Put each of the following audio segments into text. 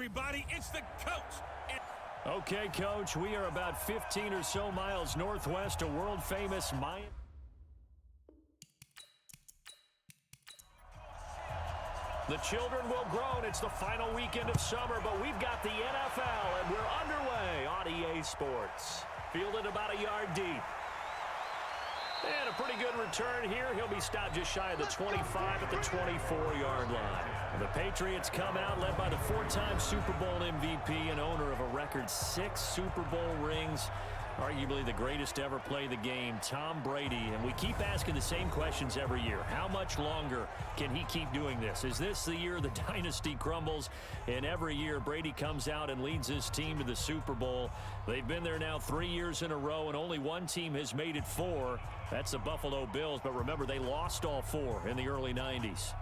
everybody. It's the coach. Okay, Coach, we are about 15 or so miles northwest of world-famous Miami. The children will groan. It's the final weekend of summer, but we've got the NFL, and we're underway on EA Sports. Fielded about a yard deep. And a pretty good return here. He'll be stopped just shy of the 25 at the 24-yard line. The Patriots come out led by the four-time Super Bowl MVP and owner of a record 6 Super Bowl rings. Arguably the greatest to ever play the game, Tom Brady. And we keep asking the same questions every year. How much longer can he keep doing this? Is this the year the dynasty crumbles? And every year, Brady comes out and leads his team to the Super Bowl. They've been there now 3 years in a row, and only one team has made it 4. That's the Buffalo Bills. But remember, they lost all 4 in the early 90s.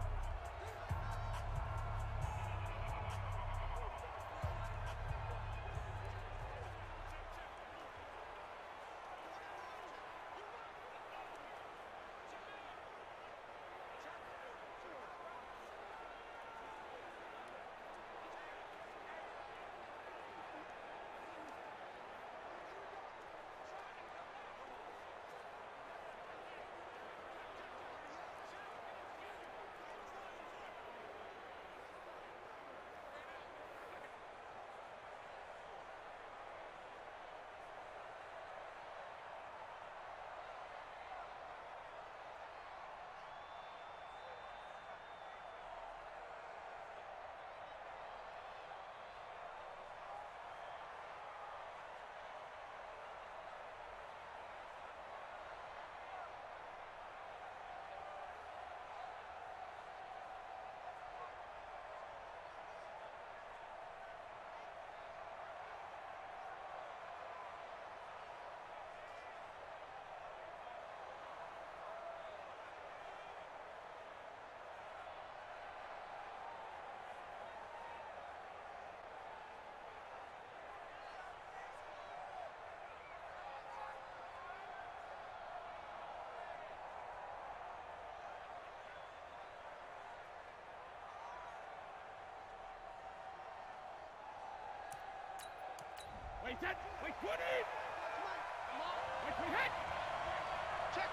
Wait, set. Wait, put it. Come on. Wait, we hit. Check.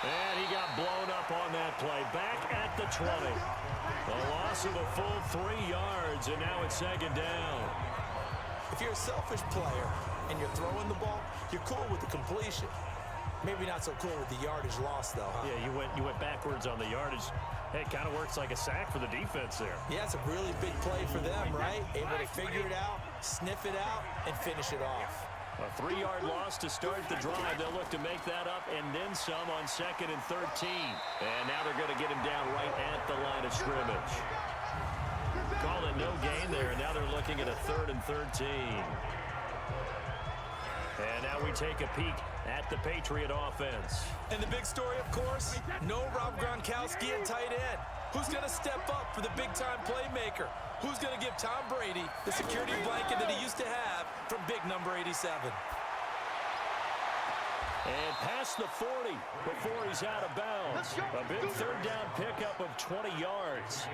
And he got blown up on that play. Back at the 20. A loss of a full 3 yards, and now it's second down. If you're a selfish player and you're throwing the ball, you're cool with the completion. Maybe not so cool with the yardage loss, though, huh? Yeah, you went backwards on the yardage. Hey, it kind of works like a sack for the defense there. Yeah, it's a really big play for them, right? Able to figure it out, sniff it out, and finish it off. A 3-yard loss to start the drive. They'll look to make that up and then some on 2nd and 13. And now they're going to get him down right at the line of scrimmage. Call it no gain there, and now they're looking at a 3rd and 13. And now we take a peek at the Patriot offense. And the big story, of course, no Rob Gronkowski at tight end. Who's going to step up for the big-time playmaker? Who's going to give Tom Brady the security blanket that he used to have from big number 87? And past the 40 before he's out of bounds. A big 3rd down pickup of 20 yards.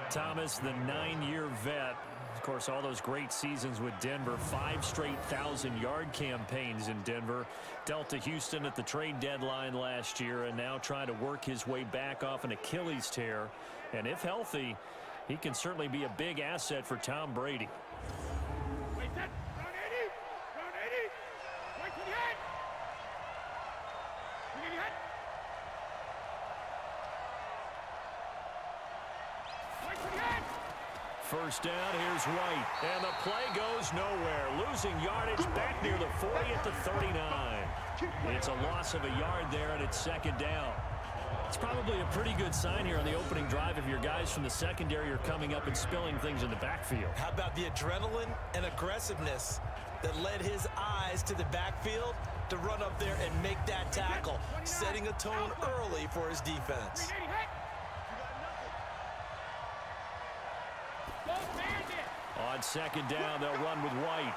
Thomas, the 9-year vet. Of course, all those great seasons with Denver, 5 straight 1,000-yard campaigns in Denver. Dealt to Houston at the trade deadline last year and now trying to work his way back off an Achilles tear. And if healthy, he can certainly be a big asset for Tom Brady. Wait, set. Run 80. Wait till you hit. You hit. Wait till you hit. First down, here's White. And the play goes nowhere. Losing yardage back near the 40 at the 39. It's a loss of a yard there, and it's 2nd down. It's probably a pretty good sign here on the opening drive if your guys from the secondary are coming up and spilling things in the backfield. How about the adrenaline and aggressiveness that led his eyes to the backfield to run up there and make that tackle, setting a tone early for his defense. On 2nd down, they'll run with White.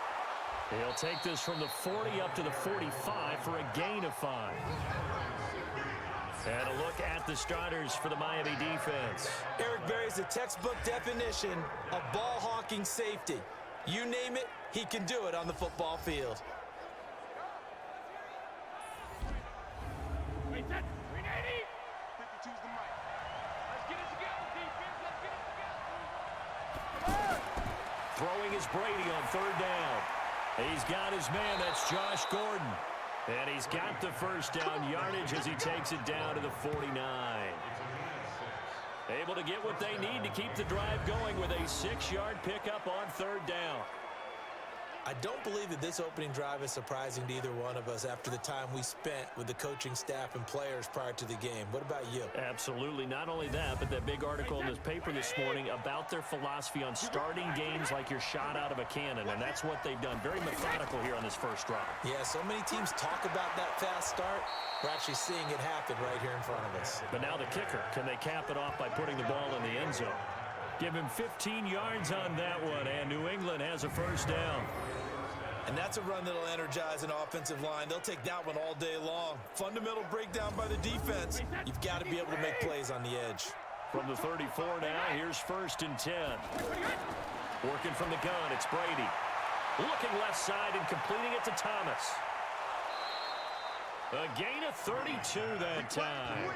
He'll take this from the 40 up to the 45 for a gain of 5. And a look at the starters for the Miami defense. Eric Berry's the textbook definition of ball-hawking safety. You name it, he can do it on the football field. Wait, set. 380. 52's the mic. Let's get it together, defense. Let's get it together. Throwing is Brady on third down. He's got his man, that's Josh Gordon. And he's got the first down yardage as he takes it down to the 49. Able to get what they need to keep the drive going with a 6-yard pickup on third down. I don't believe that this opening drive is surprising to either one of us after the time we spent with the coaching staff and players prior to the game. What about you? Absolutely. Not only that, but that big article in this paper this morning about their philosophy on starting games like you're shot out of a cannon, and that's what they've done. Very methodical here on this first drive. Yeah, so many teams talk about that fast start. We're actually seeing it happen right here in front of us. But now the kicker, can they cap it off by putting the ball in the end zone? Give him 15 yards on that one, and New England has a first down. And that's a run that'll energize an offensive line. They'll take that one all day long. Fundamental breakdown by the defense. You've got to be able to make plays on the edge. From the 34 now, here's 1st and 10. Working from the gun, it's Brady. Looking left side and completing it to Thomas. A gain of 32 that time.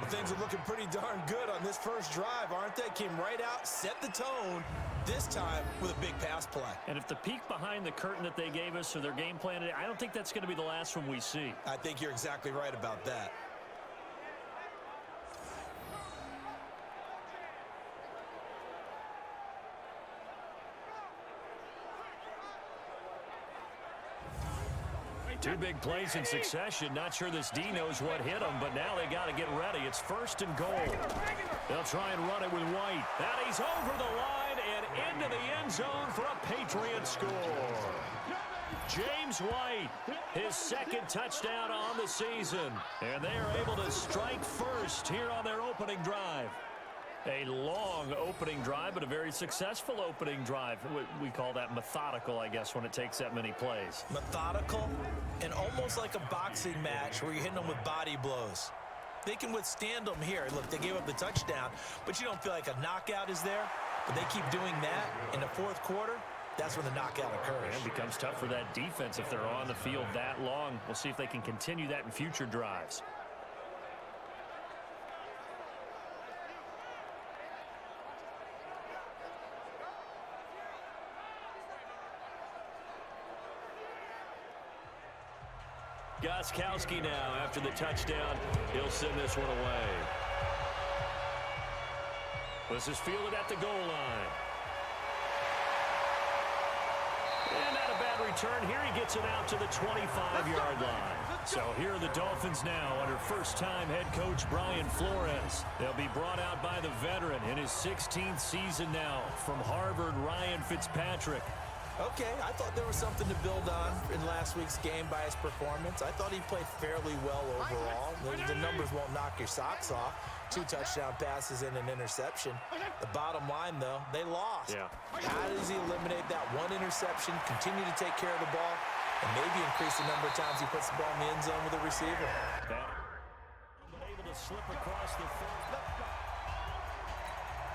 Things are looking pretty darn good on this first drive, aren't they? Came right out, set the tone, this time with a big pass play. And if the peek behind the curtain that they gave us or their game plan today, I don't think that's going to be the last one we see. I think you're exactly right about that. Two big plays in succession. Not sure this D knows what hit him, but now they got to get ready. It's 1st and goal. They'll try and run it with White. And he's over the line and into the end zone for a Patriot score. James White, his 2nd touchdown on the season. And they are able to strike first here on their opening drive. A long opening drive, but a very successful opening drive. We call that methodical, I guess, when it takes that many plays. Methodical and almost like a boxing match where you're hitting them with body blows. They can withstand them here. Look, they gave up the touchdown, but you don't feel like a knockout is there. But they keep doing that in the 4th quarter. That's when the knockout occurs. And it becomes tough for that defense if they're on the field that long. We'll see if they can continue that in future drives. Gostkowski now after the touchdown. He'll send this one away. This is fielded at the goal line. And not a bad return. Here he gets it out to the 25-yard line. So here are the Dolphins now under first-time head coach Brian Flores. They'll be brought out by the veteran in his 16th season now from Harvard, Ryan Fitzpatrick. Okay, I thought there was something to build on in last week's game by his performance. I thought he played fairly well overall. The numbers won't knock your socks off. 2 touchdown passes and an interception. The bottom line, though, they lost. Yeah. How does he eliminate that one interception, continue to take care of the ball, and maybe increase the number of times he puts the ball in the end zone with a receiver? Able to slip across the field.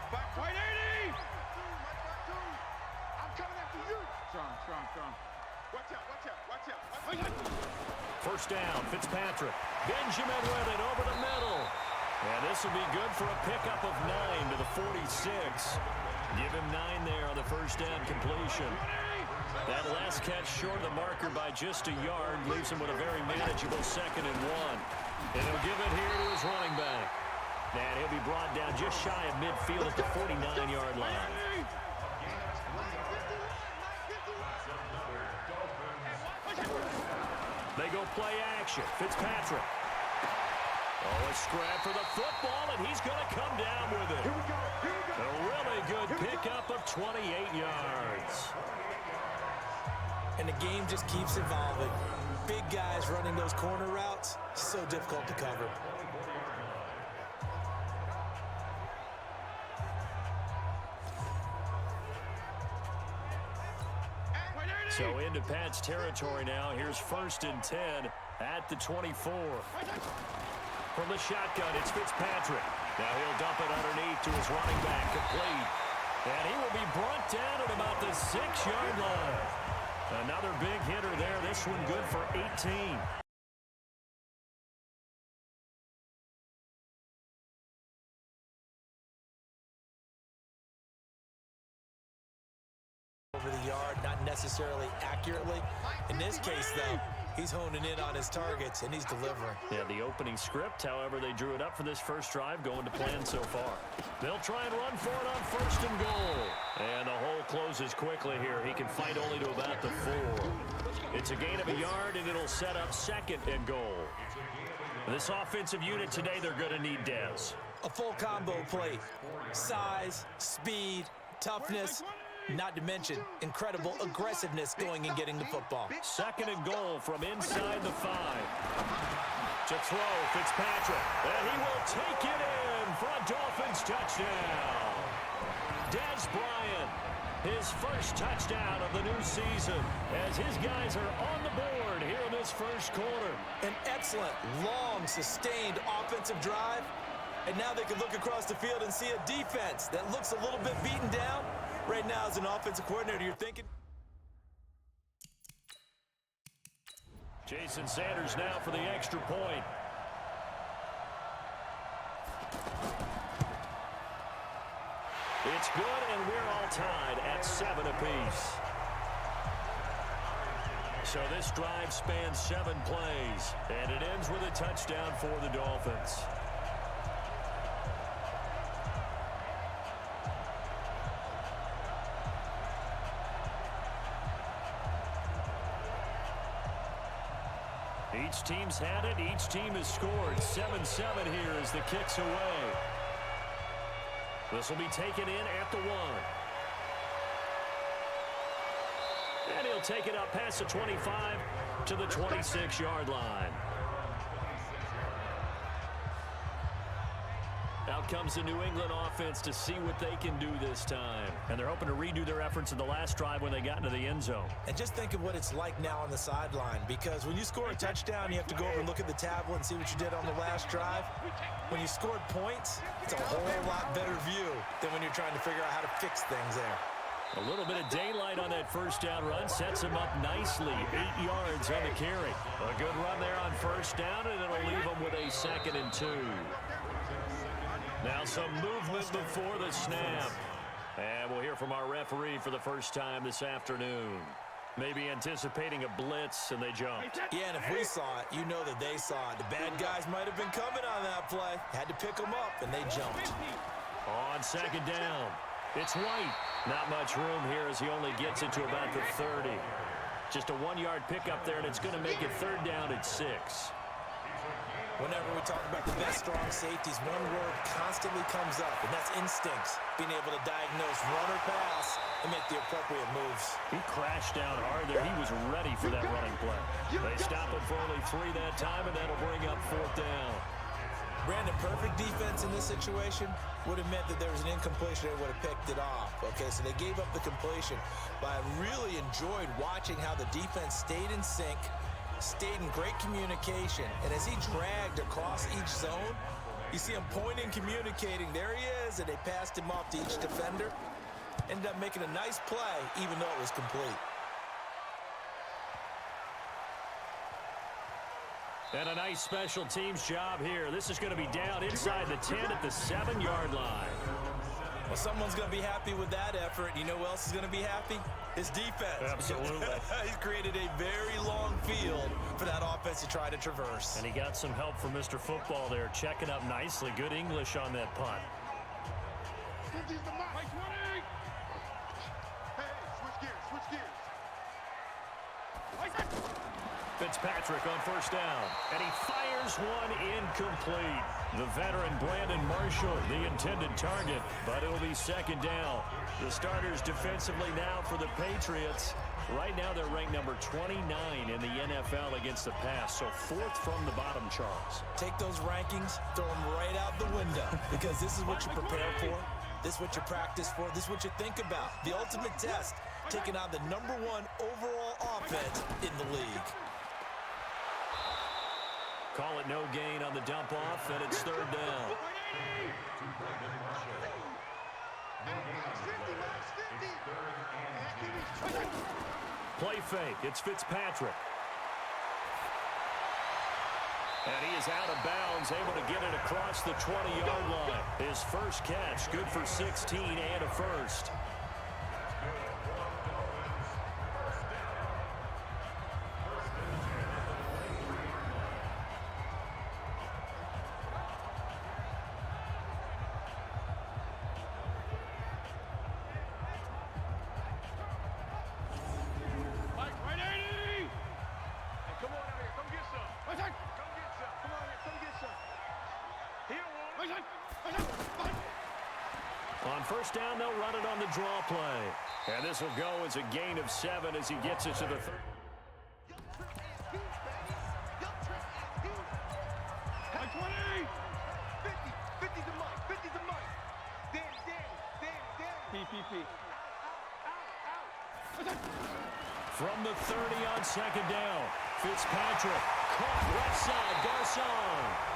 Back, 180. I'm coming after you. Strong. Watch out. First down, Fitzpatrick. Benjamin with it over the middle. And this will be good for a pickup of 9 to the 46. Give him 9 there on the first down completion. That last catch short of the marker by just a yard leaves him with a very manageable 2nd and 1. And he'll give it here to his running back. And he'll be brought down just shy of midfield at the 49-yard line. They go play action. Fitzpatrick. Oh, a scrap for the football, and he's going to come down with it. A really good pickup of 28 yards. And the game just keeps evolving. Big guys running those corner routes, so difficult to cover. So into Pat's territory now. Here's 1st and 10 at the 24. From the shotgun, it's Fitzpatrick. Now he'll dump it underneath to his running back, complete. And he will be brought down at about the 6-yard line. Another big hitter there. This one good for 18. Over the yard, not necessarily accurately. In this case, though, he's honing in on his targets, and he's delivering. Yeah, the opening script, however, they drew it up for this first drive, going to plan so far. They'll try and run for it on 1st and goal. And the hole closes quickly here. He can fight only to about the 4. It's a gain of a yard, and it'll set up 2nd and goal. This offensive unit today, they're going to need Dez. A full combo plate. Size, speed, toughness. Not to mention incredible aggressiveness going and getting the football. 2nd and goal from inside the 5. To throw, Fitzpatrick. And he will take it in for a Dolphins touchdown. Dez Bryant, his first touchdown of the new season as his guys are on the board here in this first quarter. An excellent, long, sustained offensive drive. And now they can look across the field and see a defense that looks a little bit beaten down. Right now, as an offensive coordinator, you're thinking. Jason Sanders now for the extra point. It's good, and we're all tied at 7 apiece. So this drive spans 7 plays, and it ends with a touchdown for the Dolphins. Each team's had it. Each team has scored. 7-7 here as the kick's away. This will be taken in at the 1. And he'll take it up past the 25 to the 26-yard line. Out comes the New England offense to see what they can do this time. And they're hoping to redo their efforts in the last drive when they got into the end zone. And just think of what it's like now on the sideline, because when you score a touchdown, you have to go over and look at the tablet and see what you did on the last drive. When you scored points, it's a whole lot better view than when you're trying to figure out how to fix things there. A little bit of daylight on that first down run sets him up nicely. 8 yards on the carry. A good run there on first down, and it'll leave him with a 2nd and 2. Now some movement before the snap. And we'll hear from our referee for the first time this afternoon. Maybe anticipating a blitz, and they jumped. Yeah, and if we saw it, you know that they saw it. The bad guys might have been coming on that play. Had to pick them up, and they jumped. On 2nd down, it's White. Not much room here as he only gets it to about the 30. Just a 1-yard pickup there, and it's going to make it 3rd down at 6. Whenever we talk about the best strong safeties, one word constantly comes up, and that's instincts. Being able to diagnose run or pass and make the appropriate moves. He crashed down hard there. He was ready for that running play. They stop him for only 3 that time, and that'll bring up 4th down. Brandon, perfect defense in this situation would have meant that there was an incompletion and would have picked it off. Okay, so they gave up the completion. But I really enjoyed watching how the defense stayed in sync, stayed in great communication, and as he dragged across each zone, you see him pointing, communicating. There he is, and they passed him off to each defender. Ended up making a nice play, even though it was complete. And a nice special teams job here. This is going to be down inside the 10 at the 7-yard line. Well, someone's going to be happy with that effort. You know who else is going to be happy? His defense. Absolutely. He's created a very long field for that offense to try to traverse. And he got some help from Mr. Football there, checking up nicely. Good English on that punt. Fitzpatrick on first down, and he fires one incomplete. The veteran Brandon Marshall, the intended target, but it'll be 2nd down. The starters defensively now for the Patriots. Right now they're ranked number 29 in the NFL against the pass, so 4th from the bottom, Charles. Take those rankings, throw them right out the window, because this is what you prepare for. This is what you practice for. This is what you think about. The ultimate test taking on the #1 overall offense in the league. Call it no gain on the dump off, and it's 3rd down. Play fake. It's Fitzpatrick. And he is out of bounds, able to get it across the 20-yard line. His first catch, good for 16 and a first. On 1st down, they'll run it on the draw play. And this will go as a gain of 7 as he gets it to the 3rd. From the 30 on 2nd down, Fitzpatrick caught left side, Garcon.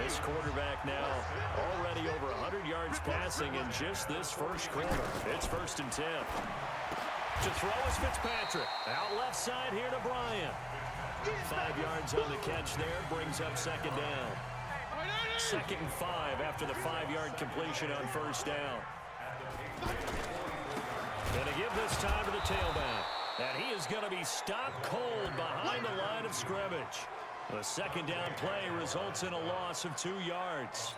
This quarterback now already over 100 yards passing in just this first quarter. It's 1st and 10. To throw is Fitzpatrick. Out left side here to Bryant. 5 yards on the catch there, brings up 2nd down. 2nd and 5 after the 5-yard completion on 1st down. Going to give this time to the tailback. And he is going to be stopped cold behind the line of scrimmage. The 2nd down play results in a loss of 2 yards.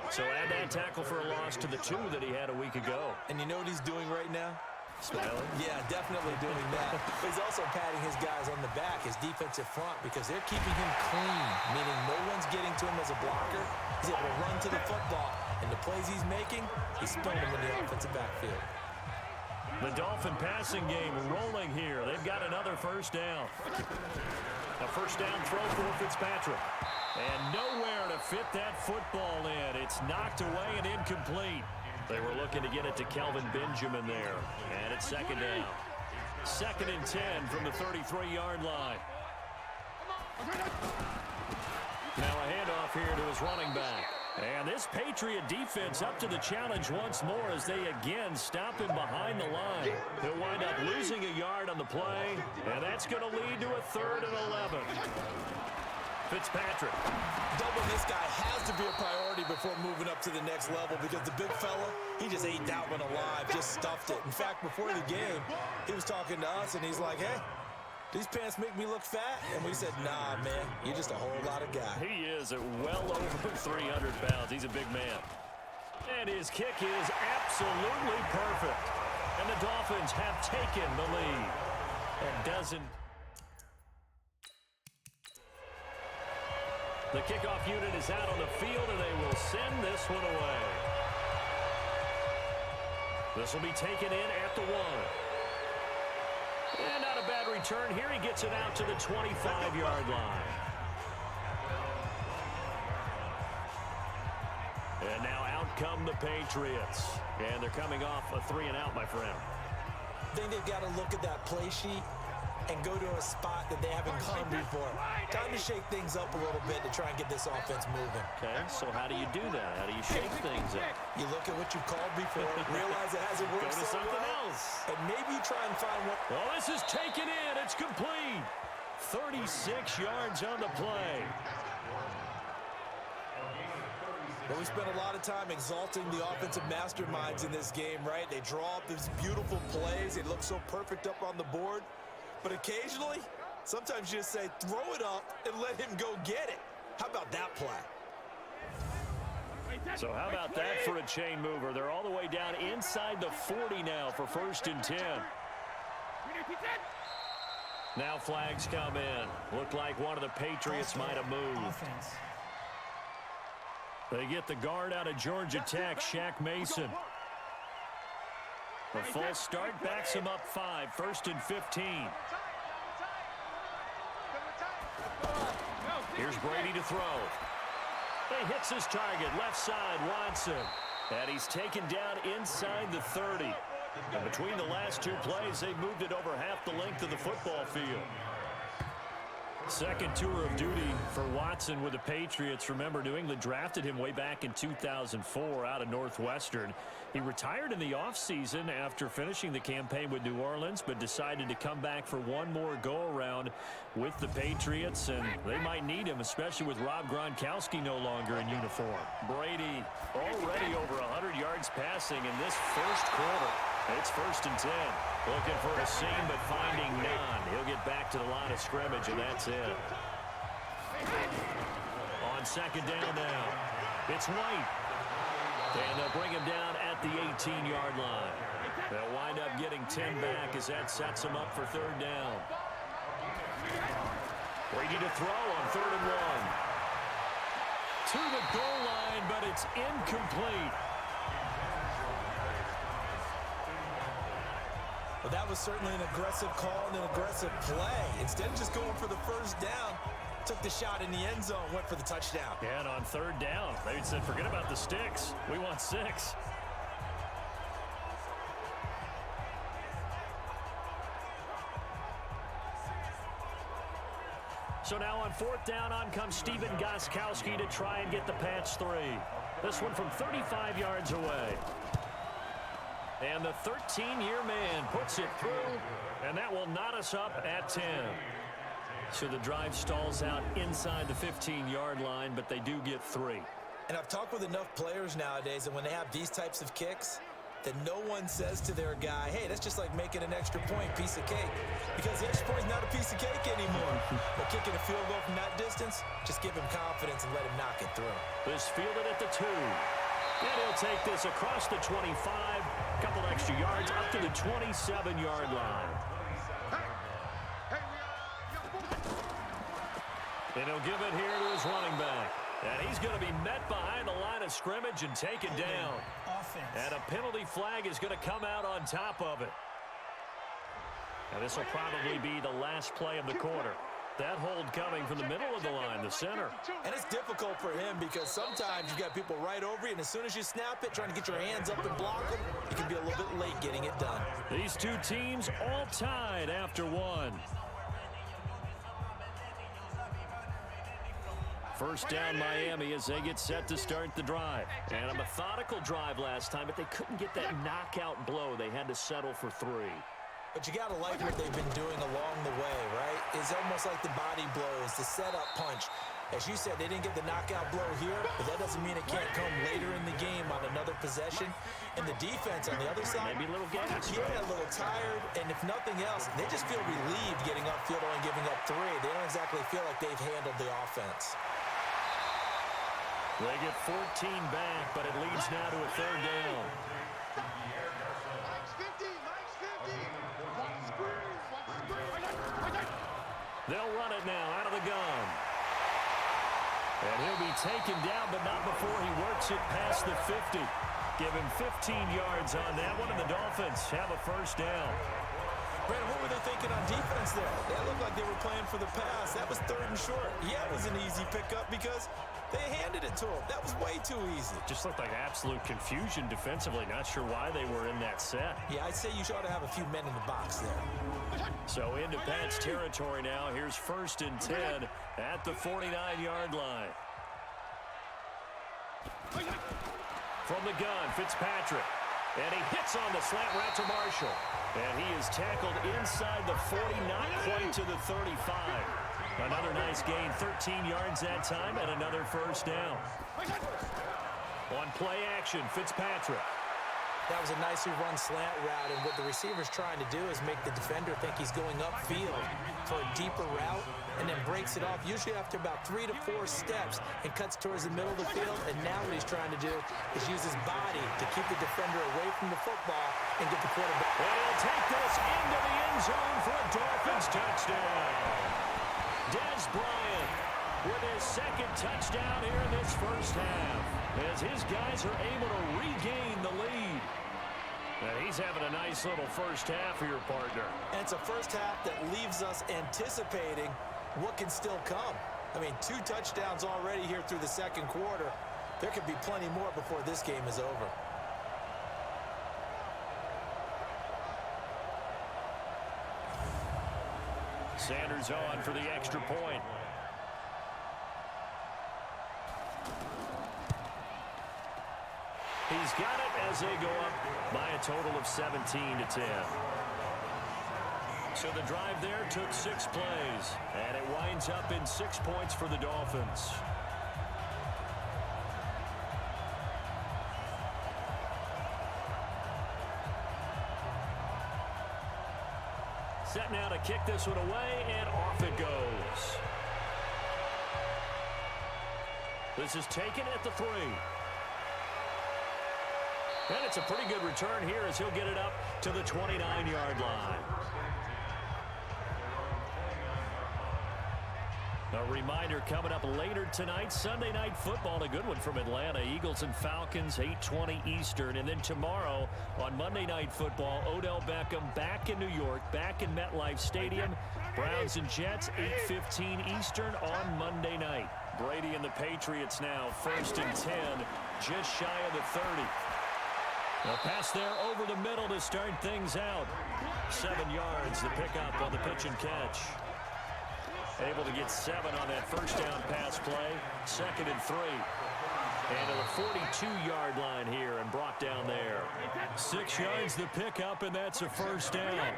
So add that tackle for a loss to the 2 that he had a week ago. And you know what he's doing right now? Smiling? Yeah, definitely doing that. But he's also patting his guys on the back, his defensive front, because they're keeping him clean, meaning no one's getting to him as a blocker. He's able to run to the football, and the plays he's making, he's spilling them in the offensive backfield. The Dolphin passing game rolling here. They've got another 1st down. A 1st down throw for Fitzpatrick. And nowhere to fit that football in. It's knocked away and incomplete. They were looking to get it to Kelvin Benjamin there. And it's 2nd down. 2nd and 10 from the 33-yard line. Now a handoff here to his running back. And this Patriot defense up to the challenge once more as they again stop him behind the line. He'll wind up losing a yard on the play, and that's going to lead to a 3rd and 11. Fitzpatrick. Doubling this guy has to be a priority before moving up to the next level because the big fella, he just ate that one alive, just stuffed it. In fact, before the game, he was talking to us, and he's like, hey, these pants make me look fat? And we said, nah, man, you're just a whole lot of guy. He is at well over 300 pounds. He's a big man. And his kick is absolutely perfect. And the Dolphins have taken the lead. And doesn't. The kickoff unit is out on the field, and they will send this one away. This will be taken in at the 1. And not a bad return here. He gets it out to the 25-yard line. And now out come the Patriots. And they're coming off a 3-and-out, my friend. I think they've got to look at that play sheet and go to a spot that they haven't gone before. Time to shake things up a little bit to try and get this offense moving. Okay, so how do you do that? How do you shake things up? You look at what you've called before, realize it hasn't worked Go to so something well, else. and maybe try and find one. Well, this is taken in. It's complete. 36 yards on the play. Well, we spent a lot of time exalting the offensive masterminds in this game, right? They draw up these beautiful plays. They look so perfect up on the board. But occasionally, sometimes you just say, throw it up and let him go get it. How about that play? So how about that for a chain mover? They're all the way down inside the 40 now for 1st and 10. Now flags come in. Looked like one of the Patriots might have moved. They get the guard out of Georgia Tech, Shaq Mason. The false start backs him up 5, 1st and 15. Here's Brady to throw. He hits his target, left side, Watson. And he's taken down inside the 30. And between the last two plays, they've moved it over half the length of the football field. Second tour of duty for Watson with the Patriots. Remember, New England drafted him way back in 2004 out of Northwestern. He retired in the offseason after finishing the campaign with New Orleans, but decided to come back for one more go-around with the Patriots, and they might need him, especially with Rob Gronkowski no longer in uniform. Brady already over 100 yards passing in this first quarter. It's 1st and 10. Looking for a seam, but finding none. He'll get back to the line of scrimmage, and that's it. On second down now, it's White. And they'll bring him down at the 18-yard line. They'll wind up getting 10 back as that sets them up for 3rd down. Brady to throw on 3rd and 1. To the goal line, but it's incomplete. Well, that was certainly an aggressive call and an aggressive play. Instead of just going for the first down, took the shot in the end zone, went for the touchdown. Yeah, and on 3rd down, they said, forget about the sticks. We want 6. So now on 4th down, on comes Stephen Gostkowski to try and get the patch 3. This one from 35 yards away. And the 13-year man puts it through, and that will knot us up at 10. So the drive stalls out inside the 15-yard line, but they do get 3. And I've talked with enough players nowadays that when they have these types of kicks, that no one says to their guy, hey, that's just like making an extra point, piece of cake. Because the extra point is not a piece of cake anymore. But kicking a field goal from that distance, just give him confidence and let him knock it through. This fielded at the 2. And he'll take this across the 25, a couple extra yards up to the 27-yard line. And he'll give it here to his running back. And he's going to be met behind the line of scrimmage and taken down. And a penalty flag is going to come out on top of it. And this will probably be the last play of the quarter. That hold coming from the middle of the line, the center. And it's difficult for him because sometimes you've got people right over you, and as soon as you snap it, trying to get your hands up and block them, you can be a little bit late getting it done. These two teams all tied after 1. First down Miami as they get set to start the drive. And a methodical drive last time, but they couldn't get that knockout blow. They had to settle for 3. But you got to like what they've been doing along the way, right? It's almost like the body blows, the setup punch. As you said, they didn't get the knockout blow here, but that doesn't mean it can't come later in the game on another possession. And the defense on the other side, maybe a little gas. Yeah, a little tired. And if nothing else, they just feel relieved getting upfield and giving up 3. They don't exactly feel like they've handled the offense. They get 14 back, but it leads now to a 3rd down. They'll run it now out of the gun. And he'll be taken down, but not before he works it past the 50. Give him 15 yards on that one, and the Dolphins have a first down. Brandon, what were they thinking on defense there? That looked like they were playing for the pass. That was 3rd and short. Yeah, it was an easy pickup because they handed it to him. That was way too easy. Just looked like absolute confusion defensively. Not sure why they were in that set. Yeah, I'd say you ought to have a few men in the box there. So into Pat's territory now. Here's 1st and 10 at the 49-yard line. From the gun, Fitzpatrick. And he hits on the slant route to Marshall. And he is tackled inside the 40, not quite to the 35. Another nice gain, 13 yards that time, and another first down. On play action, Fitzpatrick. That was a nicely run slant route, and what the receiver's trying to do is make the defender think he's going upfield for a deeper route, and then breaks it off, usually after about 3 to 4 steps, and cuts towards the middle of the field. And now what he's trying to do is use his body to keep the defender away from the football and get the quarterback. And he'll take this into the end zone for a Dolphins touchdown. Dez Bryant with his 2nd touchdown here in this first half, as his guys are able to regain the lead. And he's having a nice little first half for your partner. And it's a first half that leaves us anticipating what can still come. I mean, 2 touchdowns already here through the second quarter. There could be plenty more before this game is over. Sanders on for the extra point. He's got it as they go up by a total of 17-10. So the drive there took 6 plays, and it winds up in 6 points for the Dolphins. Set now to kick this one away, and off it goes. This is taken at the 3. And it's a pretty good return here as he'll get it up to the 29-yard line. A reminder coming up later tonight, Sunday Night Football, a good one from Atlanta. Eagles and Falcons, 8:20 Eastern. And then tomorrow on Monday Night Football, Odell Beckham back in New York, back in MetLife Stadium. Browns and Jets, 8:15 Eastern on Monday night. Brady and the Patriots now, 1st and 10, just shy of the 30. A pass there over the middle to start things out. 7 yards, the pickup on the pitch and catch. Able to get 7 on that first down pass play. 2nd and 3. And to the 42-yard line here and brought down there. 6 yards the pickup, and that's a first down.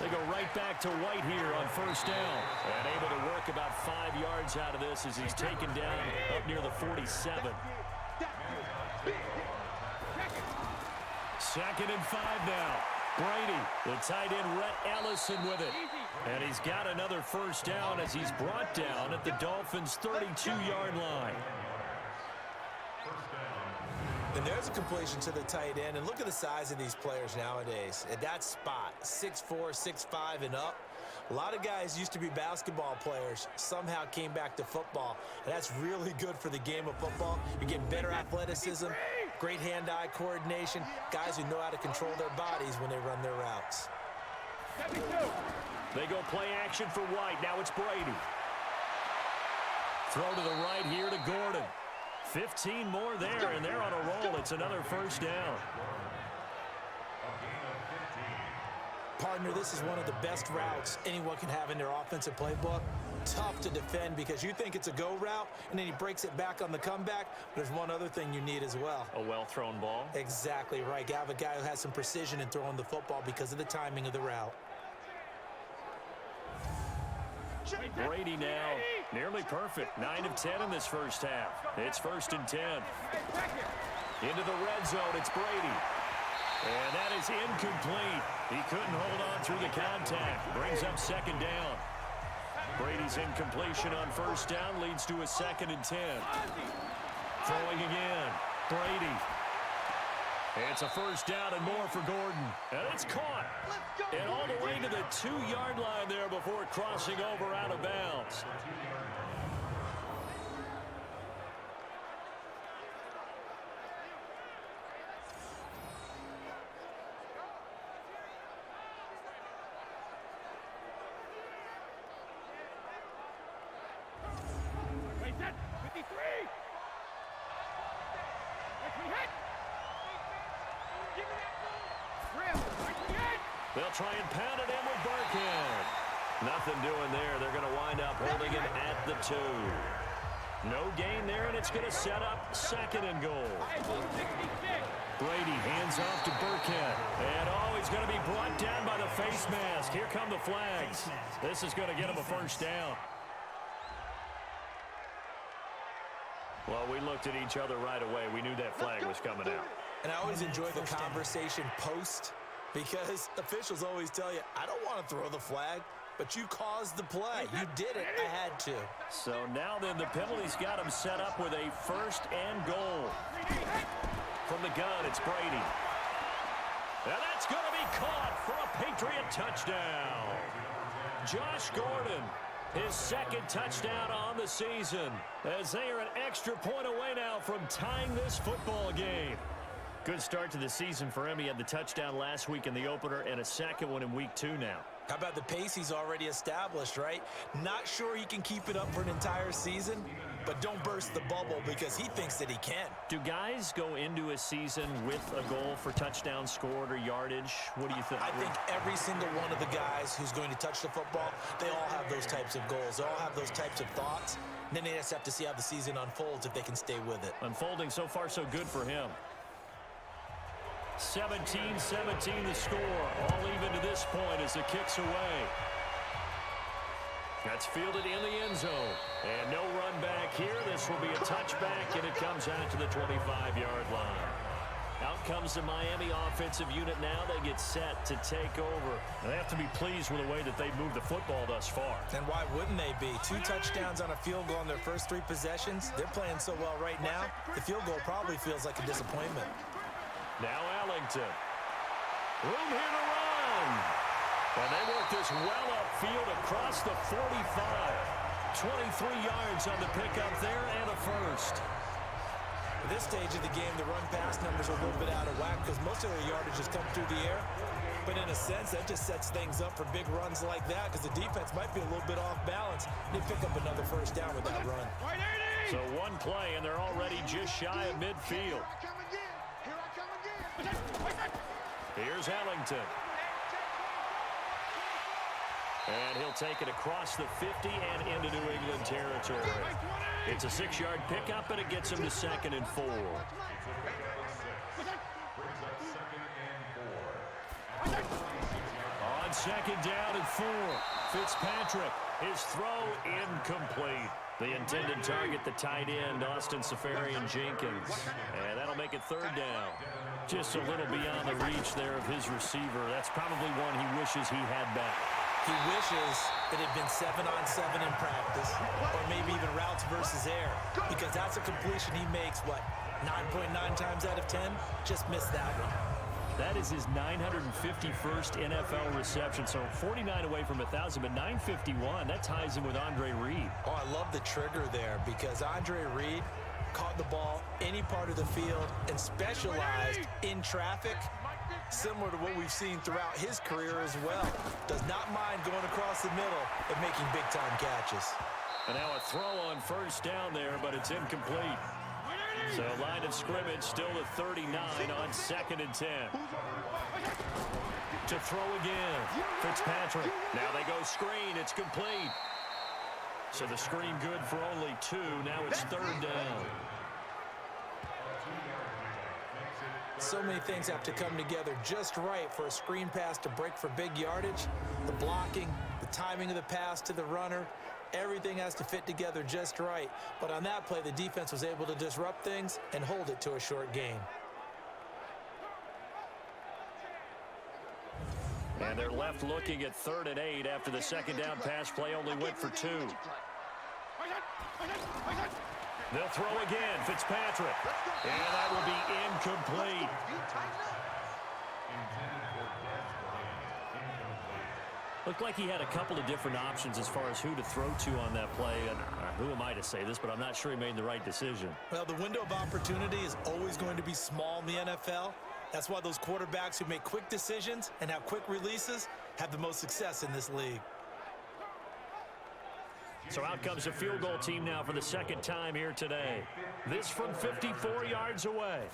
They go right back to White here on first down. And able to work about 5 yards out of this as he's taken down up near the 47. 2nd and 5 now. Brady, the tight end, Rhett Ellison with it. And he's got another first down as he's brought down at the Dolphins' 32-yard line. And there's a completion to the tight end. And look at the size of these players nowadays. At that spot, 6'4", 6'5", and up. A lot of guys used to be basketball players, somehow came back to football. And that's really good for the game of football. You're getting better athleticism, great hand-eye coordination, guys who know how to control their bodies when they run their routes. They go play action for White. Now it's Brady. Throw to the right here to Gordon. 15 more there, and they're on a roll. It's another first down. Partner, this is one of the best routes anyone can have in their offensive playbook. Tough to defend because you think it's a go route, and then he breaks it back on the comeback. There's one other thing you need as well. A well-thrown ball. Exactly right. You have a guy who has some precision in throwing the football because of the timing of the route. Brady now nearly perfect. 9 of 10 in this first half. It's 1st and 10. Into the red zone, it's Brady. And that is incomplete. He couldn't hold on through the contact. Brings up 2nd down. Brady's incompletion on first down leads to a 2nd and 10. Throwing again. Brady. It's a first down and more for Gordon. And it's caught. And all the way to the 2-yard line there before crossing over out of bounds. They'll try and pound it in with Burkhead. Nothing doing there. They're going to wind up holding him at the 2. No gain there, and it's going to set up 2nd and goal. Brady hands off to Burkhead. And, he's going to be brought down by the face mask. Here come the flags. This is going to get him a first down. Well, we looked at each other right away. We knew that flag was coming out. And I always enjoy the conversation post because officials always tell you, I don't want to throw the flag, but you caused the play. You did it. I had to. So now then the penalty's got him set up with a 1st and goal. From the gun, it's Brady. And that's going to be caught for a Patriot touchdown. Josh Gordon, his 2nd touchdown on the season, as they are an extra point away now from tying this football game. Good start to the season for him. He had the touchdown last week in the opener and a second one in week 2 now. How about the pace he's already established, right? Not sure he can keep it up for an entire season, but don't burst the bubble because he thinks that he can. Do guys go into a season with a goal for touchdowns scored or yardage? What do you think? I think every single one of the guys who's going to touch the football, they all have those types of goals. They all have those types of thoughts. And then they just have to see how the season unfolds if they can stay with it. Unfolding so far so good for him. 17-17 the score. All even to this point as the kick's away. That's fielded in the end zone. And no run back here. This will be a touchback, and it comes out to the 25-yard line. Out comes the Miami offensive unit now. They get set to take over. They have to be pleased with the way that they've moved the football thus far. And why wouldn't they be? 2 touchdowns on a field goal on their first 3 possessions. They're playing so well right now, the field goal probably feels like a disappointment. Now Ellington. Room here to run. And they work this well upfield across the 45. 23 yards on the pickup there and a first. At this stage of the game, the run-pass numbers are a little bit out of whack because most of their yardage has come through the air. But in a sense, that just sets things up for big runs like that because the defense might be a little bit off balance. They pick up another first down with that run. So one play, and they're already just shy of midfield. Here's Ellington. And he'll take it across the 50 and into New England territory. It's a 6-yard pickup, and it gets him to 2nd and 4. On 2nd down and 4, Fitzpatrick. His throw incomplete. The intended target, the tight end, Austin Safarian-Jenkins. And that'll make it 3rd down. Just a little beyond the reach there of his receiver. That's probably one he wishes he had back. He wishes it had been 7-on-7 in practice, or maybe even routes versus air, because that's a completion he makes, 9.9 times out of 10? Just missed that one. That is his 951st NFL reception, so 49 away from 1,000, but 951, that ties him with Andre Reed. Oh, I love the trigger there, because Andre Reed caught the ball any part of the field and specialized in traffic, similar to what we've seen throughout his career as well. Does not mind going across the middle and making big-time catches. And now a throw on first down there, but it's incomplete. So line of scrimmage still at 39 on 2nd and 10. To throw again, Fitzpatrick. Now they go screen. It's complete. So the screen good for only 2. Now it's 3rd down. So many things have to come together just right for a screen pass to break for big yardage. The blocking, the timing of the pass to the runner, everything has to fit together just right. But on that play, the defense was able to disrupt things and hold it to a short gain. And they're left looking at 3rd and 8 after the 2nd down pass play only went for 2. They'll throw again, Fitzpatrick. And that will be incomplete. Looked like he had a couple of different options as far as who to throw to on that play. And who am I to say this, but I'm not sure he made the right decision. Well, the window of opportunity is always going to be small in the NFL. That's why those quarterbacks who make quick decisions and have quick releases have the most success in this league. So out comes a field goal team now for the 2nd time here today. This from 54 yards away.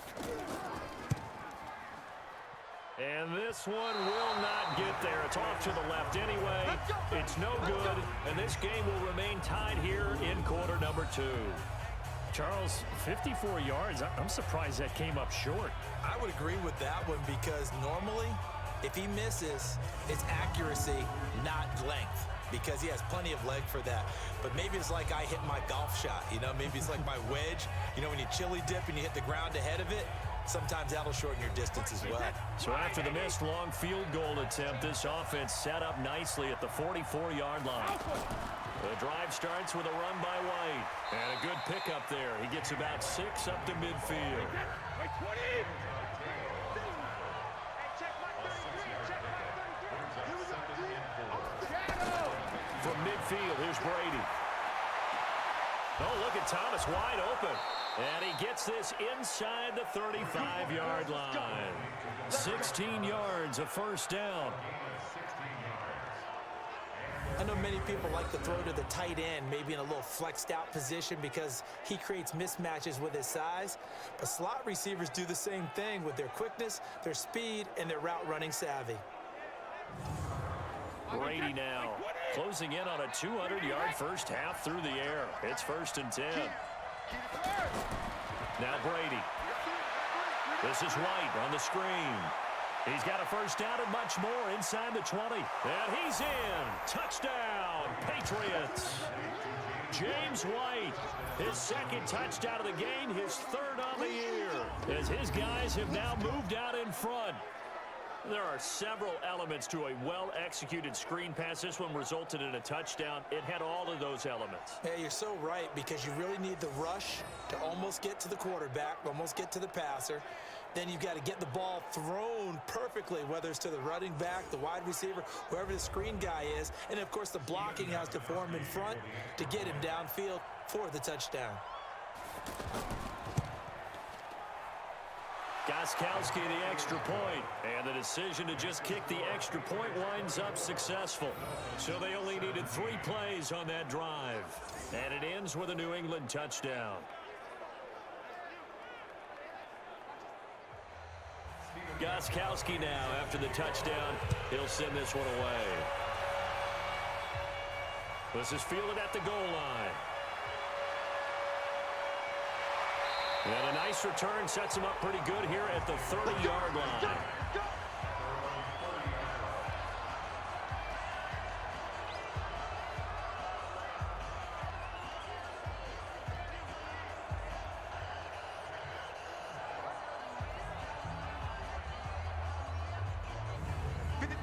And this one will not get there. It's off to the left anyway. It's no good, and this game will remain tied here in quarter number 2. Charles, 54 yards. I'm surprised that came up short. I would agree with that one because normally, if he misses, it's accuracy, not length, because he has plenty of leg for that. But maybe it's like I hit my golf shot, maybe it's like my wedge. When you chili dip and you hit the ground ahead of it, sometimes that'll shorten your distance as well. So after the missed long field goal attempt, this offense set up nicely at the 44-yard line. The drive starts with a run by White. And a good pickup there. He gets about 6 up to midfield. From midfield, here's Brady. Oh, look at Thomas wide open. And he gets this inside the 35-yard line. 16 yards, a first down. I know many people like to throw to the tight end, maybe in a little flexed out position because he creates mismatches with his size. But slot receivers do the same thing with their quickness, their speed, and their route running savvy. Brady now closing in on a 200-yard first half through the air. It's 1st and 10. Now Brady. This is White on the screen. He's got a first down and much more inside the 20. And he's in. Touchdown, Patriots. James White, his second touchdown of the game, his third on the year, as his guys have now moved out in front. There are several elements to a well-executed screen pass. This one resulted in a touchdown. It had all of those elements. Yeah, you're so right, because you really need the rush to almost get to the quarterback, almost get to the passer. Then you've got to get the ball thrown perfectly, whether it's to the running back, the wide receiver, whoever the screen guy is. And, of course, the blocking has to form in front to get him downfield for the touchdown. Gostkowski the extra point, and the decision to just kick the extra point winds up successful. So they only needed 3 plays on that drive, and it ends with a New England touchdown. Gostkowski now, after the touchdown, he'll send this one away. This is fielded at the goal line. And a nice return sets him up pretty good here at the 30-yard line.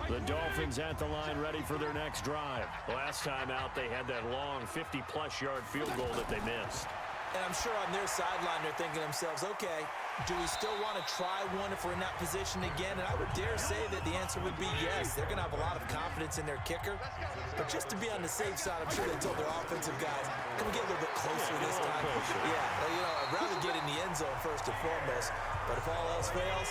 The Dolphins at the line ready for their next drive. Last time out, they had that long 50-plus yard field goal that they missed. And I'm sure on their sideline they're thinking to themselves, okay, do we still want to try one if we're in that position again? And I would dare say that the answer would be yes. They're going to have a lot of confidence in their kicker. But just to be on the safe side, I'm sure they told their offensive guys, can we get a little bit closer this time? Yeah, well, I'd rather get in the end zone first and foremost. But if all else fails,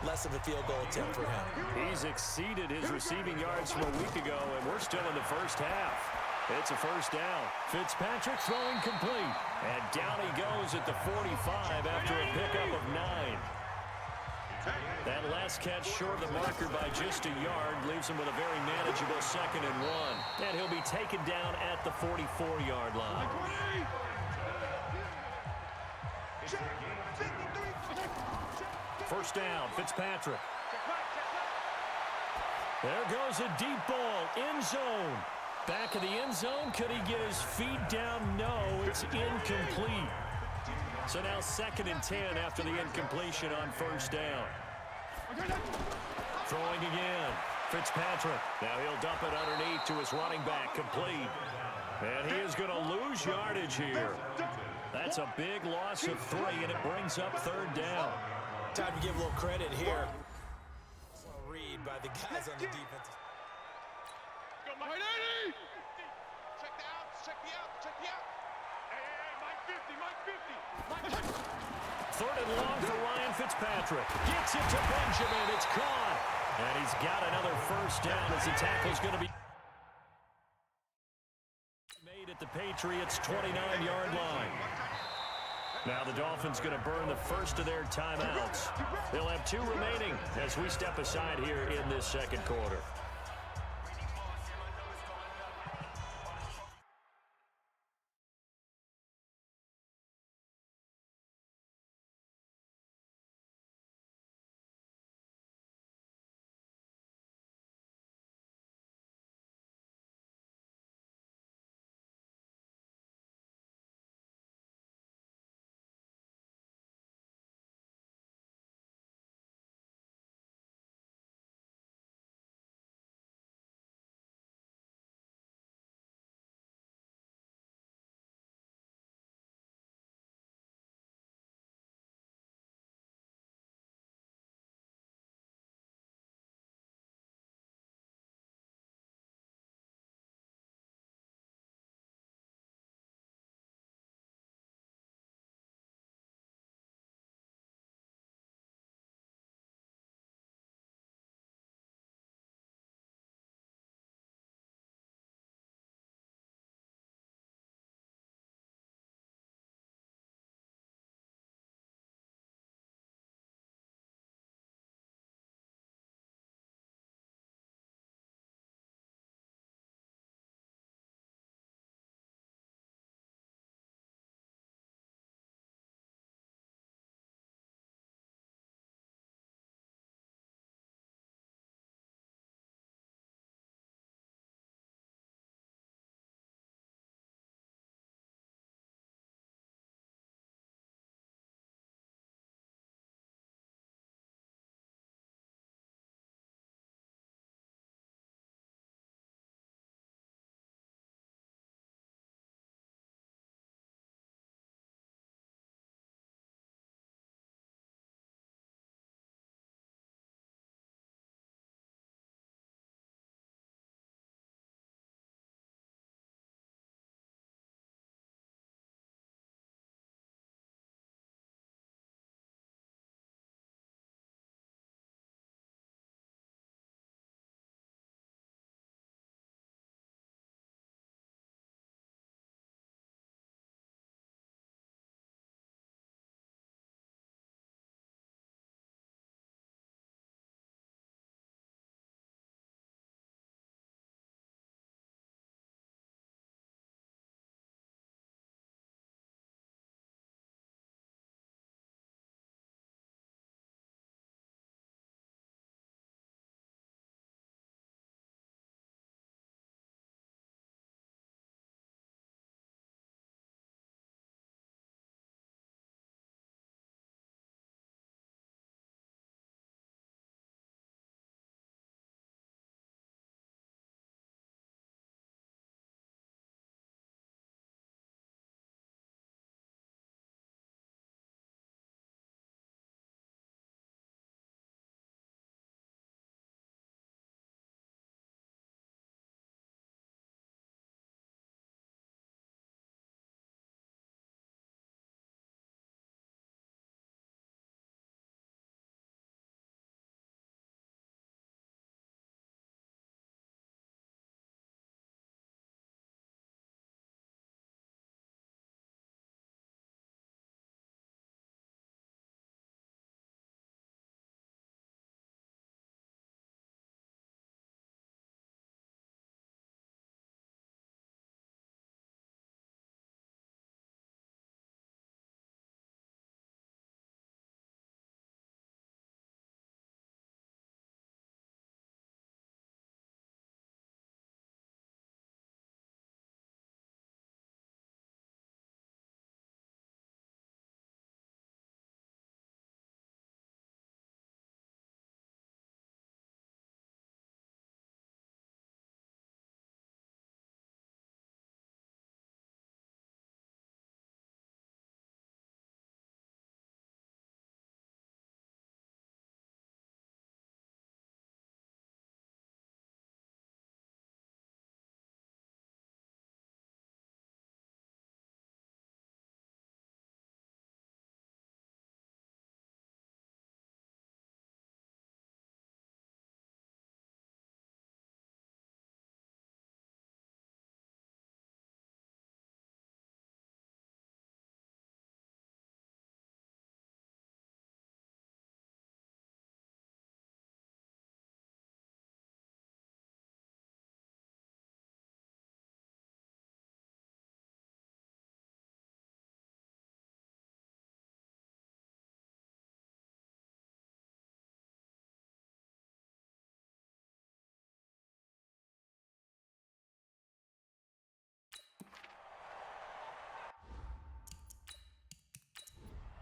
less of a field goal attempt for him. He's exceeded his receiving yards from a week ago, and we're still in the first half. It's a first down. Fitzpatrick throwing complete. And down he goes at the 45 after a pickup of 9. That last catch short of the marker by just a yard leaves him with a very manageable 2nd and 1. And he'll be taken down at the 44-yard line. First down, Fitzpatrick. There goes a deep ball, end zone. Back of the end zone, could he get his feet down? No, it's incomplete. So now 2nd and 10 after the incompletion on first down. Throwing again, Fitzpatrick. Now he'll dump it underneath to his running back, complete. And he is going to lose yardage here. That's a big loss of 3, and it brings up 3rd down. Time to give a little credit here. Read by the guys on the defense. Check the outs, check the outs, check the outs. Hey, Mike 50, Mike 50. 3rd and long for Ryan Fitzpatrick. Gets it to Benjamin. It's caught. And he's got another first down as the tackle's going to be made at the Patriots' 29-yard line. Now the Dolphins going to burn the first of their timeouts. They'll have 2 remaining as we step aside here in this 2nd quarter.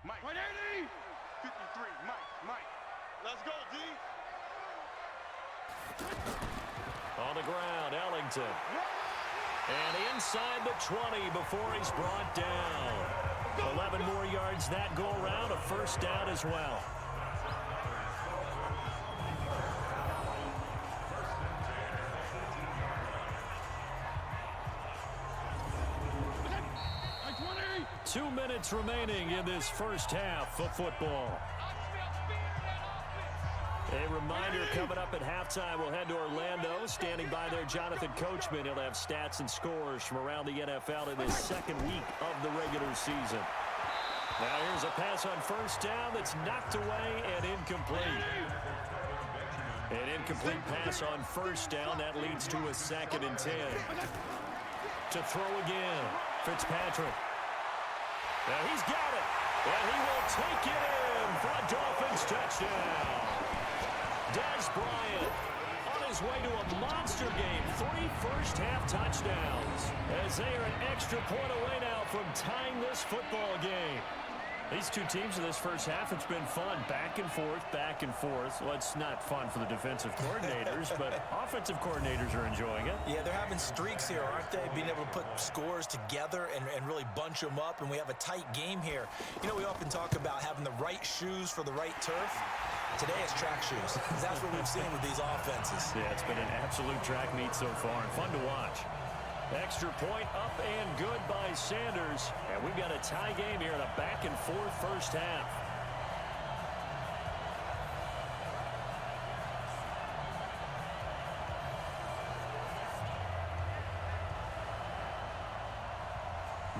Mike. 180. 53, Mike. Let's go, D. On the ground, Ellington. And inside the 20 before he's brought down. 11 more yards that go around, a first down as well. Like 2 minutes remaining in this first half of football. A reminder coming up at halftime, we'll head to Orlando. Standing by there, Jonathan Coachman. He'll have stats and scores from around the NFL in this second week of the regular season. Now here's a pass on first down that's knocked away and incomplete. An incomplete pass on first down. That leads to a 2nd and 10. To throw again, Fitzpatrick. Now he's got it. And he will take it in for a Dolphins touchdown. Dez Bryant on his way to a monster game. 3 first-half touchdowns as they are an extra point away now from tying this football game. These two teams in this first half, it's been fun. Back and forth, back and forth. Well, it's not fun for the defensive coordinators, but offensive coordinators are enjoying it. Yeah, they're having streaks here, aren't they? Being able to put scores together and really bunch them up, and we have a tight game here. You know, we often talk about having the right shoes for the right turf. Today it's track shoes. That's what we've seen with these offenses. Yeah, it's been an absolute track meet so far, and fun to watch. Extra point up and good by Sanders. And we've got a tie game here in a back-and-forth first half.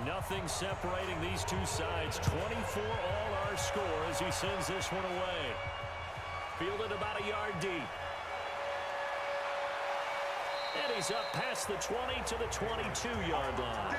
Nothing separating these two sides. 24 all our score as he sends this one away. Fielded about a yard deep. And he's up past the 20 to the 22-yard line.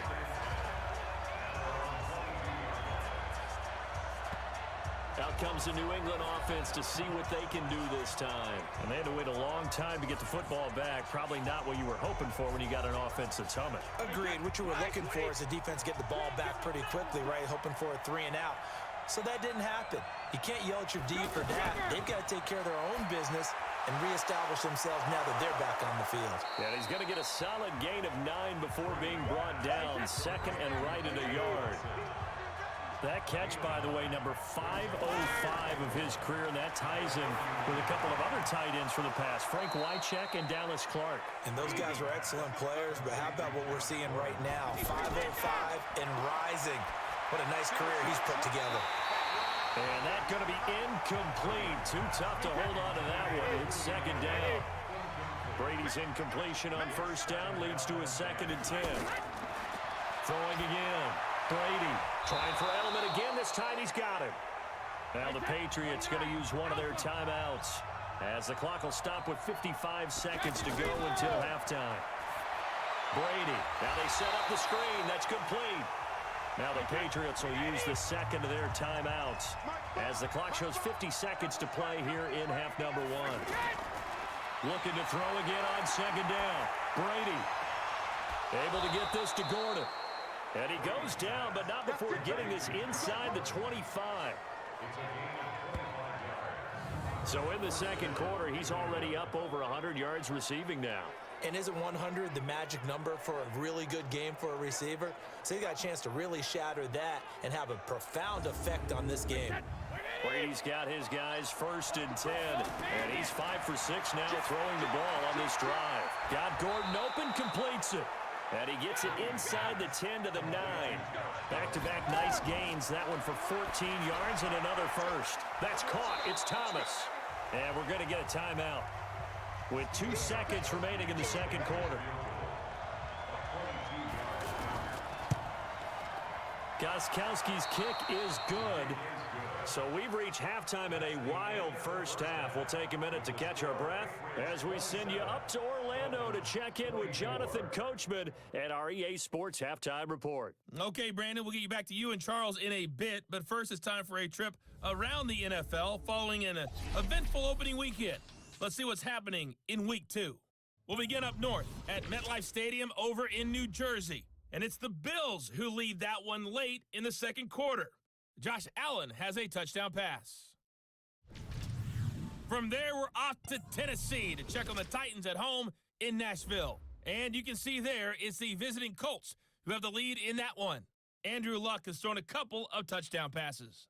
Out comes the New England offense to see what they can do this time. And they had to wait a long time to get the football back. Probably not what you were hoping for when you got an offense that's humming. Agreed. What you were looking for is the defense get the ball back pretty quickly, right? Hoping for a 3 and out. So that didn't happen. You can't yell at your D for that. They've got to take care of their own business and reestablish themselves now that they're back on the field. Yeah, he's going to get a solid gain of 9 before being brought down. 2nd and right at a yard. That catch, by the way, number 505 of his career, and that ties him with a couple of other tight ends for the past, Frank Wycheck and Dallas Clark. And those guys are excellent players, but how about what we're seeing right now? 505 and rising. What a nice career he's put together. And that's going to be incomplete. Too tough to hold on to that one. It's 2nd down. Brady's incompletion on first down leads to a 2nd and 10. Throwing again. Brady trying for Edelman again. This time he's got him. Now the Patriots going to use one of their timeouts as the clock will stop with 55 seconds to go until halftime. Brady. Now they set up the screen. That's complete. Now the Patriots will use the 2nd of their timeouts as the clock shows 50 seconds to play here in half number 1. Looking to throw again on 2nd down. Brady able to get this to Gordon. And he goes down, but not before getting this inside the 25. So in the second quarter, he's already up over 100 yards receiving now. And isn't 100 the magic number for a really good game for a receiver? So he got a chance to really shatter that and have a profound effect on this game. Brady's got his guys 1st and 10. And he's 5 for 6 now throwing the ball on this drive. Got Gordon open, completes it. And he gets it inside the 10 to the 9. Back-to-back nice gains. That one for 14 yards and another first. That's caught. It's Thomas. And we're going to get a timeout with 2 seconds remaining in the second quarter. Gostkowski's kick is good. So we've reached halftime in a wild first half. We'll take a minute to catch our breath as we send you up to Orlando to check in with Jonathan Coachman at our EA Sports Halftime Report. Okay, Brandon, we'll get you back to you and Charles in a bit, but first it's time for a trip around the NFL following an eventful opening weekend. Let's see what's happening in Week 2. We'll begin up north at MetLife Stadium over in New Jersey, and it's the Bills who lead that one late in the second quarter. Josh Allen has a touchdown pass. From there, we're off to Tennessee to check on the Titans at home in Nashville. And you can see there it's the visiting Colts who have the lead in that one. Andrew Luck has thrown a couple of touchdown passes.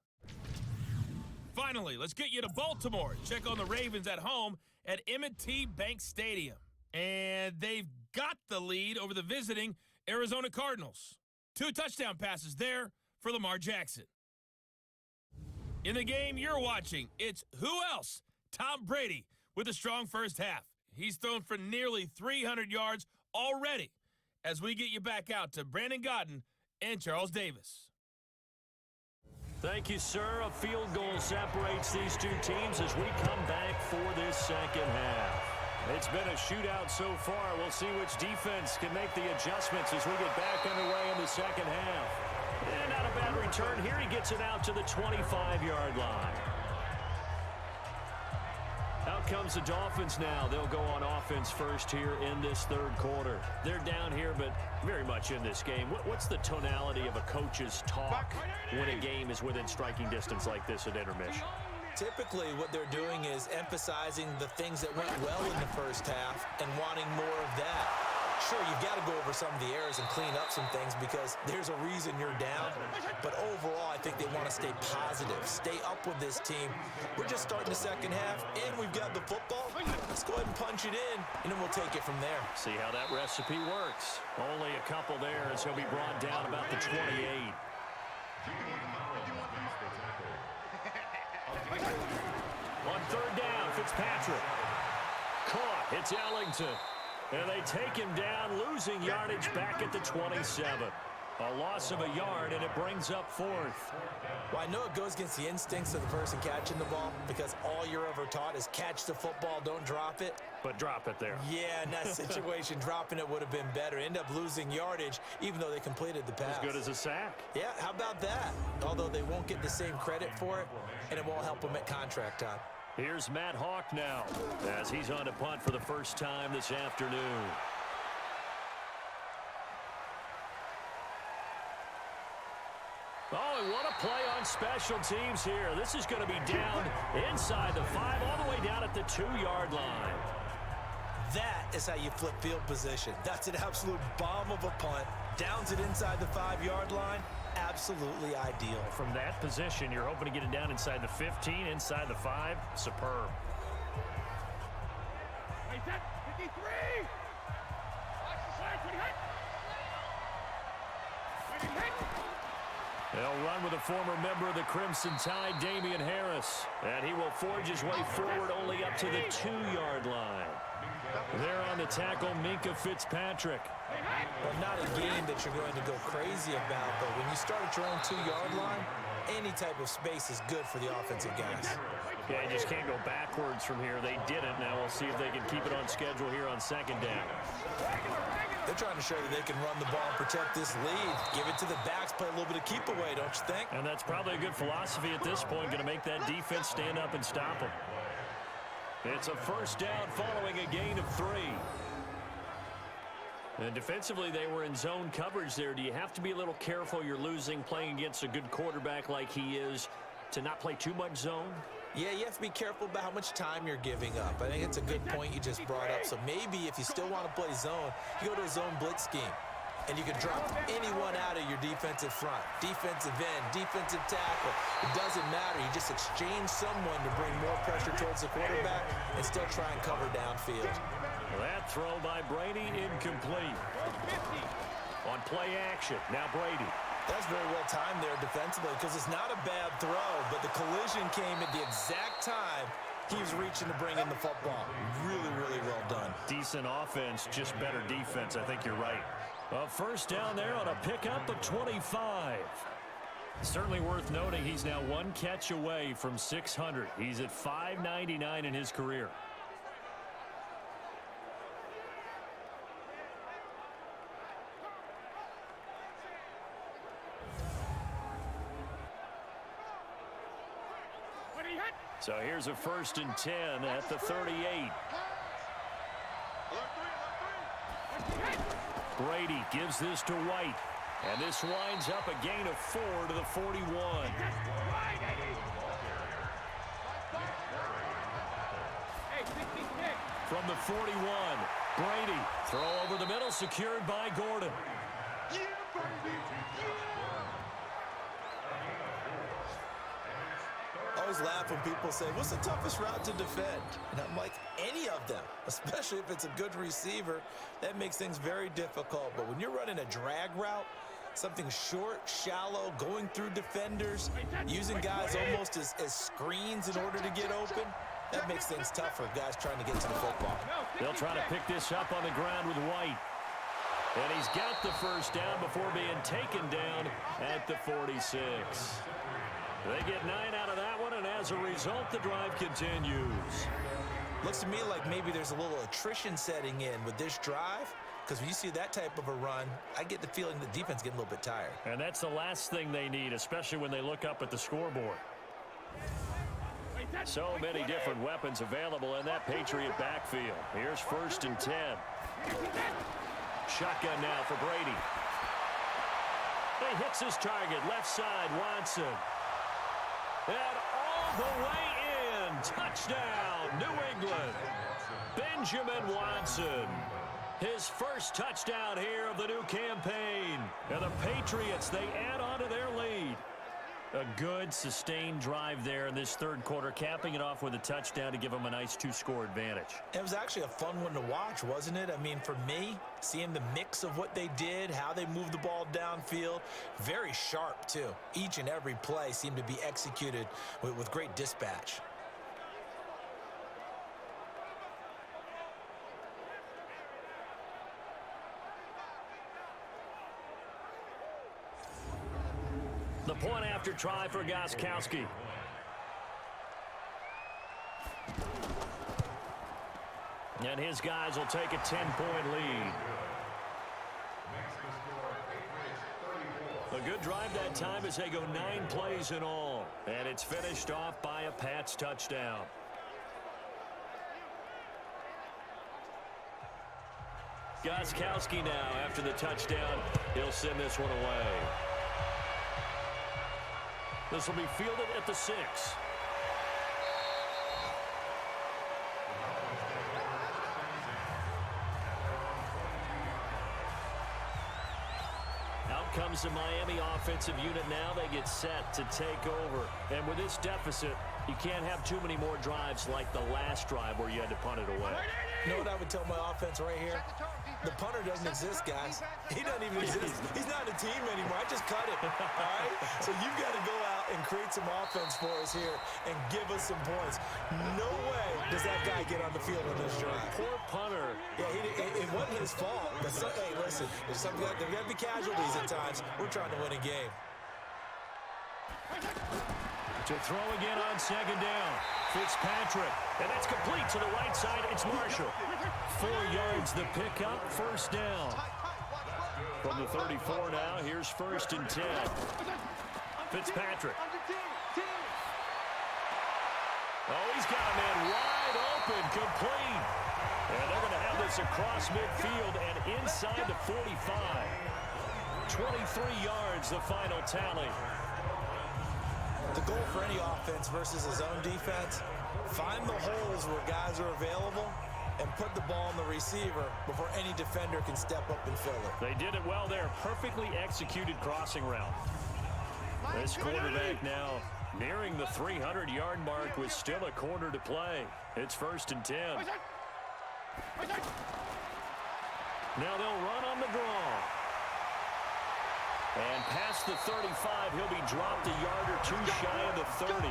Finally, let's get you to Baltimore. Check on the Ravens at home at M&T Bank Stadium. And they've got the lead over the visiting Arizona Cardinals. 2 touchdown passes there for Lamar Jackson. In the game you're watching, it's who else? Tom Brady with a strong first half. He's thrown for nearly 300 yards already as we get you back out to Brandon Godden and Charles Davis. Thank you, sir. A field goal separates these two teams as we come back for this second half. It's been a shootout so far. We'll see which defense can make the adjustments as we get back underway in the second half. And not a bad return here. He gets it out to the 25-yard line. Out comes the Dolphins now. They'll go on offense first here in this third quarter. They're down here, but very much in this game. What's the tonality of a coach's talk when a game is within striking distance like this at intermission? Typically, what they're doing is emphasizing the things that went well in the first half and wanting more of that. Sure, you've got to go over some of the errors and clean up some things because there's a reason you're down. But overall, I think they want to stay positive, stay up with this team. We're just starting the second half, and we've got the football. Let's go ahead and punch it in, and then we'll take it from there. See how that recipe works. Only a couple there as he'll be brought down about the 28. On third down, Fitzpatrick. Caught. It's Ellington. And they take him down, losing yardage back at the 27. A loss of a yard, and it brings up fourth. Well, I know it goes against the instincts of the person catching the ball because all you're ever taught is catch the football, don't drop it. But drop it there. Yeah, in that situation, dropping it would have been better. End up losing yardage, even though they completed the pass. As good as a sack. Yeah, how about that? Although they won't get the same credit for it, and it won't help them at contract time. Here's Matt Hawk now as he's on to punt for the first time this afternoon. Oh, and what a play on special teams here. This is going to be down inside the 5, all the way down at the 2-yard line. That is how you flip field position. That's an absolute bomb of a punt. Downs it inside the 5-yard line. Absolutely ideal. From that position, you're hoping to get it down inside the 15, inside the 5. Superb. Hey, that 53! Watch the slide, when he hit! When he hit! They'll run with a former member of the Crimson Tide, Damian Harris. And he will forge his way forward only up to the 2-yard line. There on the tackle, Minkah Fitzpatrick. Well, not a game that you're going to go crazy about, but when you start at your own 2-yard line, any type of space is good for the offensive guys. Yeah, you just can't go backwards from here. They didn't. Now we'll see if they can keep it on schedule here on second down. They're trying to show that they can run the ball and protect this lead. Give it to the backs, play a little bit of keep away, don't you think? And that's probably a good philosophy at this point, going to make that defense stand up and stop them. It's a first down following a gain of 3. And defensively, they were in zone coverage there. Do you have to be a little careful? You're losing playing against a good quarterback like he is to not play too much zone? Yeah, you have to be careful about how much time you're giving up. I think it's a good point you just brought up. So maybe if you still want to play zone, you go to a zone blitz scheme. And you can drop anyone out of your defensive front. Defensive end, defensive tackle. It doesn't matter. You just exchange someone to bring more pressure towards the quarterback and still try and cover downfield. That throw by Brady incomplete. On play action, now Brady. That's very well timed there defensively because it's not a bad throw, but the collision came at the exact time he was reaching to bring in the football. Really, really well done. Decent offense, just better defense. I think you're right. A first down there on a pickup of 25. Certainly worth noting he's now one catch away from 600. He's at 599 in his career. So here's a 1st and 10 at the 38. Brady gives this to White. And this winds up a gain of 4 to the 41. From the 41, Brady. Throw over the middle, secured by Gordon. Yeah, baby! I always laugh when people say, what's the toughest route to defend? And I'm like, any of them, especially if it's a good receiver. That makes things very difficult. But when you're running a drag route, something short, shallow, going through defenders, using guys almost as screens in order to get open, that makes things tougher, guys trying to get to the football. They'll try to pick this up on the ground with White. And he's got the first down before being taken down at the 46. They get 9 out of that one, and as a result, the drive continues. Looks to me like maybe there's a little attrition setting in with this drive, because when you see that type of a run, I get the feeling the defense getting a little bit tired. And that's the last thing they need, especially when they look up at the scoreboard. So many different weapons available in that Patriot backfield. Here's 1st and 10. Shotgun now for Brady. He hits his target, left side, Watson. And all the way in. Touchdown, New England. Benjamin Watson. His first touchdown here of the new campaign. And the Patriots, they add on to their lead. A good, sustained drive there in this third quarter, capping it off with a touchdown to give them a nice 2-score advantage. It was actually a fun one to watch, wasn't it? I mean, for me, seeing the mix of what they did, how they moved the ball downfield, very sharp, too. Each and every play seemed to be executed with great dispatch. The point after try for Gostkowski. And his guys will take a 10-point lead. A good drive that time as they go 9 plays in all. And it's finished off by a Pats touchdown. Gostkowski now after the touchdown. He'll send this one away. This will be fielded at the 6. Out comes the Miami offensive unit now. They get set to take over. And with this deficit, you can't have too many more drives like the last drive where you had to punt it away. You know what I would tell my offense right here? The punter doesn't exist, guys. He doesn't even exist. He's not a team anymore. I just cut him, all right? So you've got to go out and create some offense for us here and give us some points. No way does that guy get on the field on this drive. Poor punter. Yeah, it wasn't his fault. But hey, listen, there's got to be casualties at times. We're trying to win a game. To throw again on 2nd down. Fitzpatrick. And that's complete to the right side. It's Marshall. 4 yards the pickup. 1st down. From the 34 now, here's 1st and 10. Fitzpatrick. Oh, he's got a man wide open. Complete. And they're going to have this across midfield and inside the 45. 23 yards the final tally. The goal for any offense versus his own defense, find the holes where guys are available and put the ball on the receiver before any defender can step up and fill it. They did it well there. Perfectly executed crossing route. This quarterback now nearing the 300-yard mark with still a quarter to play. It's 1st and 10. Now they'll run on the draw. And past the 35, he'll be dropped a yard or 2 shy of the 30.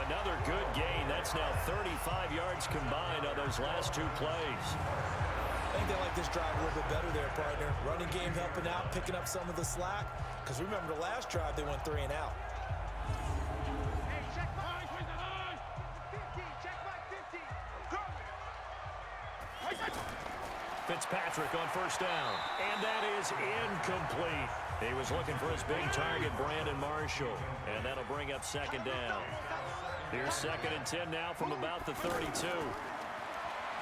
Another good gain. That's now 35 yards combined on those last 2 plays. I think they like this drive a little bit better there, partner. Running game helping out, picking up some of the slack. Because remember the last drive, they went 3 and out. Hey, check back 50, check back 50. Go! Fitzpatrick on 1st down. And that is incomplete. He was looking for his big target, Brandon Marshall. And that'll bring up 2nd down. Here's 2nd and 10 now from about the 32.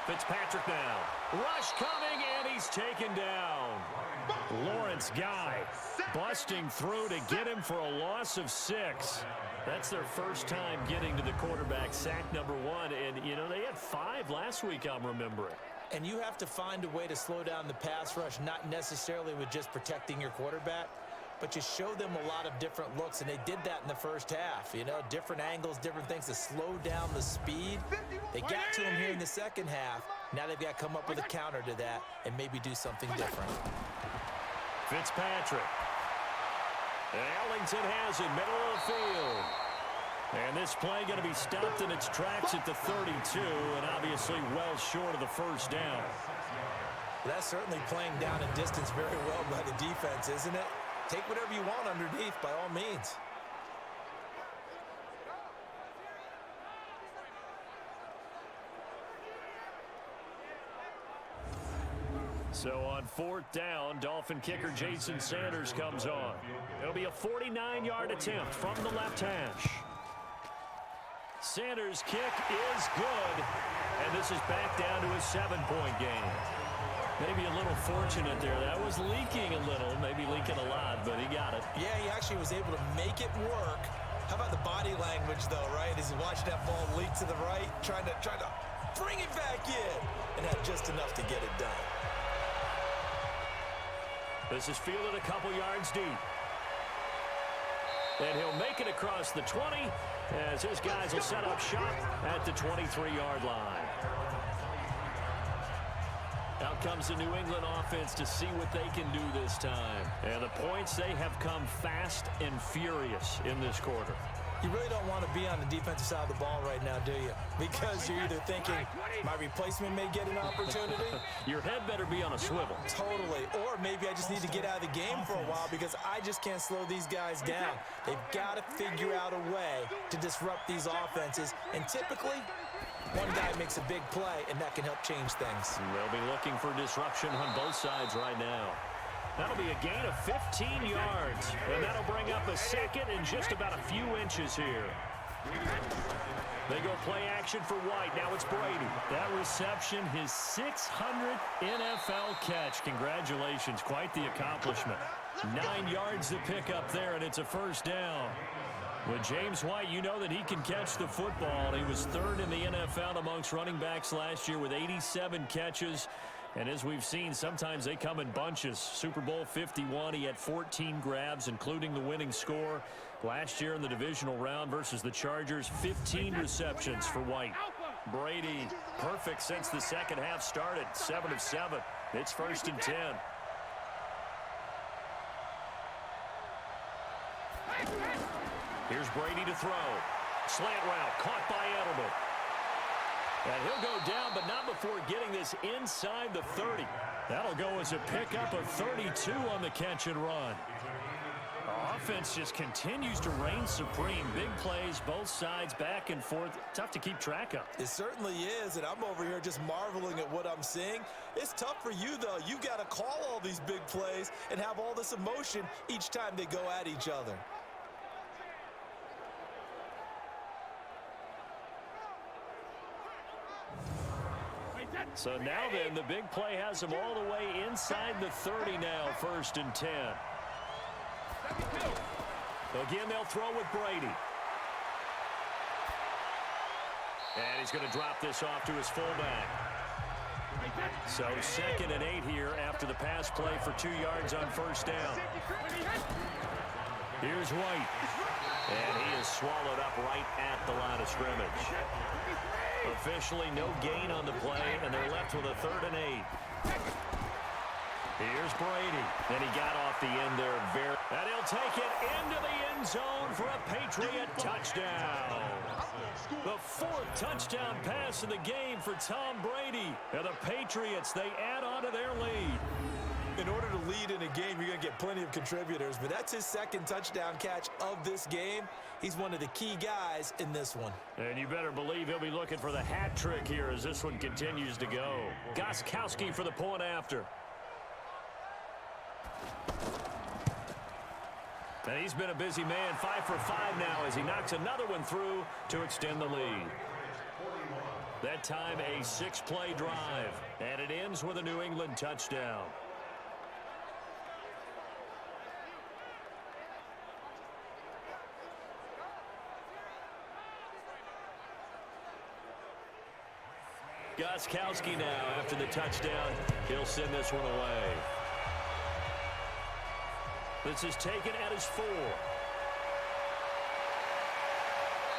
Fitzpatrick now. Rush coming, and he's taken down. Lawrence Guy busting through to get him for a loss of 6. That's their first time getting to the quarterback, sack number 1. And, you know, they had 5 last week, I'm remembering. And you have to find a way to slow down the pass rush, not necessarily with just protecting your quarterback, but you show them a lot of different looks, and they did that in the first half. You know, different angles, different things to slow down the speed. They got to him here in the second half. Now they've got to come up with a counter to that and maybe do something different. Fitzpatrick. And Ellington has it, middle of the field. And this play going to be stopped in its tracks at the 32, and obviously well short of the first down. That's certainly playing down in distance very well by the defense, isn't it? Take whatever you want underneath, by all means. So on 4th down, Dolphin kicker Jason Sanders comes on. It'll be a 49-yard attempt from the left hash. Sanders' kick is good, and this is back down to a 7-point game. Maybe a little fortunate there. That was leaking a little, maybe leaking a lot, but he got it. Yeah, he actually was able to make it work. How about the body language, though, right? As he watched that ball leak to the right, trying to bring it back in, and had just enough to get it done. This is fielded a couple yards deep. And he'll make it across the 20 as his guys will set up shop at the 23-yard line. Out comes the New England offense to see what they can do this time. And the points, they have come fast and furious in this quarter. You really don't want to be on the defensive side of the ball right now, do you? Because you're either thinking, my replacement may get an opportunity. Your head better be on a swivel. Totally. Or maybe I just need to get out of the game for a while because I just can't slow these guys down. They've got to figure out a way to disrupt these offenses. And typically, one guy makes a big play, and that can help change things. They'll be looking for disruption on both sides right now. That'll be a gain of 15 yards, and that'll bring up a second and just about a few inches here. They go play action for White. Now it's Brady. That reception, his 600th NFL catch. Congratulations. Quite the accomplishment. 9 yards to pick up there, and it's a first down. With James White, you know that he can catch the football. He was 3rd in the NFL amongst running backs last year with 87 catches. And as we've seen, sometimes they come in bunches. Super Bowl 51, he had 14 grabs, including the winning score. Last year in the divisional round versus the Chargers, 15 receptions for White. Brady, perfect since the second half started, 7 of 7. It's 1st and 10. Here's Brady to throw. Slant route, caught by Edelman. And he'll go down, but not before getting this inside the 30. That'll go as a pickup of 32 on the catch and run. Our offense just continues to reign supreme. Big plays, both sides, back and forth. Tough to keep track of. It certainly is, and I'm over here just marveling at what I'm seeing. It's tough for you, though. You got to call all these big plays and have all this emotion each time they go at each other. So now then, the big play has them all the way inside the 30 now, 1st and 10. Again, they'll throw with Brady. And he's going to drop this off to his fullback. So 2nd and 8 here after the pass play for 2 yards on 1st down. Here's White. And he is swallowed up right at the line of scrimmage. Officially no gain on the play, and they're left with a 3rd and 8. Here's Brady. And he got off the end there. And he'll take it into the end zone for a Patriot touchdown. The 4th touchdown pass of the game for Tom Brady. And the Patriots, they add on to their lead. In order to lead in a game, you're going to get plenty of contributors, but that's his 2nd touchdown catch of this game. He's one of the key guys in this one. And you better believe he'll be looking for the hat trick here as this one continues to go. Gostkowski for the point after. And he's been a busy man, 5 for 5 now as he knocks another one through to extend the lead. That time a 6-play drive, and it ends with a New England touchdown. Gostkowski now after the touchdown. He'll send this one away. This is taken at his 4.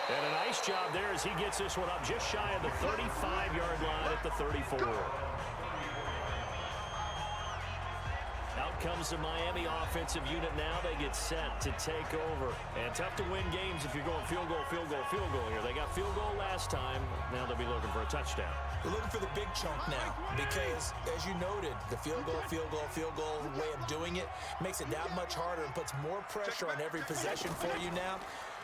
And a nice job there as he gets this one up just shy of the 35-yard line at the 34. Out comes the Miami offensive unit now. They get set to take over. And tough to win games if you're going field goal, field goal, field goal here. They got field goal last time. Now they'll be looking for a touchdown. They're looking for the big chunk now because, as you noted, the field goal way of doing it makes it that much harder and puts more pressure on every possession for you now.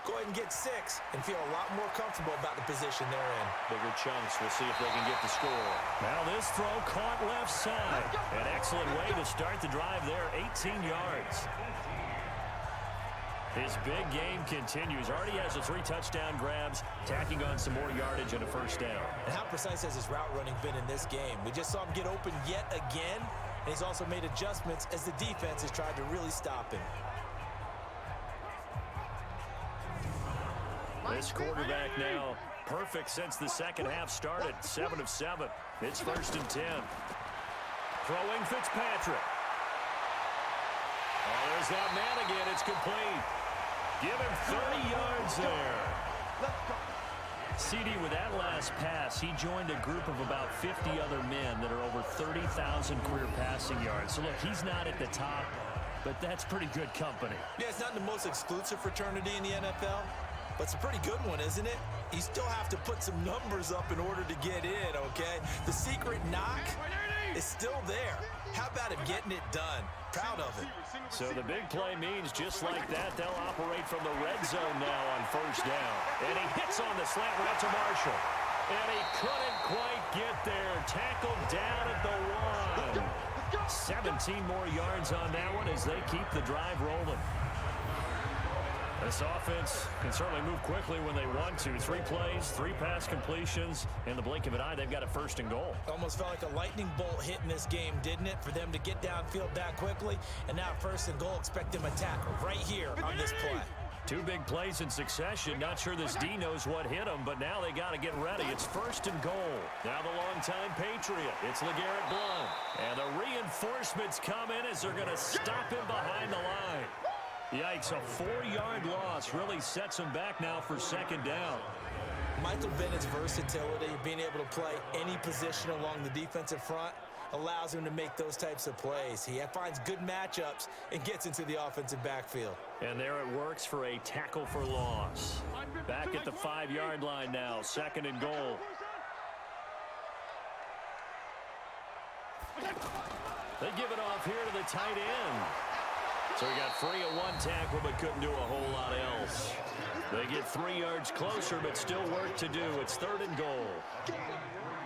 Go ahead and get 6 and feel a lot more comfortable about the position they're in. Bigger chunks. We'll see if they can get the score. Now this throw caught left side. An excellent way to start the drive there. 18 yards. His big game continues. Already has the 3 touchdown grabs, tacking on some more yardage and a first down. And how precise has his route running been in this game? We just saw him get open yet again, and he's also made adjustments as the defense has tried to really stop him. This quarterback now perfect since the second half started. 7 of 7. It's 1st and 10. Throwing Fitzpatrick. Oh, there's that man again. It's complete. Give him 30 yards there. CD, with that last pass, he joined a group of about 50 other men that are over 30,000 career passing yards. So, look, he's not at the top, but that's pretty good company. Yeah, it's not the most exclusive fraternity in the NFL, but it's a pretty good one, isn't it? You still have to put some numbers up in order to get in, okay? The secret knock is still there. How about him getting it done? Proud of it. So the big play means just like that, they'll operate from the red zone now on 1st down. And he hits on the slant route to Marshall. And he couldn't quite get there. Tackled down at the 1. 17 more yards on that one as they keep the drive rolling. This offense can certainly move quickly when they want to. 3 plays, 3 pass completions. In the blink of an eye, they've got a 1st and goal. Almost felt like a lightning bolt hit in this game, didn't it? For them to get downfield that quickly. And now 1st and goal, expect them to tackle right here on this play. 2 big plays in succession. Not sure this D knows what hit him, but now they got to get ready. It's 1st and goal. Now the longtime Patriot. It's LeGarrette Blount. And the reinforcements come in as they're going to stop him behind the line. Yikes, a 4-yard loss really sets him back now for 2nd down. Michael Bennett's versatility, being able to play any position along the defensive front, allows him to make those types of plays. He finds good matchups and gets into the offensive backfield. And there it works for a tackle for loss. Back at the 5-yard line now, 2nd and goal. They give it off here to the tight end. So he got free of 1 tackle, but couldn't do a whole lot else. They get 3 yards closer, but still work to do. It's 3rd and goal.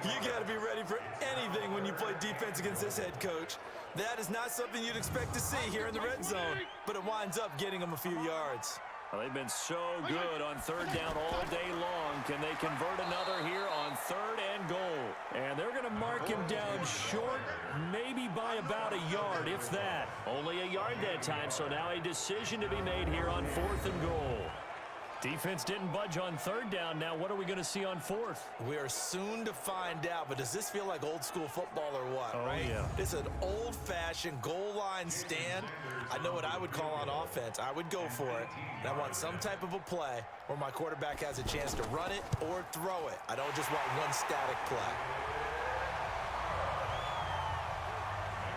You got to be ready for anything when you play defense against this head coach. That is not something you'd expect to see here in the red zone, but it winds up getting them a few yards. Well, they've been so good on 3rd down all day long. Can they convert another here on 3rd and goal? And they're going to mark him down short, maybe by about a yard, if that. Only a yard that time, so now a decision to be made here on 4th and goal. Defense didn't budge on 3rd down. Now what are we going to see on 4th? We are soon to find out, but does this feel like old school football or what, right? Yeah. It's an old-fashioned goal line stand. I know what I would call on offense. I would go for it. And I want some type of a play where my quarterback has a chance to run it or throw it. I don't just want one static play.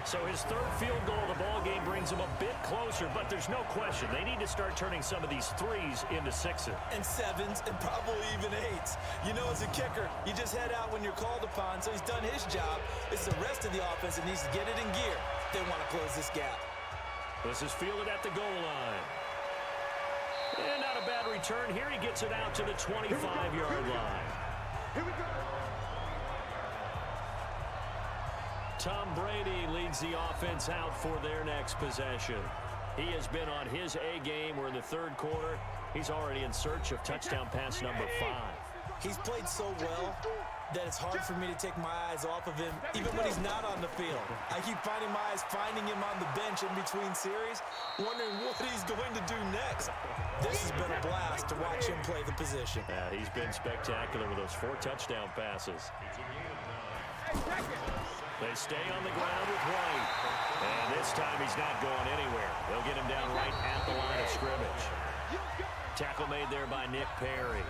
So his 3rd field goal of the ball game brings him a bit closer, but there's no question they need to start turning some of these 3s into 6s. And 7s and probably even 8s. You know, as a kicker, you just head out when you're called upon, so he's done his job. It's the rest of the offense that needs to get it in gear if they want to close this gap. This is fielded at the goal line. And not a bad return here. He gets it out to the 25-yard line. Here we go. Tom Brady leads the offense out for their next possession. He has been on his A game. We're in the 3rd quarter. He's already in search of touchdown pass number 5. He's played so well that it's hard for me to take my eyes off of him, even when he's not on the field. I keep finding my eyes finding him on the bench in between series, wondering what he's going to do next. This has been a blast to watch him play the position. Yeah, he's been spectacular with those 4 touchdown passes. They stay on the ground with White. And this time he's not going anywhere. They'll get him down right at the line of scrimmage. Tackle made there by Nick Perry.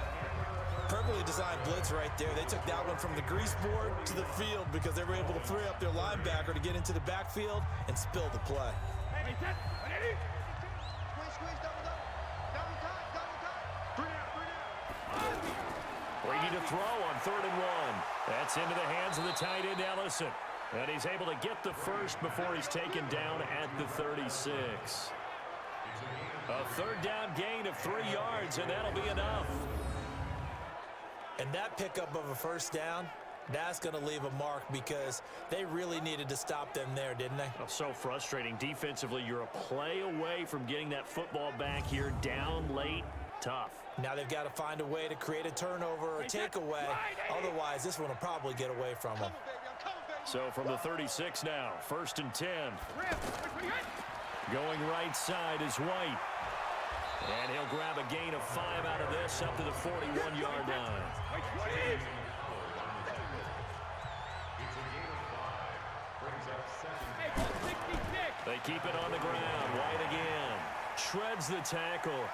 Perfectly designed blitz right there. They took that one from the grease board to the field because they were able to free up their linebacker to get into the backfield and spill the play. Brady to throw on 3rd and 1. That's into the hands of the tight end Ellison. And he's able to get the first before he's taken down at the 36. A 3rd down gain of 3 yards, and that'll be enough. And that pickup of a 1st down, that's going to leave a mark because they really needed to stop them there, didn't they? Oh, so frustrating. Defensively, you're a play away from getting that football back here down late. Tough. Now they've got to find a way to create a turnover or takeaway. Otherwise, this one will probably get away from them. So from the 36 now, 1st and 10. Going right side is White. And he'll grab a gain of 5 out of this up to the 41-yard line. They keep it on the ground. White again. Shreds the tackle.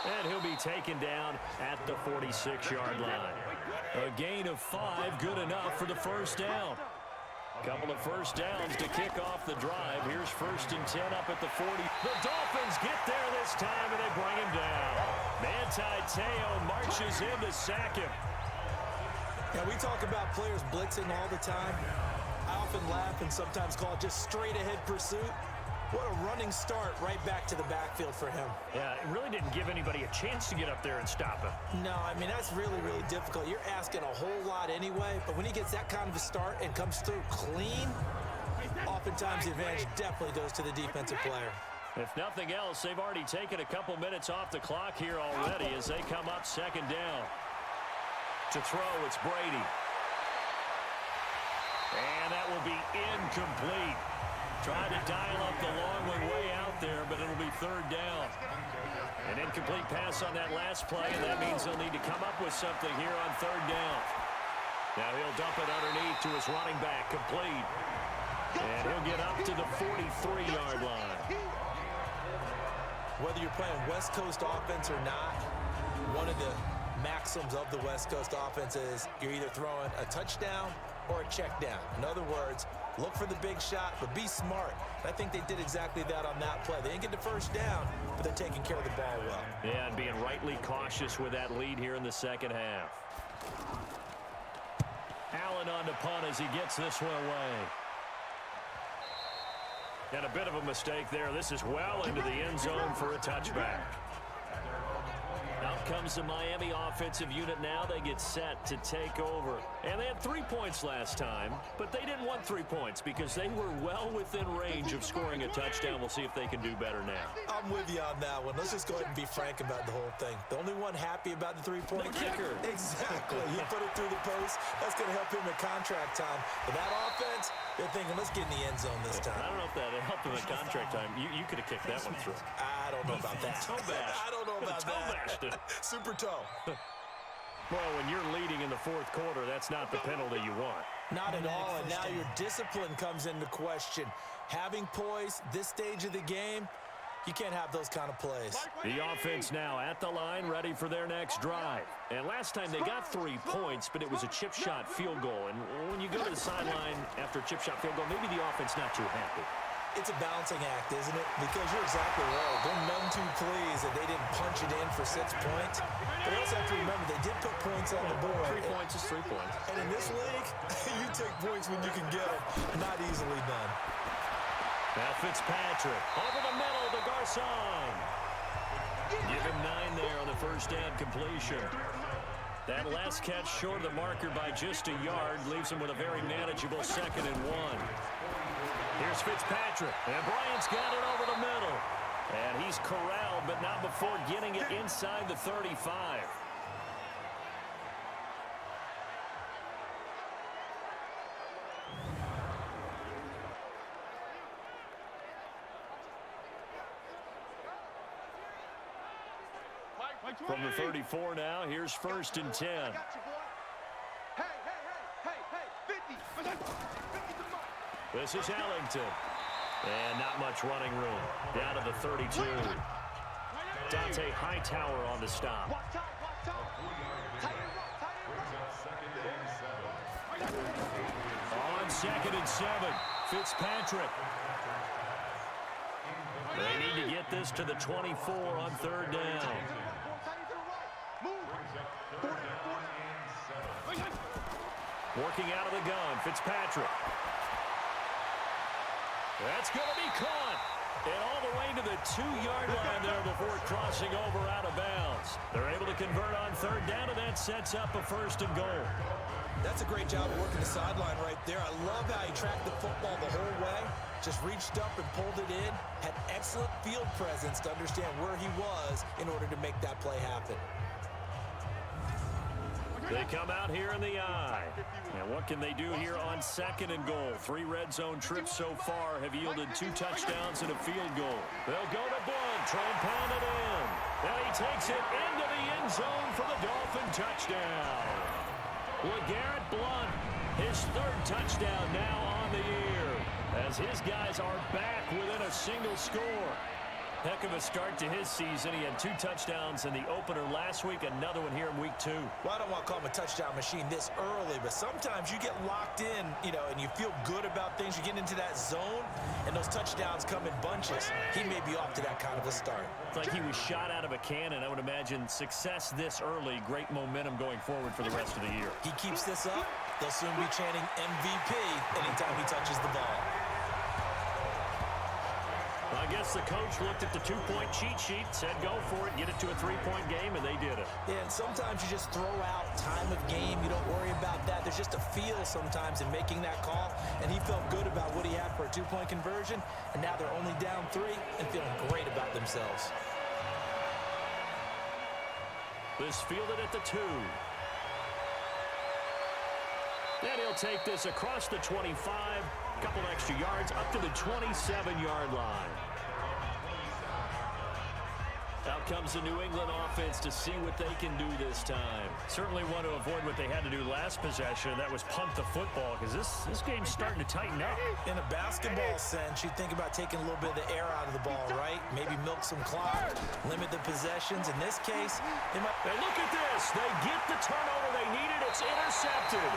And he'll be taken down at the 46-yard line. A gain of 5, good enough for the 1st down. Couple of 1st downs to kick off the drive. Here's 1st and 10 up at the 40. The Dolphins get there this time, and they bring him down. Manti Te'o marches in to sack him. Now, we talk about players blitzing all the time. I often laugh and sometimes call it just straight-ahead pursuit. What a running start right back to the backfield for him. Yeah, it really didn't give anybody a chance to get up there and stop him. No, I mean, that's really, really difficult. You're asking a whole lot anyway, but when he gets that kind of a start and comes through clean, oftentimes the advantage definitely goes to the defensive player. If nothing else, they've already taken a couple minutes off the clock here already as they come up 2nd down. To throw, it's Brady. And that will be incomplete. Tried to dial up the long one way out there, but it'll be 3rd down. An incomplete pass on that last play, and that means they'll need to come up with something here on 3rd down. Now he'll dump it underneath to his running back, complete. And he'll get up to the 43-yard line. Whether you're playing West Coast offense or not, one of the maxims of the West Coast offense is you're either throwing a touchdown or a check down. In other words, look for the big shot, but be smart. I think they did exactly that on that play. They didn't get the 1st down, but they're taking care of the ball well. Yeah, and being rightly cautious with that lead here in the 2nd half. Allen on to punt as he gets this one away. And a bit of a mistake there. This is well into the end zone for a touchback. Out comes the Miami offensive unit now. They get set to take over. And they had 3 points last time, but they didn't want 3 points because they were well within range of scoring a touchdown. We'll see if they can do better now. I'm with you on that one. Let's just go ahead and be frank about the whole thing. The only one happy about the 3-point kicker. Exactly. He put it through the post. That's going to help him at contract time. But that offense, they're thinking, let's get in the end zone this time. I don't know if that helped him at contract time. You could have kicked that one through. I don't know about that. Toe bash. I don't know about toe that. bashed it. Super toe. Well, when you're leading in the 4th quarter, that's not the penalty you want. Not at all, and now your discipline comes into question. Having poise this stage of the game, you can't have those kind of plays. The offense now at the line, ready for their next drive. And last time they got 3 points, but it was a chip shot field goal. And when you go to the sideline after a chip shot field goal, maybe the offense not too happy. It's a balancing act, isn't it? Because you're exactly right. They're none too pleased that they didn't punch it in for 6 points. But you also have to remember, they did put points on the board. 3 points is 3 points. And in this league, you take points when you can get them. Not easily done. Now Fitzpatrick, over the middle to Garcon. Give him 9 there on the 1st down completion. That last catch short of the marker by just a yard leaves him with a very manageable 2nd and 1. Here's Fitzpatrick, and Bryant's got it over the middle. And he's corralled, but not before getting it inside the 35. Mike From the 34 now, here's 1st and 10. Hey, hey, hey, This is Ellington. And not much running room. Down to the 32. Dante Hightower on the stop. On 2nd and 7, Fitzpatrick. They need to get this to the 24 on 3rd down. Working out of the gun, Fitzpatrick. That's going to be caught. And all the way to the 2-yard line there before crossing over out of bounds. They're able to convert on 3rd down, and that sets up a 1st and goal. That's a great job of working the sideline right there. I love how he tracked the football the whole way. Just reached up and pulled it in. Had excellent field presence to understand where he was in order to make that play happen. They come out here in the eye. And what can they do here on 2nd and goal? 3 red zone trips so far have yielded 2 touchdowns and a field goal. They'll go to Blunt, try and pound it in. And he takes it into the end zone for the Dolphin touchdown. LeGarrette Blunt, his 3rd touchdown now on the year, as his guys are back within a single score. Heck of a start to his season. He had 2 touchdowns in the opener last week, another one here in week 2. Well, I don't want to call him a touchdown machine this early, but sometimes you get locked in, and you feel good about things. You get into that zone, and those touchdowns come in bunches. He may be off to that kind of a start. It's like he was shot out of a cannon. I would imagine success this early, great momentum going forward for the rest of the year. He keeps this up, they'll soon be chanting MVP anytime he touches the ball. I guess the coach looked at the 2-point cheat sheet, said go for it, get it to a 3-point game, and they did it. Yeah, and sometimes you just throw out time of game. You don't worry about that. There's just a feel sometimes in making that call, and he felt good about what he had for a 2-point conversion, and now they're only down 3 and feeling great about themselves. This fielded at the 2. And he'll take this across the 25, a couple extra yards, up to the 27-yard line. Out comes the New England offense to see what they can do this time. Certainly want to avoid what they had to do last possession. That was punt the football, because this game's starting to tighten up. In a basketball sense, you think about taking a little bit of the air out of the ball, right? Maybe milk some clock, limit the possessions. In this case, they might... And look at this. They get the turnover they needed. It's intercepted.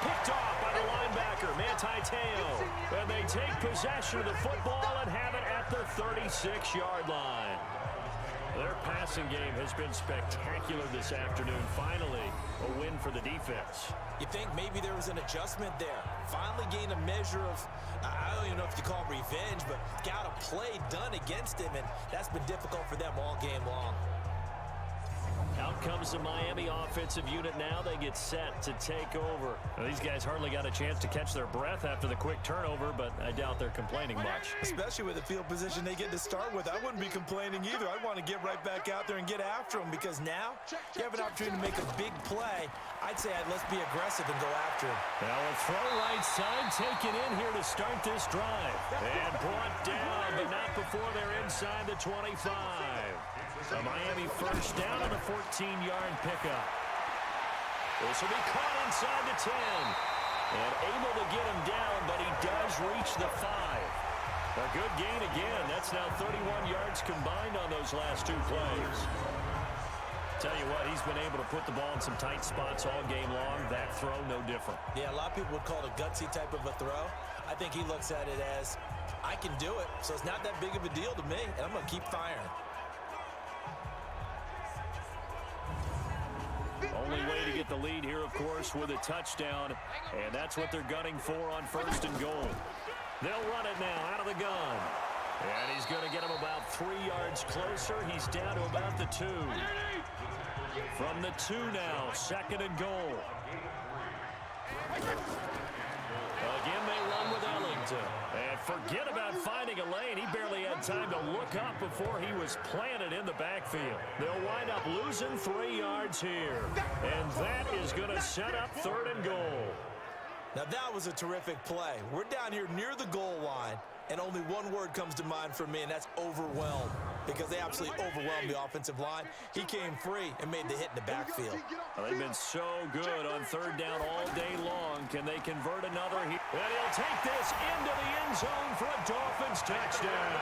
Picked off by the linebacker, Manti Te'o. And they take possession of the football and have it at the 36-yard line. Their passing game has been spectacular this afternoon. Finally, a win for the defense. You think maybe there was an adjustment there. Finally gained a measure of, I don't even know if you call it revenge, but got a play done against him, and that's been difficult for them all game long. Out comes the Miami offensive unit now. They get set to take over. Now, these guys hardly got a chance to catch their breath after the quick turnover, but I doubt they're complaining much. Especially with the field position they get to start with. I wouldn't be complaining either. I'd want to get right back out there and get after them, because now you have an opportunity to make a big play. I'd say let's be aggressive and go after him. Now a throw right side taken in here to start this drive. And brought down, but not before they're inside the 25. A Miami first down on a 14-yard pickup. This will be caught inside the 10. And able to get him down, but he does reach the 5. A good gain again. That's now 31 yards combined on those last 2 plays. Tell you what, he's been able to put the ball in some tight spots all game long. That throw, no different. Yeah, a lot of people would call it a gutsy type of a throw. I think he looks at it as, I can do it, so it's not that big of a deal to me, and I'm going to keep firing. Only way to get the lead here, of course, with a touchdown, and that's what they're gunning for on 1st and goal. They'll run it now out of the gun. And he's going to get him about 3 yards closer. He's down to about the 2. From the 2 now, 2nd and goal. Again, they run with Ellington. And forget about finding a lane. He barely had time to look up before he was planted in the backfield. They'll wind up losing 3 yards here. And that is going to set up 3rd and goal. Now that was a terrific play. We're down here near the goal line, and only one word comes to mind for me, and that's overwhelmed. because they absolutely overwhelmed the offensive line. He came free and made the hit in the backfield. Well, they've been so good on third down all day long. Can they convert another? And he'll take this into the end zone for a Dolphins touchdown.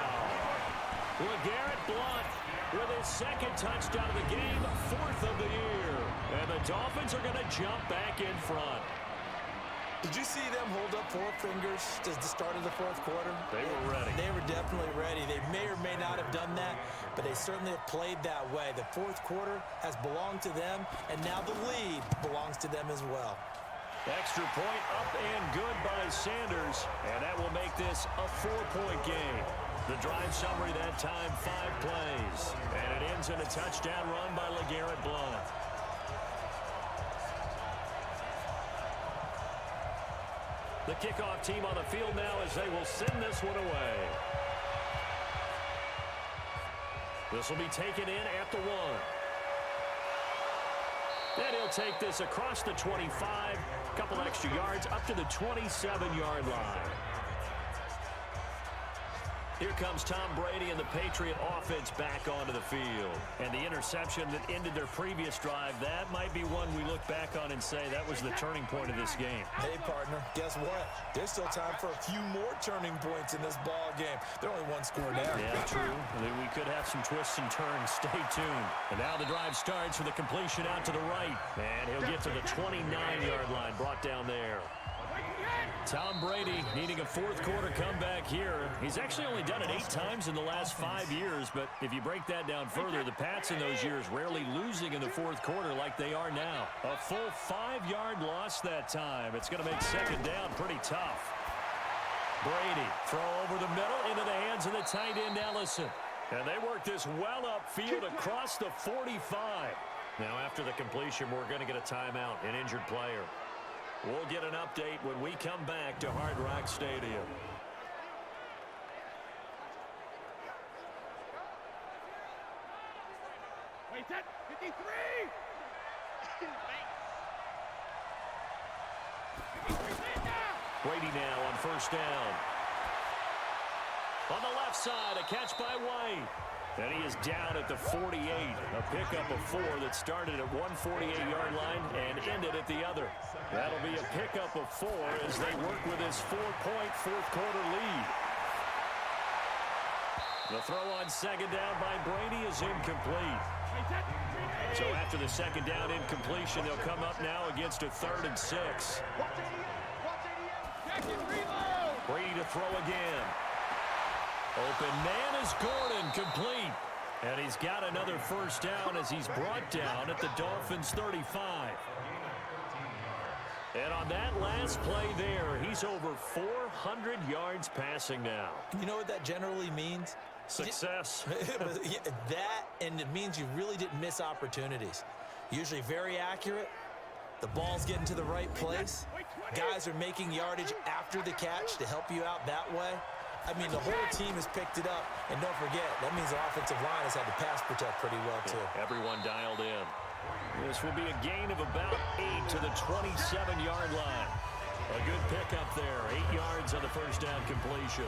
LeGarrette Blount with his second touchdown of the game, 4th of the year. And the Dolphins are going to jump back in front. Did you see them hold up 4 fingers at the start of the 4th quarter? They were ready. They were definitely ready. They may or may not have done that, but they certainly have played that way. The 4th quarter has belonged to them, and now the lead belongs to them as well. Extra point up and good by Sanders, and that will make this a 4-point game. The drive summary that time, 5 plays, and it ends in a touchdown run by LeGarrette Blount. The kickoff team on the field now as they will send this one away. This will be taken in at the 1. Then he'll take this across the 25, a couple extra yards up to the 27-yard line. Here comes Tom Brady and the Patriot offense back onto the field. And the interception that ended their previous drive, that might be one we look back on and say that was the turning point of this game. Hey, partner, guess what? There's still time for a few more turning points in this ball game. They're only 1 score down. Yeah, true. We could have some twists and turns. Stay tuned. And now the drive starts with a completion out to the right. And he'll get to the 29-yard line, brought down there. Tom Brady needing a 4th quarter comeback here. He's actually only done it 8 times in the last 5 years, but if you break that down further, the Pats in those years rarely losing in the 4th quarter like they are now. A full 5-yard loss that time. It's going to make second down pretty tough. Brady, throw over the middle into the hands of the tight end Ellison. And they work this well upfield across the 45. Now after the completion, we're going to get a timeout, an injured player. We'll get an update when we come back to Hard Rock Stadium. Wait, that 53! Brady now on first down. On the left side, a catch by White. And he is down at the 48. A pickup of 4 that started at 148-yard line and ended at the other. That'll be a pickup of 4 as they work with his 4-point 4th quarter lead. The throw on second down by Brady is incomplete. So after the second down incompletion, they'll come up now against a 3rd and 6. Brady to throw again. Open man is Gordon, complete. And he's got another first down as he's brought down at the Dolphins' 35. And on that last play there, he's over 400 yards passing now. You know what that generally means? Success. That, and it means you really didn't miss opportunities. Usually very accurate. The ball's getting to the right place. Guys are making yardage after the catch to help you out that way. I mean, the whole team has picked it up. And don't forget, that means the offensive line has had to pass protect pretty well, too. Everyone dialed in. This will be a gain of about 8 to the 27-yard line. A good pickup there. 8 yards on the first down completion.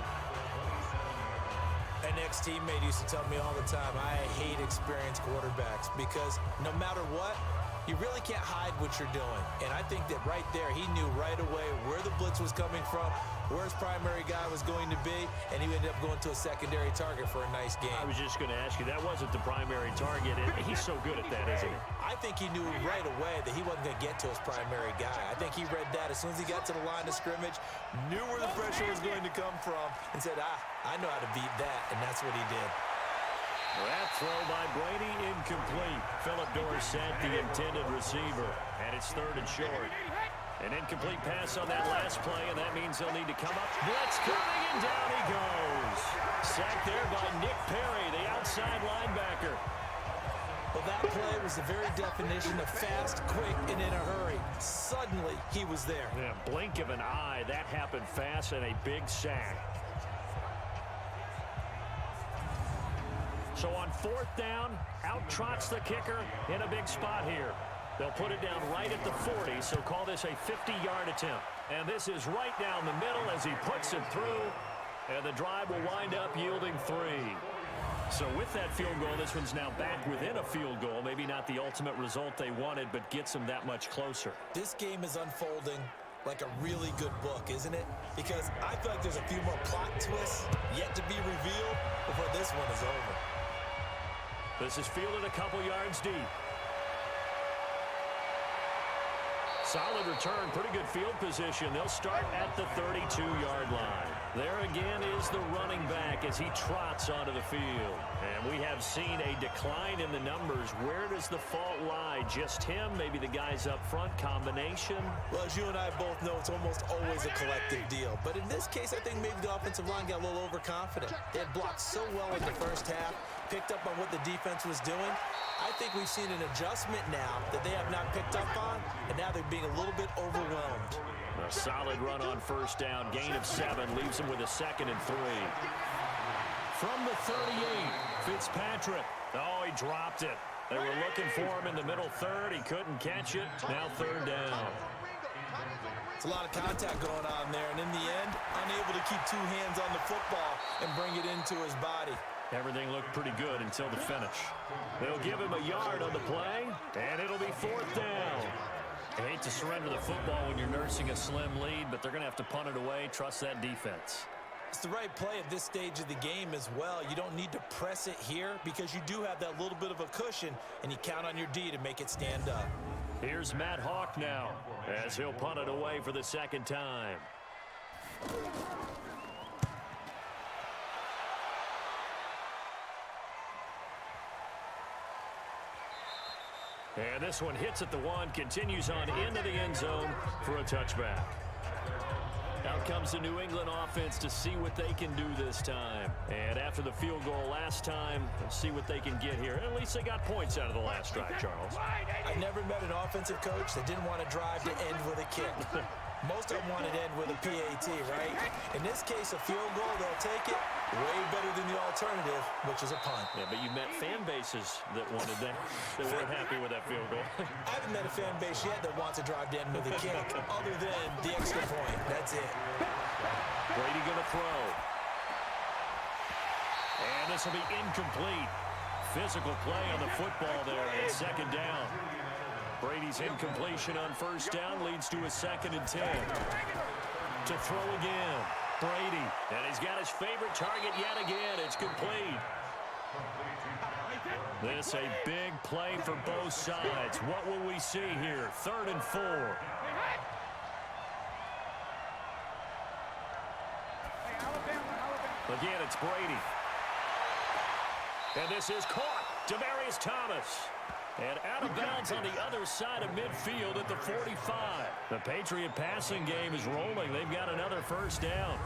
An ex-teammate used to tell me all the time, I hate experienced quarterbacks because no matter what, you really can't hide what you're doing. And I think that right there, he knew right away where the blitz was coming from, where his primary guy was going to be, and he ended up going to a secondary target for a nice game. I was just going to ask you, that wasn't the primary target. He's so good at that, isn't he? I think he knew right away that he wasn't going to get to his primary guy. I think he read that as soon as he got to the line of scrimmage, knew where the pressure was going to come from, and said, I know how to beat that, and that's what he did. That throw by Brady incomplete. Philip Dorsett, the intended receiver, and it's 3rd and short. An incomplete pass on that last play, and that means they'll need to come up. Blitz coming, and down he goes. Sacked there by Nick Perry, the outside linebacker. Well, that play was the very definition of fast, quick, and in a hurry. Suddenly, he was there. Yeah, blink of an eye, that happened fast, and a big sack. So on 4th down, out trots the kicker in a big spot here. They'll put it down right at the 40, so call this a 50-yard attempt. And this is right down the middle as he puts it through, and the drive will wind up yielding 3. So with that field goal, this one's now back within a field goal. Maybe not the ultimate result they wanted, but gets them that much closer. This game is unfolding like a really good book, isn't it? Because I feel like there's a few more plot twists yet to be revealed before this one is over. This is fielded a couple yards deep. Solid return, pretty good field position. They'll start at the 32-yard line. There again is the running back as he trots onto the field. And we have seen a decline in the numbers. Where does the fault lie? Just him? Maybe the guys up front? Combination? Well, as you and I both know, it's almost always a collective deal. But in this case, I think maybe the offensive line got a little overconfident. They had blocked so well in the first half, picked up on what the defense was doing. I think we've seen an adjustment now that they have not picked up on, and now they're being a little bit overwhelmed. A solid run on first down. Gain of 7 leaves them with a 2nd and 3. From the 38, Fitzpatrick. Oh, he dropped it. They were looking for him in the middle third. He couldn't catch it. Now 3rd down. It's a lot of contact going on there, and in the end, unable to keep 2 hands on the football and bring it into his body. Everything looked pretty good until the finish. They'll give him a yard on the play, and it'll be 4th down. I hate to surrender the football when you're nursing a slim lead, but they're going to have to punt it away. Trust that defense. It's the right play at this stage of the game as well. You don't need to press it here because you do have that little bit of a cushion, and you count on your D to make it stand up. Here's Matt Hawk now as he'll punt it away for the 2nd time. And this one hits at the 1, continues on into the end zone for a touchback. Out comes the New England offense to see what they can do this time. And after the field goal last time, let's see what they can get here. At least they got points out of the last drive, Charles. I've never met an offensive coach that didn't want to drive to end with a kick. Most of them want to end with a PAT, right? In this case, a field goal, they'll take it. Way better than the alternative, which is a punt. Yeah, but you met fan bases that wanted that. They weren't happy with that field goal. I haven't met a fan base yet that wants to drive to end with a kick, other than the extra point. That's it. Brady going to throw. And this will be incomplete. Physical play on the football there at 2nd down. Brady's incompletion on 1st down leads to a 2nd and 10. To throw again. Brady, and he's got his favorite target yet again. It's complete. This a big play for both sides. What will we see here? 3rd and 4. Again, it's Brady. And this is caught. Demaryius Thomas. And out of bounds on the other side of midfield at the 45. The Patriot passing game is rolling. They've got another 1st down.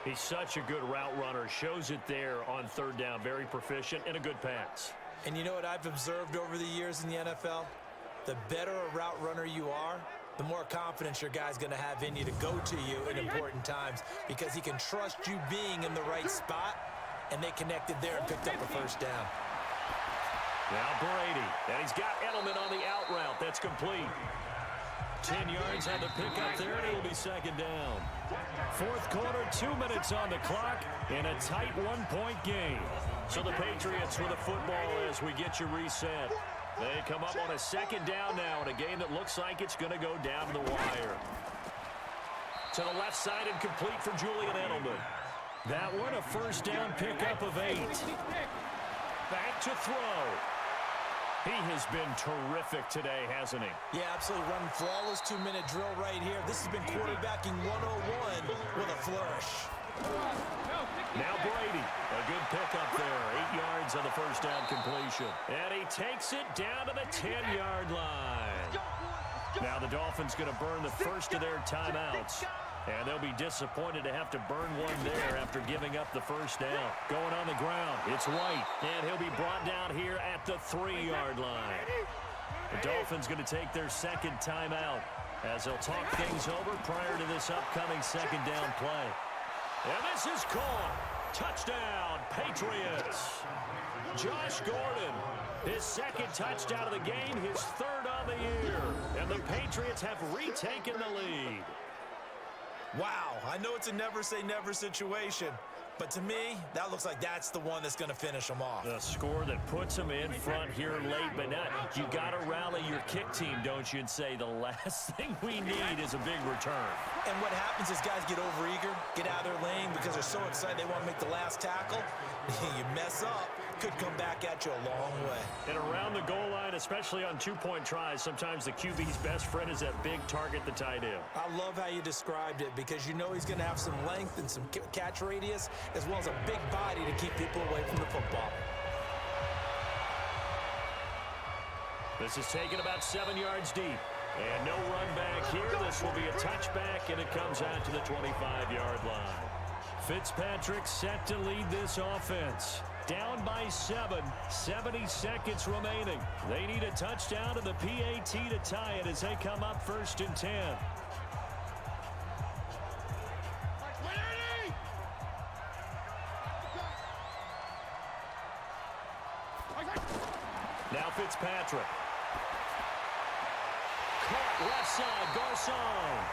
He's such a good route runner. Shows it there on 3rd down. Very proficient and a good pass. And you know what I've observed over the years in the NFL? The better a route runner you are, the more confidence your guy's going to have in you to go to you in important times because he can trust you being in the right spot, and they connected there and picked up a 1st down. Now Brady, and he's got Edelman on the out route. That's complete. 10 yards on the pickup there, and it'll be 2nd down. 4th quarter, 2 minutes on the clock, in a tight 1-point game. So the Patriots with a football as we get you reset. They come up on a 2nd down now in a game that looks like it's going to go down the wire. To the left side and complete for Julian Edelman. That one a 1st down pickup of 8. Back to throw. He has been terrific today, hasn't he? Yeah, absolutely. Running flawless 2-minute drill right here. This has been quarterbacking 101 with a flourish. Now Brady, a good pickup there. 8 yards on the 1st down completion. And he takes it down to the 10-yard line. Now the Dolphins going to burn the first of their timeouts. And they'll be disappointed to have to burn one there after giving up the 1st down. Going on the ground, it's White. And he'll be brought down here at the 3-yard line. The Dolphins going to take their 2nd timeout as they'll talk things over prior to this upcoming 2nd down play. And this is caught. Touchdown, Patriots. Josh Gordon, his 2nd touchdown of the game, his 3rd on the year. And the Patriots have retaken the lead. Wow, I know it's a never-say-never situation, But to me, that looks like that's the one that's going to finish them off. The score that puts them in front here late, but now you got to rally your kick team, don't you, and say the last thing we need is a big return. And what happens is guys get overeager, get out of their lane because they're so excited they want to make the last tackle. You mess up, could come back at you a long way. And around the goal line, especially on two-point tries, sometimes the QB's best friend is that big target, the tight end. I love how you described it because you know he's going to have some length and some catch radius as well as a big body to keep people away from the football. This is taken about 7 yards deep. And no run back here. This will be a touchback, and it comes out to the 25-yard line. Fitzpatrick set to lead this offense. Down by 7, 70 seconds remaining. They need a touchdown to the PAT to tie it as they come up 1st and 10. Now Fitzpatrick. Caught left side, Garcon.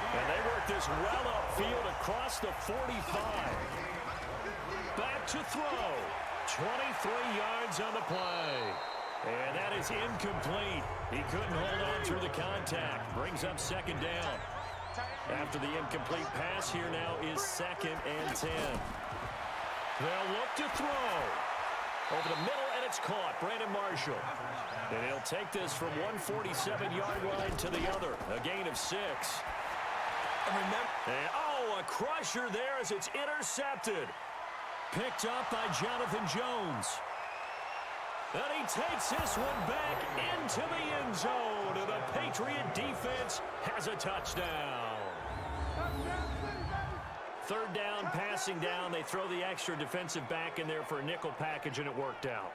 And they work this well upfield across the 45. Back to throw. 23 yards on the play. And that is incomplete. He couldn't hold on through the contact. Brings up 2nd down. After the incomplete pass, here now is 2nd and 10. They'll look to throw. Over the middle, and it's caught. Brandon Marshall. And he'll take this from 147-yard line to the other. A gain of 6. And remember, a crusher there as it's intercepted. Picked up by Jonathan Jones. And he takes this one back into the end zone. And the Patriot defense has a touchdown. 3rd down, passing down. They throw the extra defensive back in there for a nickel package, and it worked out.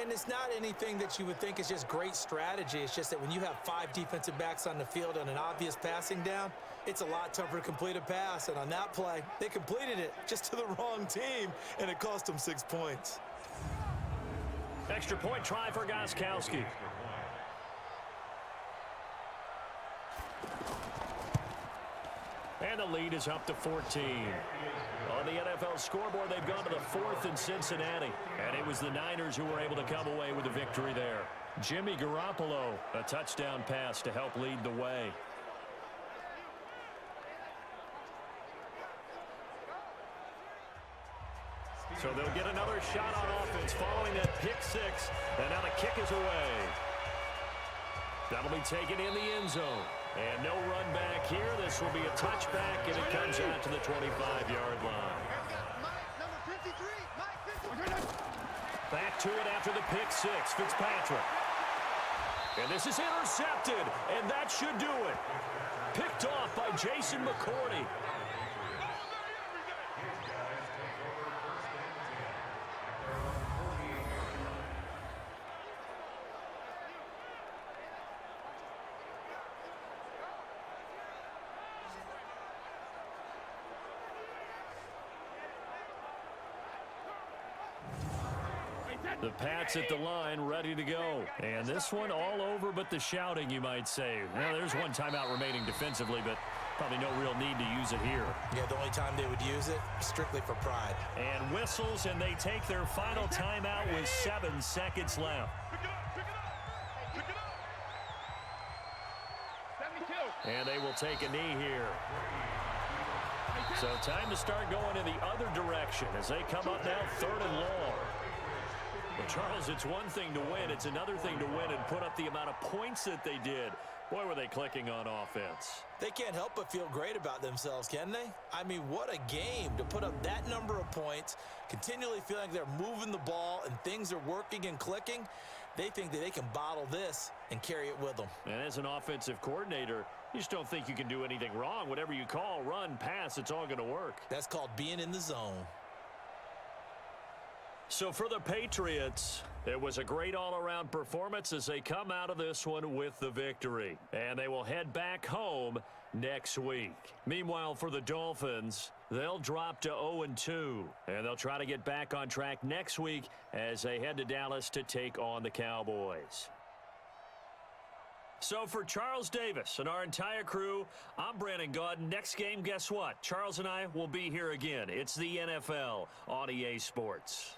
and it's not anything that you would think is just great strategy. It's just that when you have 5 defensive backs on the field on an obvious passing down, it's a lot tougher to complete a pass. And on that play, they completed it just to the wrong team, and it cost them 6 points. Extra point try for Gostkowski. And the lead is up to 14. On the NFL scoreboard, they've gone to the 4th in Cincinnati. And it was the Niners who were able to come away with the victory there. Jimmy Garoppolo, a touchdown pass to help lead the way. So they'll get another shot on offense following that pick 6. And now the kick is away. That'll be taken in the end zone. And no run back here. This will be a touchback, and it comes out to the 25-yard line. Back to it after the pick 6. Fitzpatrick. And this is intercepted, and that should do it. Picked off by Jason McCourty. The Pats at the line, ready to go. And this one all over but the shouting, you might say. Well, there's one timeout remaining defensively, but probably no real need to use it here. Yeah, the only time they would use it, strictly for pride. And whistles, and they take their final timeout with 7 seconds left. And they will take a knee here. So time to start going in the other direction as they come up now 3rd and long. Well, Charles, it's one thing to win. It's another thing to win and put up the amount of points that they did. Boy, were they clicking on offense. They can't help but feel great about themselves, can they? I mean, what a game to put up that number of points, continually feeling like they're moving the ball and things are working and clicking. They think that they can bottle this and carry it with them. And as an offensive coordinator, you just don't think you can do anything wrong. Whatever you call, run, pass, it's all going to work. That's called being in the zone. So for the Patriots, it was a great all-around performance as they come out of this one with the victory. And they will head back home next week. Meanwhile, for the Dolphins, they'll drop to 0-2. And they'll try to get back on track next week as they head to Dallas to take on the Cowboys. So for Charles Davis and our entire crew, I'm Brandon Gaudin. Next game, guess what? Charles and I will be here again. It's the NFL on EA Sports.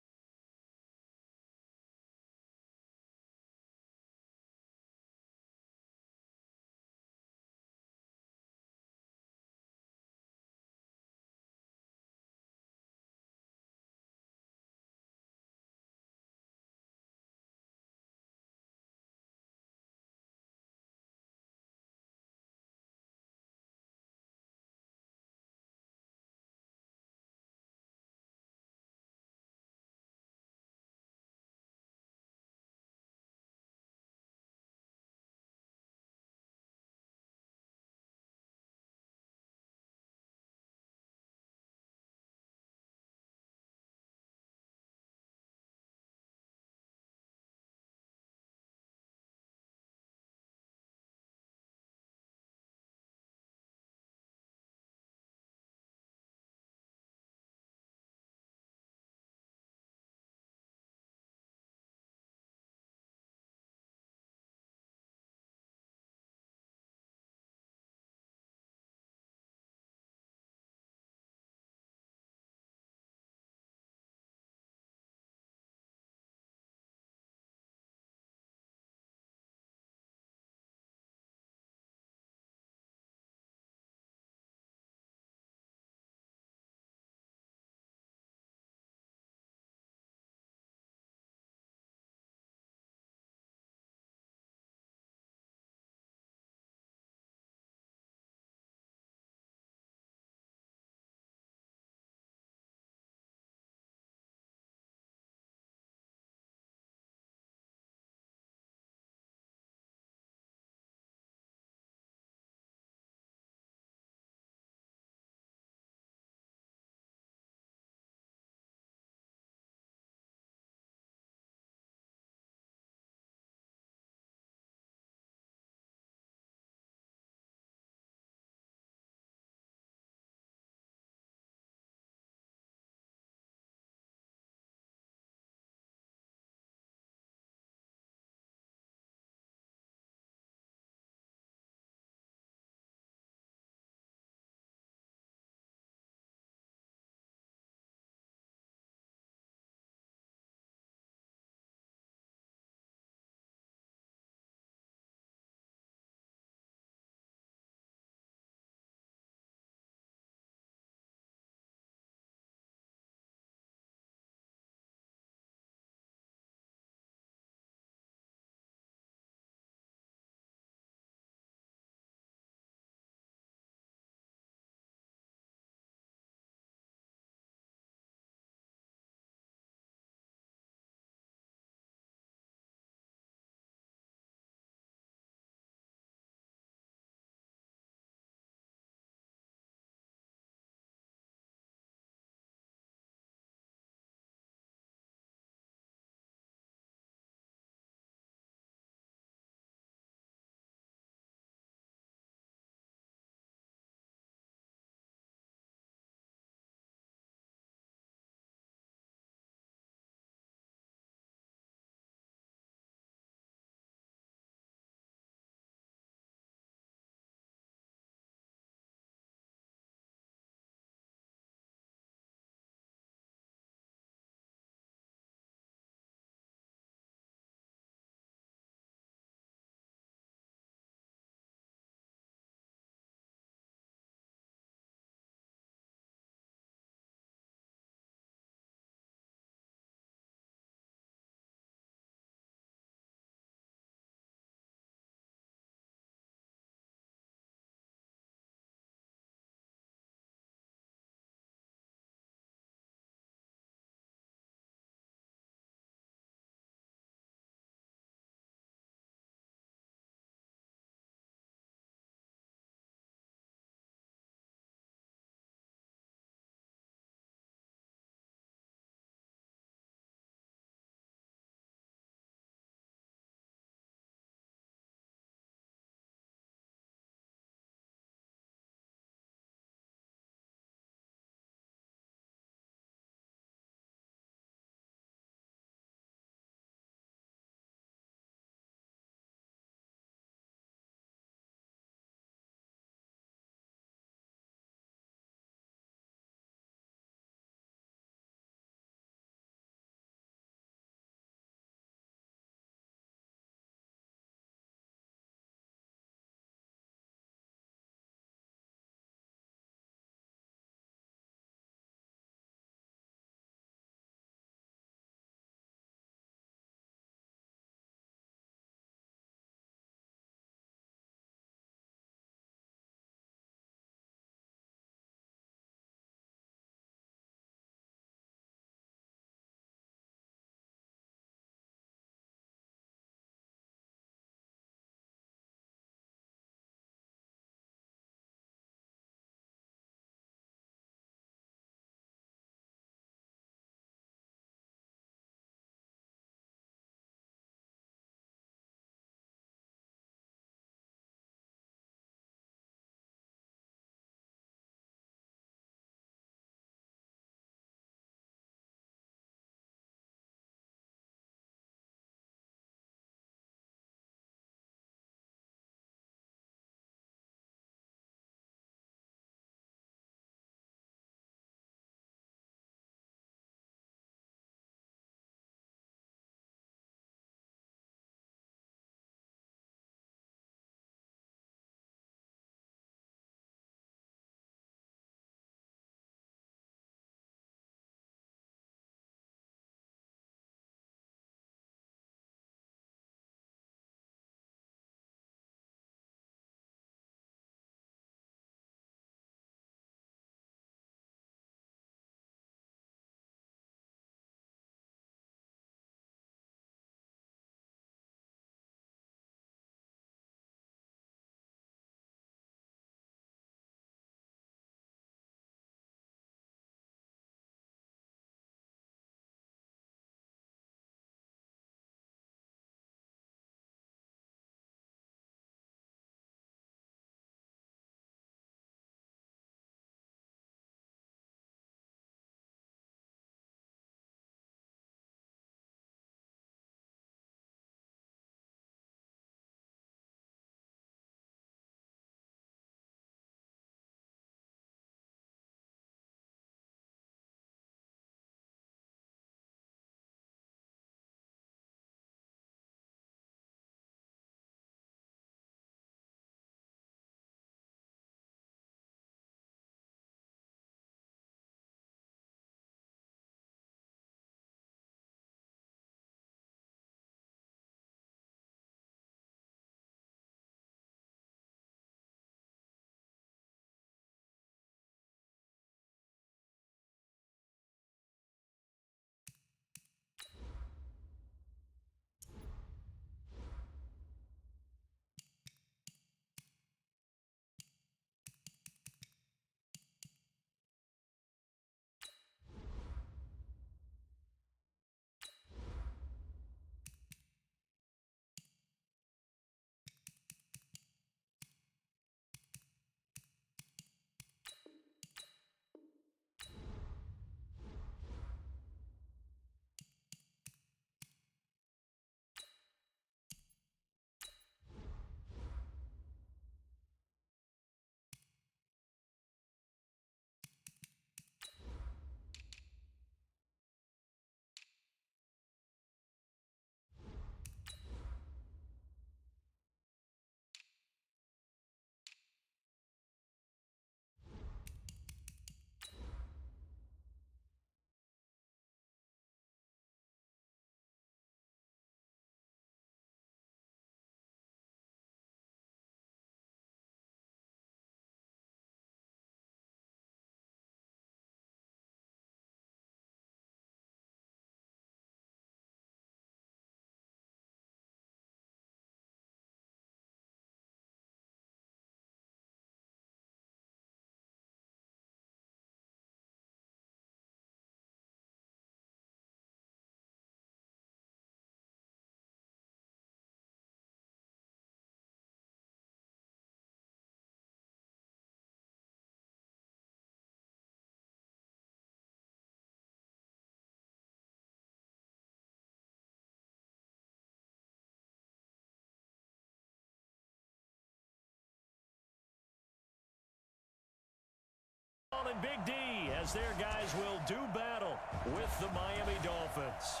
and Big D as their guys will do battle with the Miami Dolphins.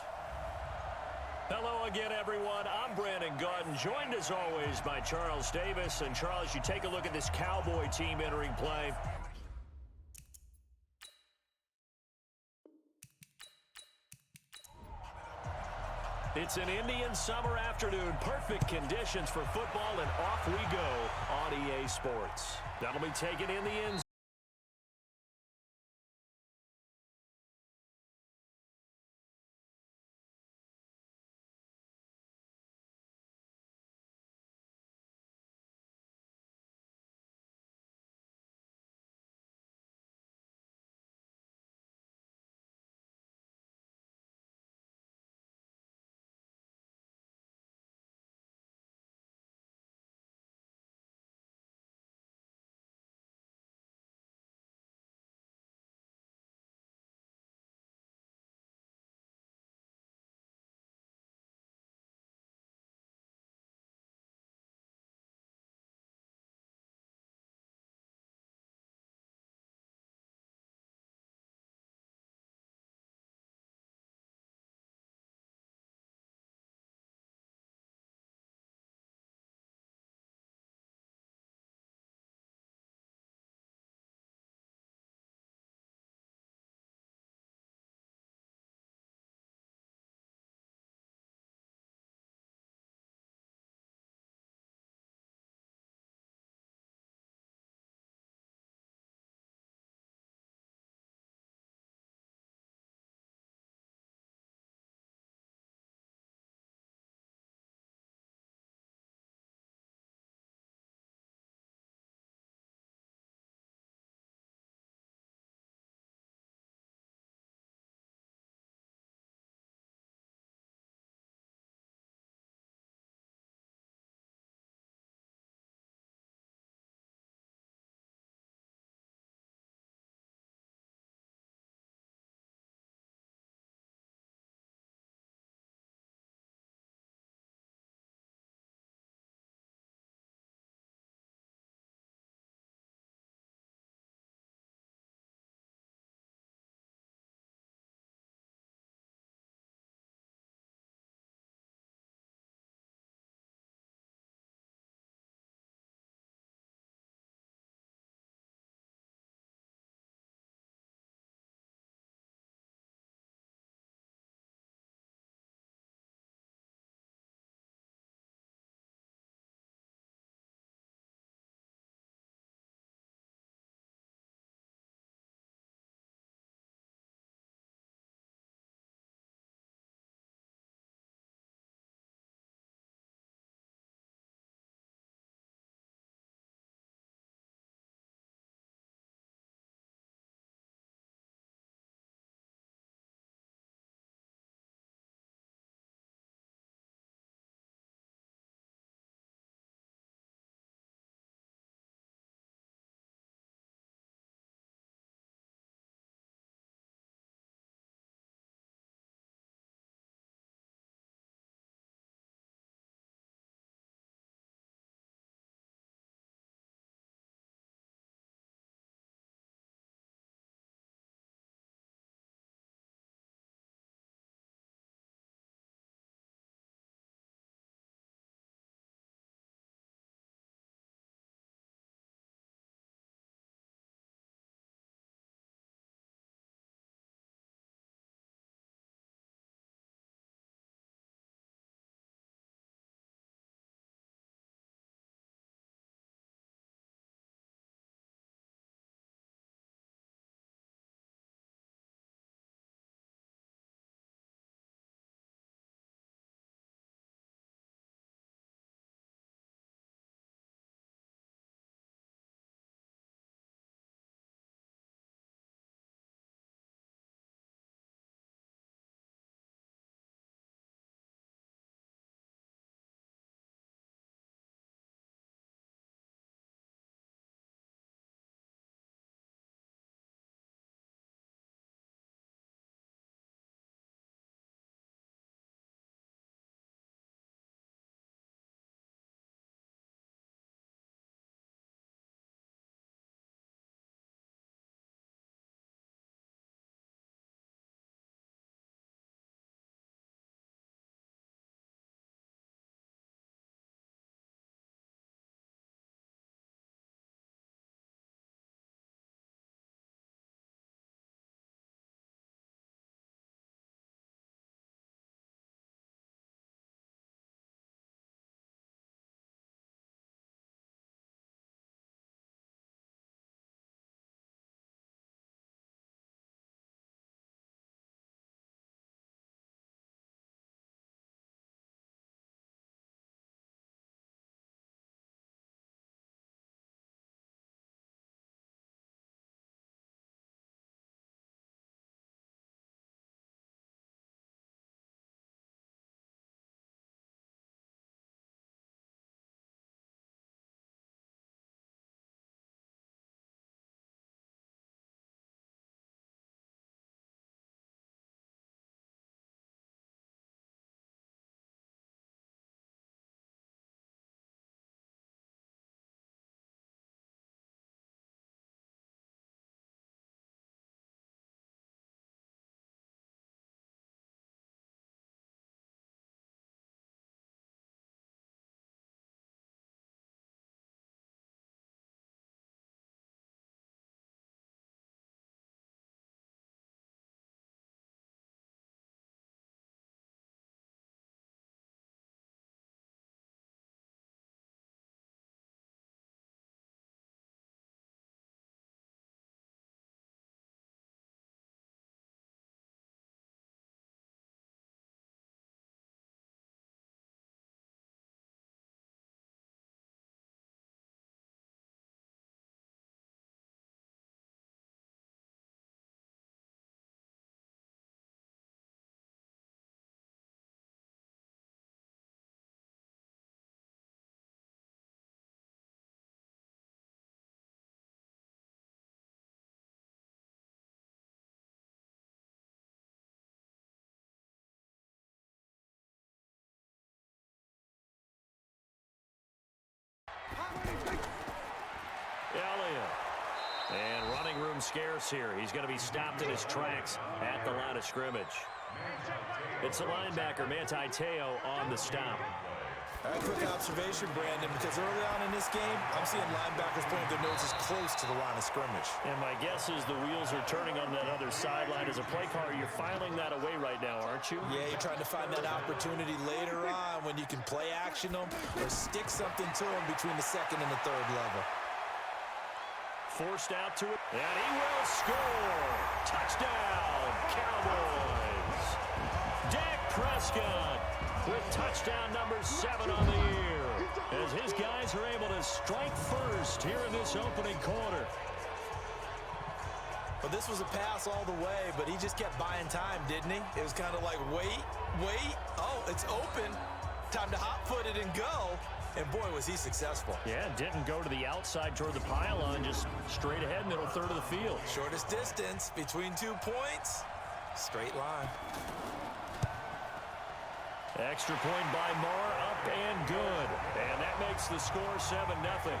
Hello again, everyone. I'm Brandon Gaudin, joined as always by Charles Davis. And Charles, you take a look at this Cowboy team entering play. It's an Indian summer afternoon. Perfect conditions for football, and off we go on EA Sports. That'll be taken in the end zone. room scarce here. He's going to be stopped in his tracks at the line of scrimmage. It's the linebacker, Manti Te'o, on the stop. All right, quick observation, Brandon, because early on in this game, I'm seeing linebackers pointing their noses close to the line of scrimmage. And my guess is the wheels are turning on that other sideline. As a play caller, you're filing that away right now, aren't you? Yeah, you're trying to find that opportunity later on when you can play action them or stick something to them between the second and the third level. Forced out to it, and he will score. Touchdown, Cowboys. Dak Prescott with touchdown number 7 on the year, as his guys are able to strike first here in this opening quarter. Well, this was a pass all the way, but he just kept buying time, didn't he? It was kind of like, wait. Oh, it's open. Time to hot-foot it and go. And, boy, was he successful. Yeah, didn't go to the outside toward the pylon, just straight ahead, middle third of the field. Shortest distance between 2 points. Straight line. Extra point by Moore, up and good. And that makes the score 7-0.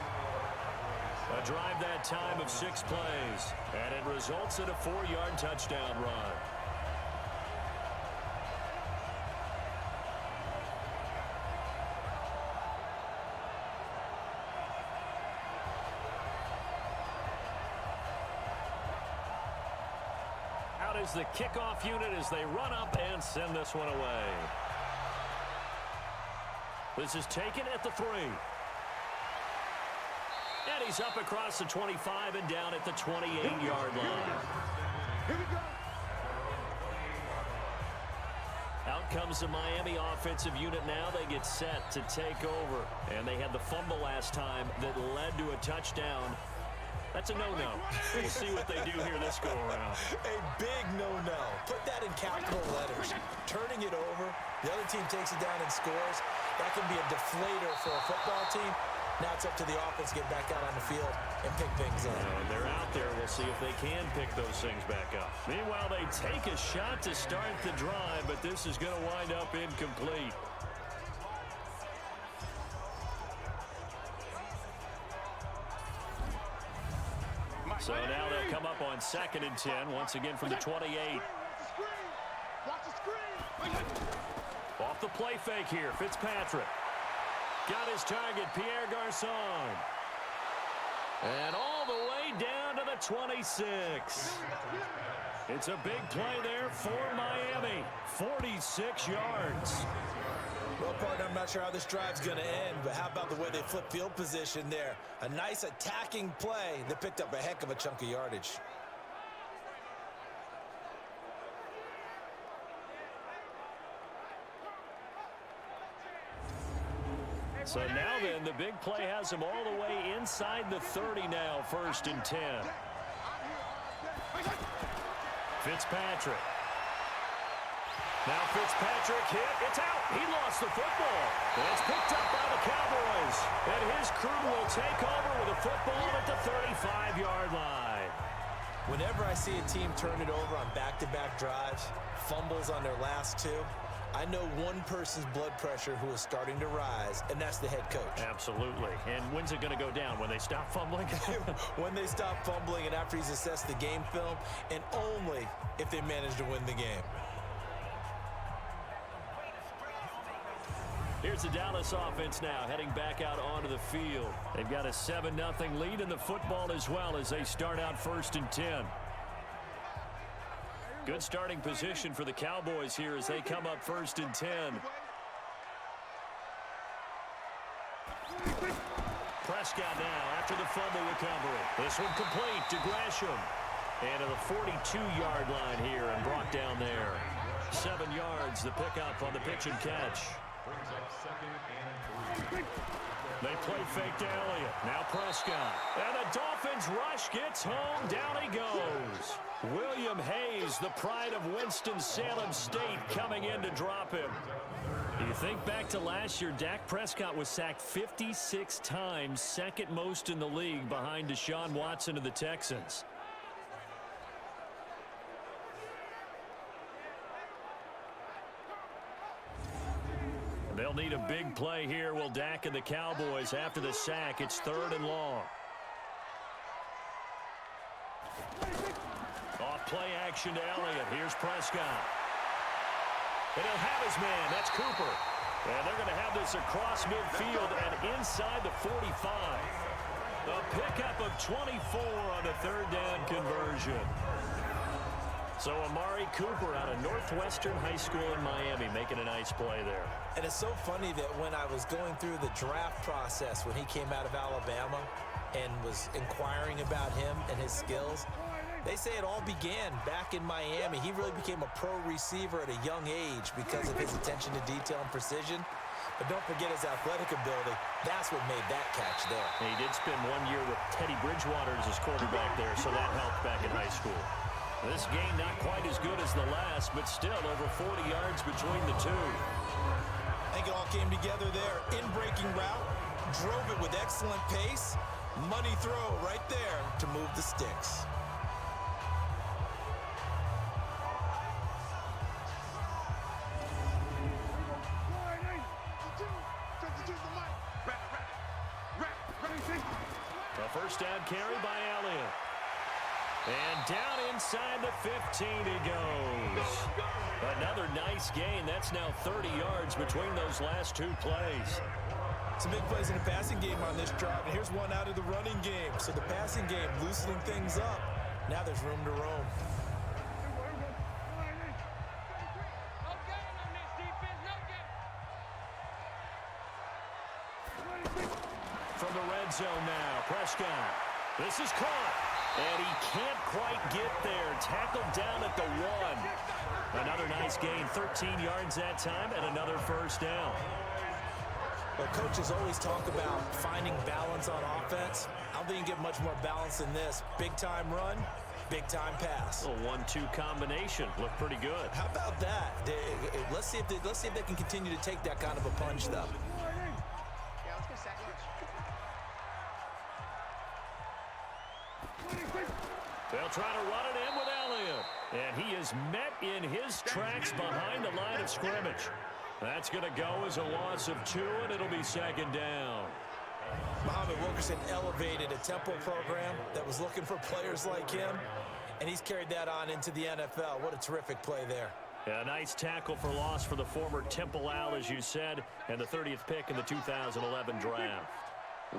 A drive that time of 6 plays. And it results in a 4-yard touchdown run. Out is the kickoff unit as they run up and send this one away. This is taken at the 3. And he's up across the 25 and down at the 28-yard line. Here we go. Out comes the Miami offensive unit now. They get set to take over. And they had the fumble last time that led to a touchdown. That's a no-no. We'll see what they do here this go-around. A big no-no. Put that in capital letters. Turning it over, the other team takes it down and scores. That can be a deflator for a football team. Now it's up to the offense to get back out on the field and pick things up. And they're out there. We'll see if they can pick those things back up. Meanwhile, they take a shot to start the drive, but this is going to wind up incomplete. So now they'll come up on 2nd and 10, once again from the 28. Watch the screen. Off the play fake here, Fitzpatrick. Got his target, Pierre Garçon. And all the way down to the 26. It's a big play there for Miami. 46 yards. Well, partner, I'm not sure how this drive's going to end, but how about the way they flip field position there? A nice attacking play that picked up a heck of a chunk of yardage. So now then, the big play has him all the way inside the 30 now, 1st and 10. Fitzpatrick. Now Fitzpatrick hit. It's out. He lost the football. And it's picked up by the Cowboys. And his crew will take over with a football at the 35-yard line. Whenever I see a team turn it over on back-to-back drives, fumbles on their last 2, I know one person's blood pressure who is starting to rise, and that's the head coach. Absolutely. And when's it going to go down? When they stop fumbling? When they stop fumbling and after he's assessed the game film, and only if they manage to win the game. Here's the Dallas offense now, heading back out onto the field. They've got a 7-0 lead in the football as well as they start out 1st and 10. Good starting position for the Cowboys here as they come up 1st and 10. Prescott now after the fumble recovery. This one complete to Gresham. And to the 42-yard line here and brought down there. 7 yards, the pickup on the pitch and catch. They play fake to Elliott. Now Prescott. And the Dolphins rush gets home. Down he goes. William Hayes, the pride of Winston-Salem State, coming in to drop him. You think back to last year, Dak Prescott was sacked 56 times, 2nd most in the league behind Deshaun Watson of the Texans. They'll need a big play here, will Dak and the Cowboys after the sack. It's 3rd and long. play action to Elliott. Here's Prescott. And he'll have his man. That's Cooper. And they're going to have this across midfield and inside the 45. A pickup of 24 on the third down conversion. So Amari Cooper out of Northwestern High School in Miami making a nice play there. And it's so funny that when I was going through the draft process when he came out of Alabama and was inquiring about him and his skills, they say it all began back in Miami. He really became a pro receiver at a young age because of his attention to detail and precision. But don't forget his athletic ability. That's what made that catch there. And he did spend 1 year with Teddy Bridgewater as his quarterback there, so that helped back in high school. This game not quite as good as the last, but still over 40 yards between the two. I think it all came together there. In-breaking route, drove it with excellent pace. Money throw right there to move the sticks. A first down carry by Elliott. And down inside the 15 he goes. Another nice gain. That's now 30 yards between those last two plays. Some big plays in the passing game on this drive, and here's one out of the running game. So the passing game loosening things up. Now there's room to roam. From the red zone now, Prescott. This is caught. And he can't quite get there. Tackled down at the 1. Another nice gain, 13 yards that time, and another first down. Well, coaches always talk about finding balance on offense. I don't think you can get much more balance than this. Big-time run, big-time pass. A 1-2 combination. Looked pretty good. How about that? Let's see if they can continue to take that kind of a punch, though. They'll try to run it in with Elliott. And he is met in his tracks behind the line of scrimmage. That's going to go as a loss of 2, and it'll be second down. Muhammad Wilkerson elevated a Temple program that was looking for players like him, and he's carried that on into the NFL. What a terrific play there. A nice tackle for loss for the former Temple Owl, as you said, and the 30th pick in the 2011 draft.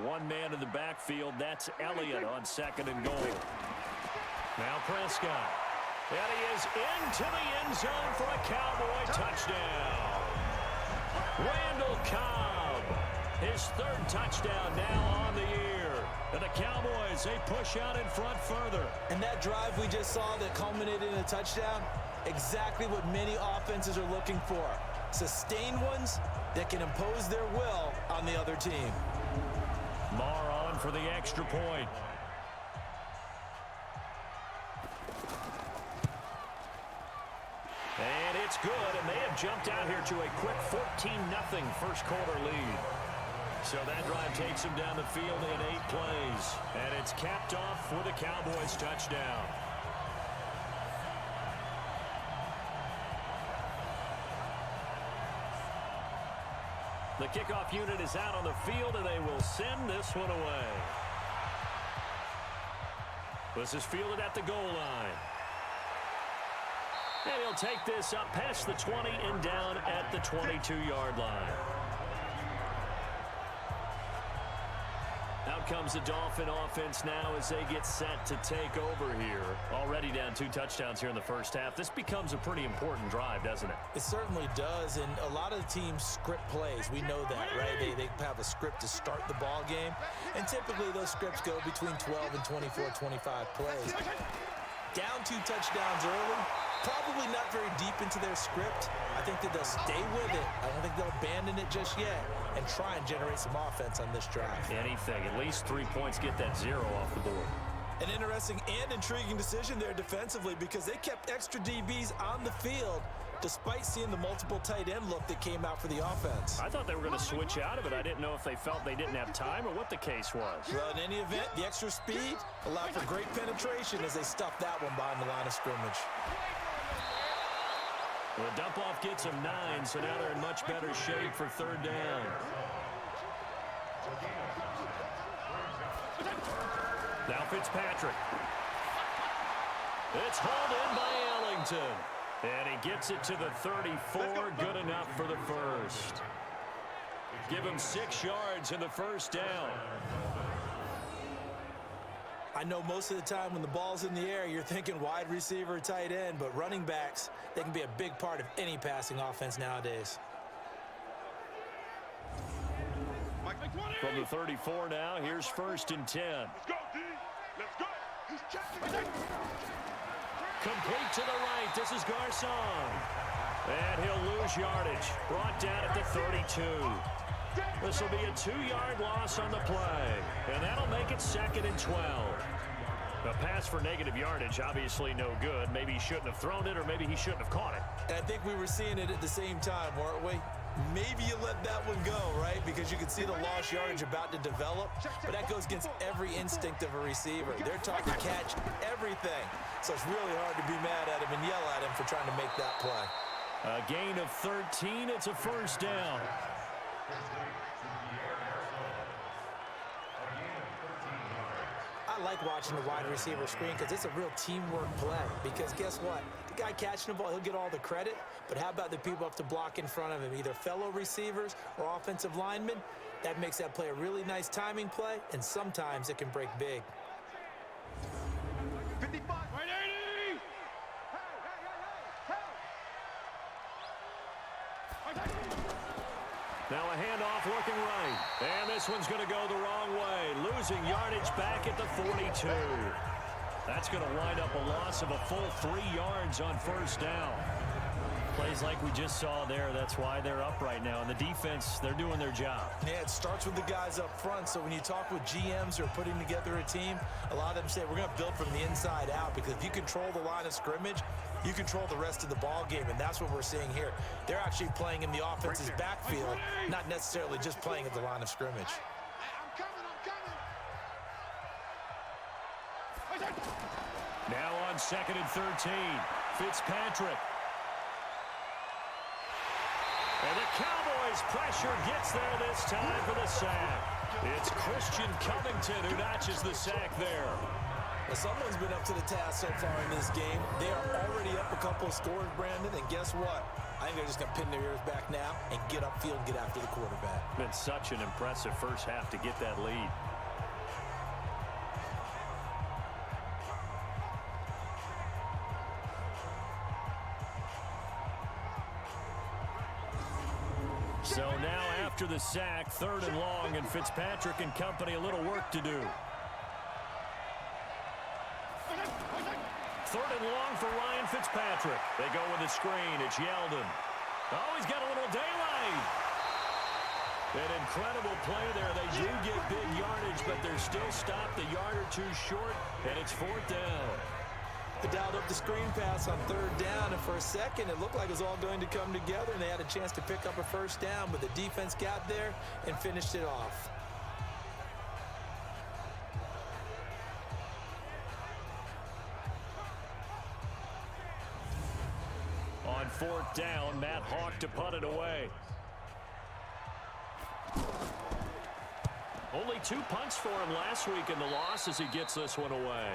One man in the backfield, that's Elliott on second and goal. Now Prescott. And he is into the end zone for a Cowboy touchdown. Randall Cobb, his third touchdown now on the year. And the Cowboys, they push out in front further. And that drive we just saw that culminated in a touchdown, exactly what many offenses are looking for. Sustained ones that can impose their will on the other team. Marr on for the extra point. And it's good, and they have jumped out here to a quick 14-0 first quarter lead. So that drive takes them down the field in 8 plays. And it's capped off with a Cowboys touchdown. The kickoff unit is out on the field, and they will send this one away. This is fielded at the goal line. And he'll take this up past the 20 and down at the 22-yard line. Out comes the Dolphin offense now as they get set to take over here. Already down 2 touchdowns here in the first half. This becomes a pretty important drive, doesn't it? It certainly does, and a lot of the teams script plays. We know that, right? They have a script to start the ball game, and typically those scripts go between 12 and 24, 25 plays. Down 2 touchdowns early, probably not very deep into their script. I think that they'll stay with it. I don't think they'll abandon it just yet and try and generate some offense on this drive. Anything. At least 3 points, get that 0 off the board. An interesting and intriguing decision there defensively because they kept extra DBs on the field despite seeing the multiple tight end look that came out for the offense. I thought they were going to switch out of it. I didn't know if they felt they didn't have time or what the case was. Well, in any event, the extra speed allowed for great penetration as they stuffed that one behind the line of scrimmage. The dump-off gets them 9, so now they're in much better shape for third down. Now Fitzpatrick. It's hauled in by Ellington. And he gets it to the 34. Good enough for the first. Give him 6 yards in the first down. I know most of the time when the ball's in the air, you're thinking wide receiver, tight end, but running backs, they can be a big part of any passing offense nowadays. From the 34 now, here's 1st and 10. Let's go, D. Let's go. He's checking. Complete to the right. This is Garcon. And he'll lose yardage. Brought down at the 32. This will be a 2-yard loss on the play. And that'll make it 2nd and 12. A pass for negative yardage, obviously no good. Maybe he shouldn't have thrown it, or maybe he shouldn't have caught it. I think we were seeing it at the same time, weren't we? Maybe you let that one go, right? Because you can see the lost yardage about to develop, but that goes against every instinct of a receiver. They're taught to catch everything. So it's really hard to be mad at him and yell at him for trying to make that play. A gain of 13. It's a 1st down. I like watching the wide receiver screen because it's a real teamwork play. Because guess what? The guy catching the ball, he'll get all the credit. But how about the people up to block in front of him, either fellow receivers or offensive linemen? That makes that play a really nice timing play, and sometimes it can break big. 55. 180. Now a handoff looking right. And this one's going to go the wrong way. Losing yardage back at the 42. That's going to wind up a loss of a full 3 yards on 1st down. Plays like we just saw there, that's why they're up right now. And the defense, they're doing their job. Yeah, it starts with the guys up front. So when you talk with GMs who are putting together a team, a lot of them say we're going to build from the inside out, because if you control the line of scrimmage, you control the rest of the ball game, and that's what we're seeing here. They're actually playing in the offense's backfield, not necessarily just playing at the line of scrimmage. I'm coming. Now on 2nd and 13, Fitzpatrick. And the Cowboys' pressure gets there this time for the sack. It's Christian Covington who notches the sack there. Well, someone's been up to the task so far in this game. They are already up a couple of scores, Brandon, and guess what? I think they're just going to pin their ears back now and get upfield and get after the quarterback. Been such an impressive first half to get that lead. So now after the sack, 3rd and long, and Fitzpatrick and company a little work to do. 3rd and long for Ryan Fitzpatrick. They go with the screen. It's Yeldon. Oh, he's got a little daylight. An incredible play there. They do get big yardage, but they're still stopped a yard or 2 short, and it's 4th down. They dialed up the screen pass on 3rd down, and for a second it looked like it was all going to come together, and they had a chance to pick up a 1st down, but the defense got there and finished it off. On 4th down, Matt Hawk to punt it away. Only 2 punts for him last week in the loss as he gets this one away.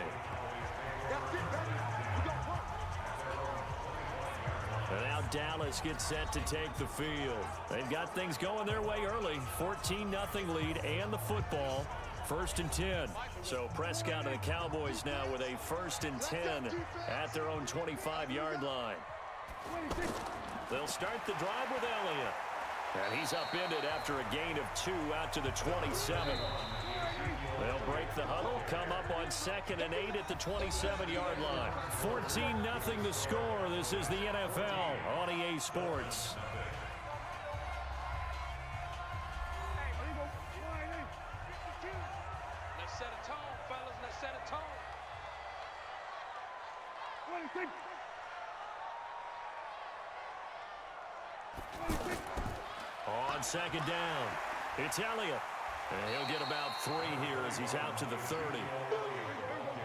And now Dallas gets set to take the field. They've got things going their way early. 14-0 lead and the football. 1st and 10. So Prescott and the Cowboys now with a 1st and 10 at their own 25-yard line. They'll start the drive with Elliott. And he's upended after a gain of 2 out to the 27. They'll break the huddle, come up on 2nd and 8 at the 27-yard line. 14-0 the score. This is the NFL on EA Sports. Let's set a tone, fellas. Let's set a tone. On 2nd down, it's Elliott. And he'll get about 3 here as he's out to the 30.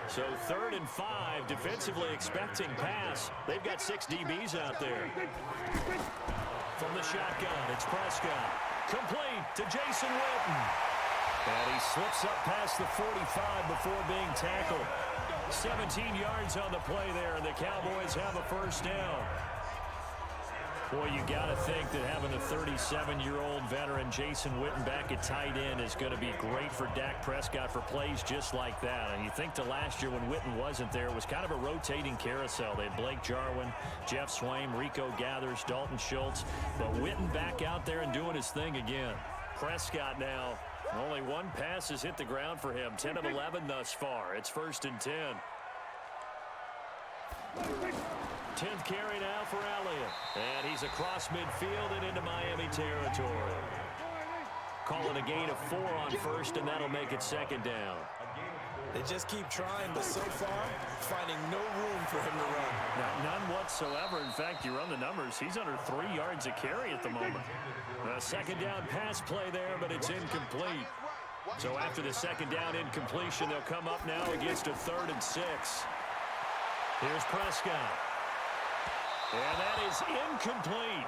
So 3rd and 5, defensively expecting pass. They've got 6 DBs out there. From the shotgun, it's Prescott. Complete to Jason Witten. And he slips up past the 45 before being tackled. 17 yards on the play there, and the Cowboys have a first down. Boy, you got to think that having the 37-year-old veteran Jason Witten back at tight end is going to be great for Dak Prescott for plays just like that. And you think to last year when Witten wasn't there, it was kind of a rotating carousel. They had Blake Jarwin, Jeff Swaim, Rico Gathers, Dalton Schultz. But Witten back out there and doing his thing again. Prescott now, only one pass has hit the ground for him. 10 of 11 thus far. It's 1st and 10. 10th carry now for Elliott. And he's across midfield and into Miami territory. Calling a gain of 4 on first, and that'll make it 2nd down. They just keep trying, but so far, finding no room for him to run. None whatsoever. In fact, you run the numbers. He's under 3 yards a carry at the moment. A 2nd down pass play there, but it's incomplete. So after the 2nd down incompletion, they'll come up now against a 3rd and 6. Here's Prescott. And that is incomplete.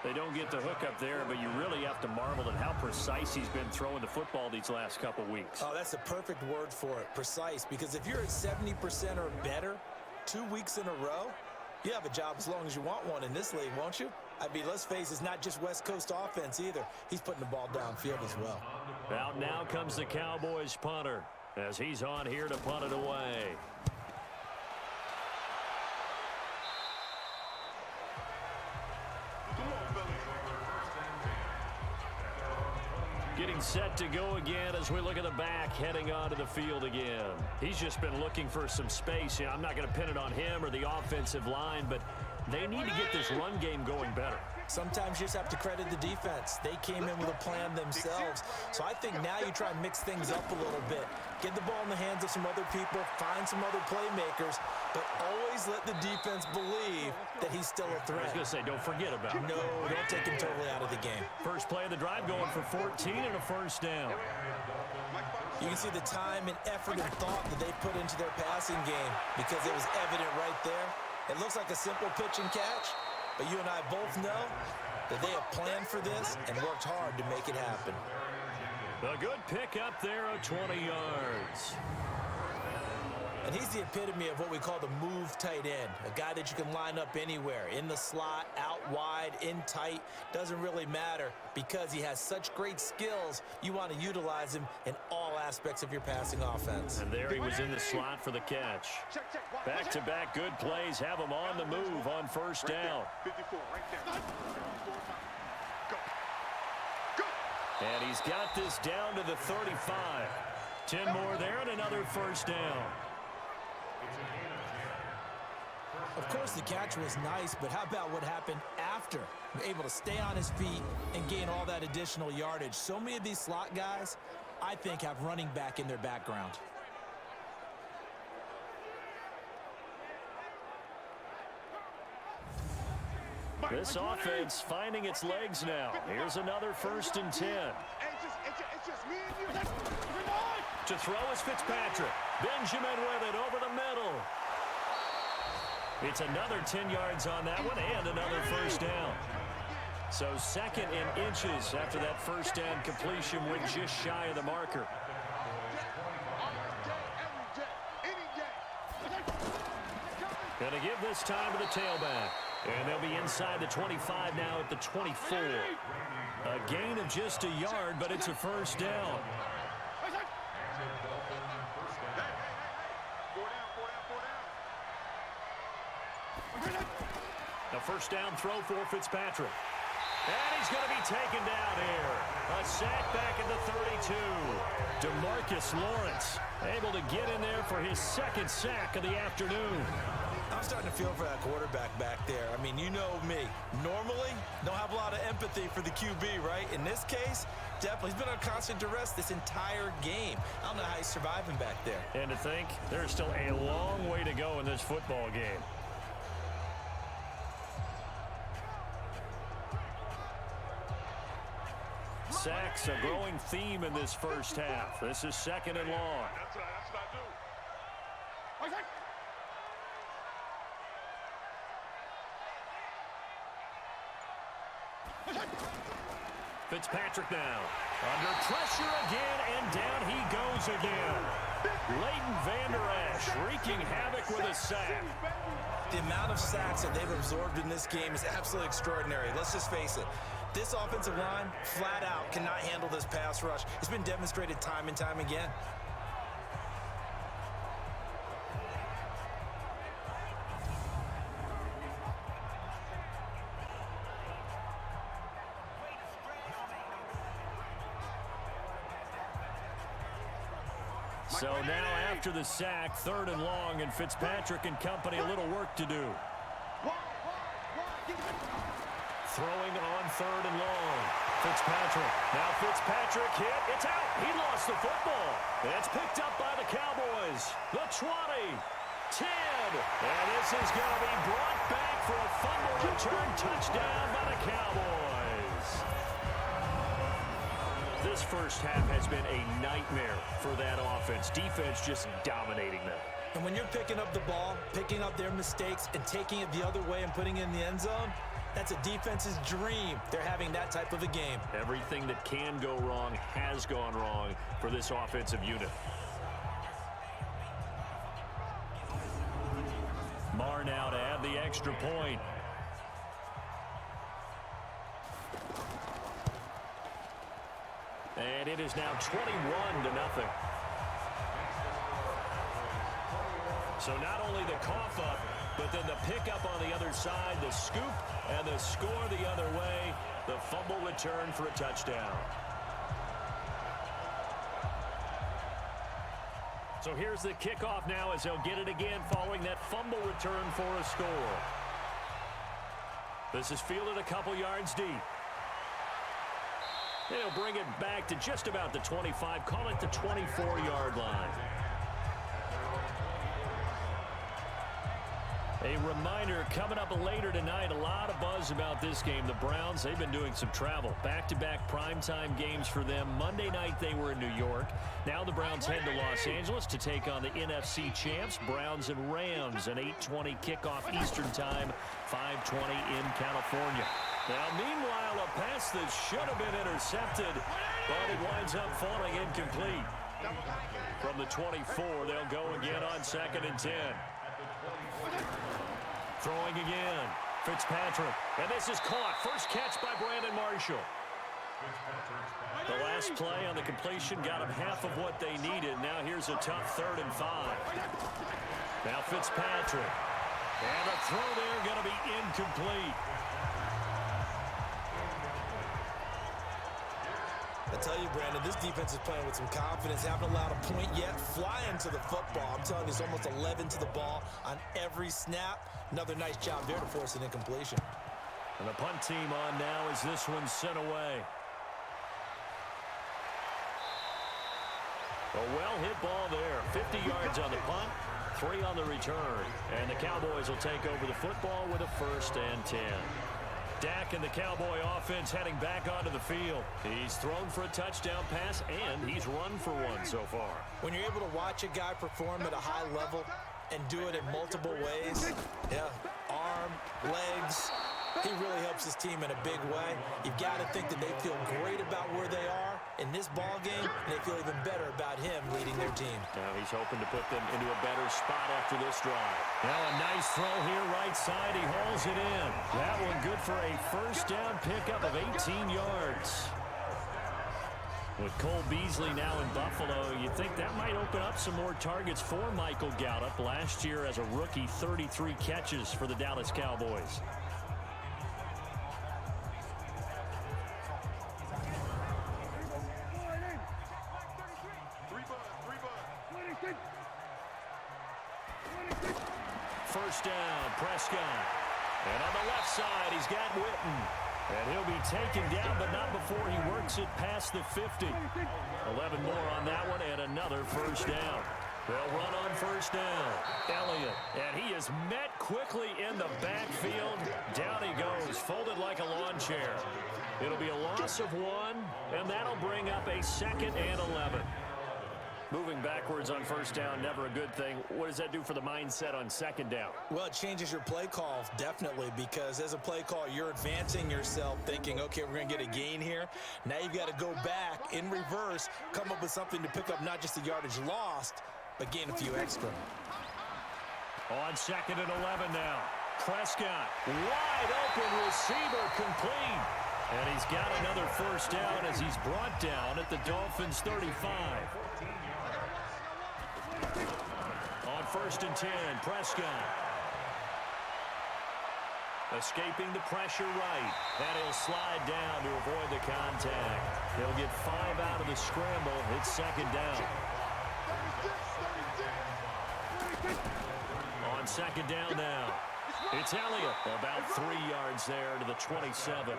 They don't get the hook up there, but you really have to marvel at how precise he's been throwing the football these last couple weeks. Oh, that's the perfect word for it, precise, because if you're at 70% or better 2 weeks in a row, you have a job as long as you want one in this league, won't you? I mean, let's face it, it's not just West Coast offense either. He's putting the ball downfield as well. Out now comes the Cowboys punter as he's on here to punt it away. Getting set to go again as we look at the back heading onto the field again. He's just been looking for some space. I'm not going to pin it on him or the offensive line, but they need to get this run game going better. Sometimes you just have to credit the defense. They came in with a plan themselves. So I think now you try and mix things up a little bit. Get the ball in the hands of some other people, find some other playmakers, but always let the defense believe that he's still a threat. I was going to say, don't forget about it. No, don't take him totally out of the game. First play of the drive going for 14 and a first down. You can see the time and effort and thought that they put into their passing game because it was evident right there. It looks like a simple pitch and catch, but you and I both know that they have planned for this and worked hard to make it happen. A good pickup there of 20 yards. And he's the epitome of what we call the move tight end, a guy that you can line up anywhere, in the slot, out wide, in tight, doesn't really matter because he has such great skills. You want to utilize him in all aspects of your passing offense. And there he was in the slot for the catch. Back-to-back good plays have him on the move on first down. 54, right there. And he's got this down to the 35. 10 more there and another first down. Of course, the catch was nice, but how about what happened after? Able to stay on his feet and gain all that additional yardage. So many of these slot guys, I think, have running back in their background. This offense finding its legs now. Here's another 1st and 10. It's just me and you. To throw is Fitzpatrick. Benjamin with it over the middle. It's another 10 yards on that one and another first down. So 2nd and inches after that first down completion went just shy of the marker. Going to give this time to the tailback. And they'll be inside the 25 now at the 24. A gain of just a yard, but it's a first down. A first down throw for Fitzpatrick. And he's going to be taken down here. A sack back at the 32. DeMarcus Lawrence able to get in there for his 2nd sack of the afternoon. I'm starting to feel for that quarterback back there. I mean, you know me. Normally, don't have a lot of empathy for the QB, right? In this case, definitely. He's been on constant duress this entire game. I don't know how he's surviving back there. And to think, there's still a long way to go in this football game. Sacks, a growing theme in this first half. This is 2nd and long. That's what I do. Fitzpatrick now. Under pressure again, and down he goes again. Leighton Vander Esch wreaking havoc with a sack. The amount of sacks that they've absorbed in this game is absolutely extraordinary. Let's just face it. This offensive line, flat out, cannot handle this pass rush. It's been demonstrated time and time again. So now after the sack, 3rd and long, and Fitzpatrick and company a little work to do. Throwing on 3rd and long. Fitzpatrick. Now Fitzpatrick hit. It's out. He lost the football. It's picked up by the Cowboys. The 20. 10. And this is going to be brought back for a fumble return touchdown by the Cowboys. This first half has been a nightmare for that offense. Defense just dominating them. And when you're picking up the ball, picking up their mistakes, and taking it the other way and putting it in the end zone, that's a defense's dream. They're having that type of a game. Everything that can go wrong has gone wrong for this offensive unit. Marr now to add the extra point. And it is now 21-0. So not only the cough up, but then the pickup on the other side, the scoop, and the score the other way. The fumble return for a touchdown. So here's the kickoff now as they'll get it again following that fumble return for a score. This is fielded a couple yards deep. They'll bring it back to just about the 25, call it the 24-yard line. A reminder, coming up later tonight, a lot of buzz about this game. The Browns, they've been doing some travel. Back-to-back primetime games for them. Monday night, they were in New York. Now the Browns head to Los Angeles to take on the NFC champs, Browns and Rams, an 8:20 kickoff Eastern time, 5:20 in California. Now, meanwhile, a pass that should have been intercepted, but it winds up falling incomplete. From the 24, they'll go again on 2nd and 10. Throwing again. Fitzpatrick. And this is caught. First catch by Brandon Marshall. The last play on the completion got them half of what they needed. Now here's a tough 3rd and 5. Now Fitzpatrick. And a throw there going to be incomplete. I tell you, Brandon, this defense is playing with some confidence. Haven't allowed a point yet. Flying to the football. I'm telling you, it's almost 11 to the ball on every snap. Another nice job there to force an incompletion. And the punt team on now as this one's sent away. A well-hit ball there. 50 yards on the punt, 3 on the return. And the Cowboys will take over the football with a 1st and 10. Dak and the Cowboy offense heading back onto the field. He's thrown for a touchdown pass, and he's run for one so far. When you're able to watch a guy perform at a high level and do it in multiple ways, arm, legs, he really helps his team in a big way. You've got to think that they feel great about where they are in this ball game, and they feel even better about him leading their team. Now he's hoping to put them into a better spot after this drive. Now a nice throw here right side. He hauls it in. That one good for a 1st down pickup of 18 yards. With Cole Beasley now in Buffalo, you'd think that might open up some more targets for Michael Gallup. Last year as a rookie, 33 catches for the Dallas Cowboys. First down, Prescott. And on the left side, he's got Witten. And he'll be taken down, but not before he works it past the 50. 11 more on that one, and another 1st down. They'll run on 1st down. Elliott, and he is met quickly in the backfield. Down he goes, folded like a lawn chair. It'll be a loss of 1, and that'll bring up a 2nd and 11. Moving backwards on first down, never a good thing. What does that do for the mindset on second down? Well, it changes your play call, definitely, because as a play call, you're advancing yourself thinking, okay, we're going to get a gain here. Now you've got to go back in reverse, come up with something to pick up not just the yardage lost, but gain a few extra. On 2nd and 11 now. Prescott, wide open receiver, complete. And he's got another first down as he's brought down at the Dolphins' 35. On 1st and 10, Prescott. Escaping the pressure right. And he'll slide down to avoid the contact. He'll get 5 out of the scramble. It's 2nd down. On 2nd down now. It's Elliott. About 3 yards there to the 27.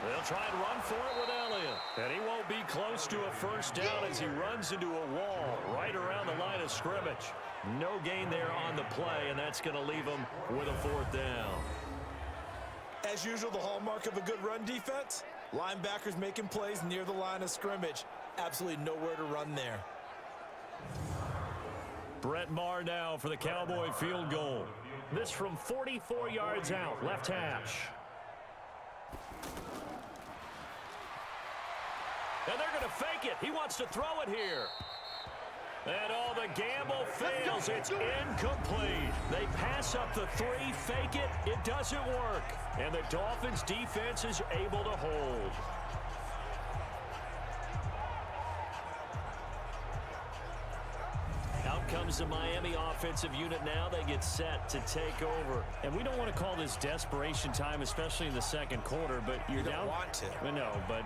They'll try and run for it with Elliott. And he won't be close to a first down as he runs into a wall right around the line of scrimmage. No gain there on the play, and that's going to leave him with a 4th down. As usual, the hallmark of a good run defense, linebackers making plays near the line of scrimmage. Absolutely nowhere to run there. Brett Maher now for the Cowboy field goal. This from 44 yards out, left hash. And they're going to fake it. He wants to throw it here. And the gamble fails. It's incomplete. They pass up the 3, fake it. It doesn't work. And the Dolphins defense is able to hold. Out comes the Miami offensive unit now. They get set to take over. And we don't want to call this desperation time, especially in the second quarter, but you're down. Want to. No, but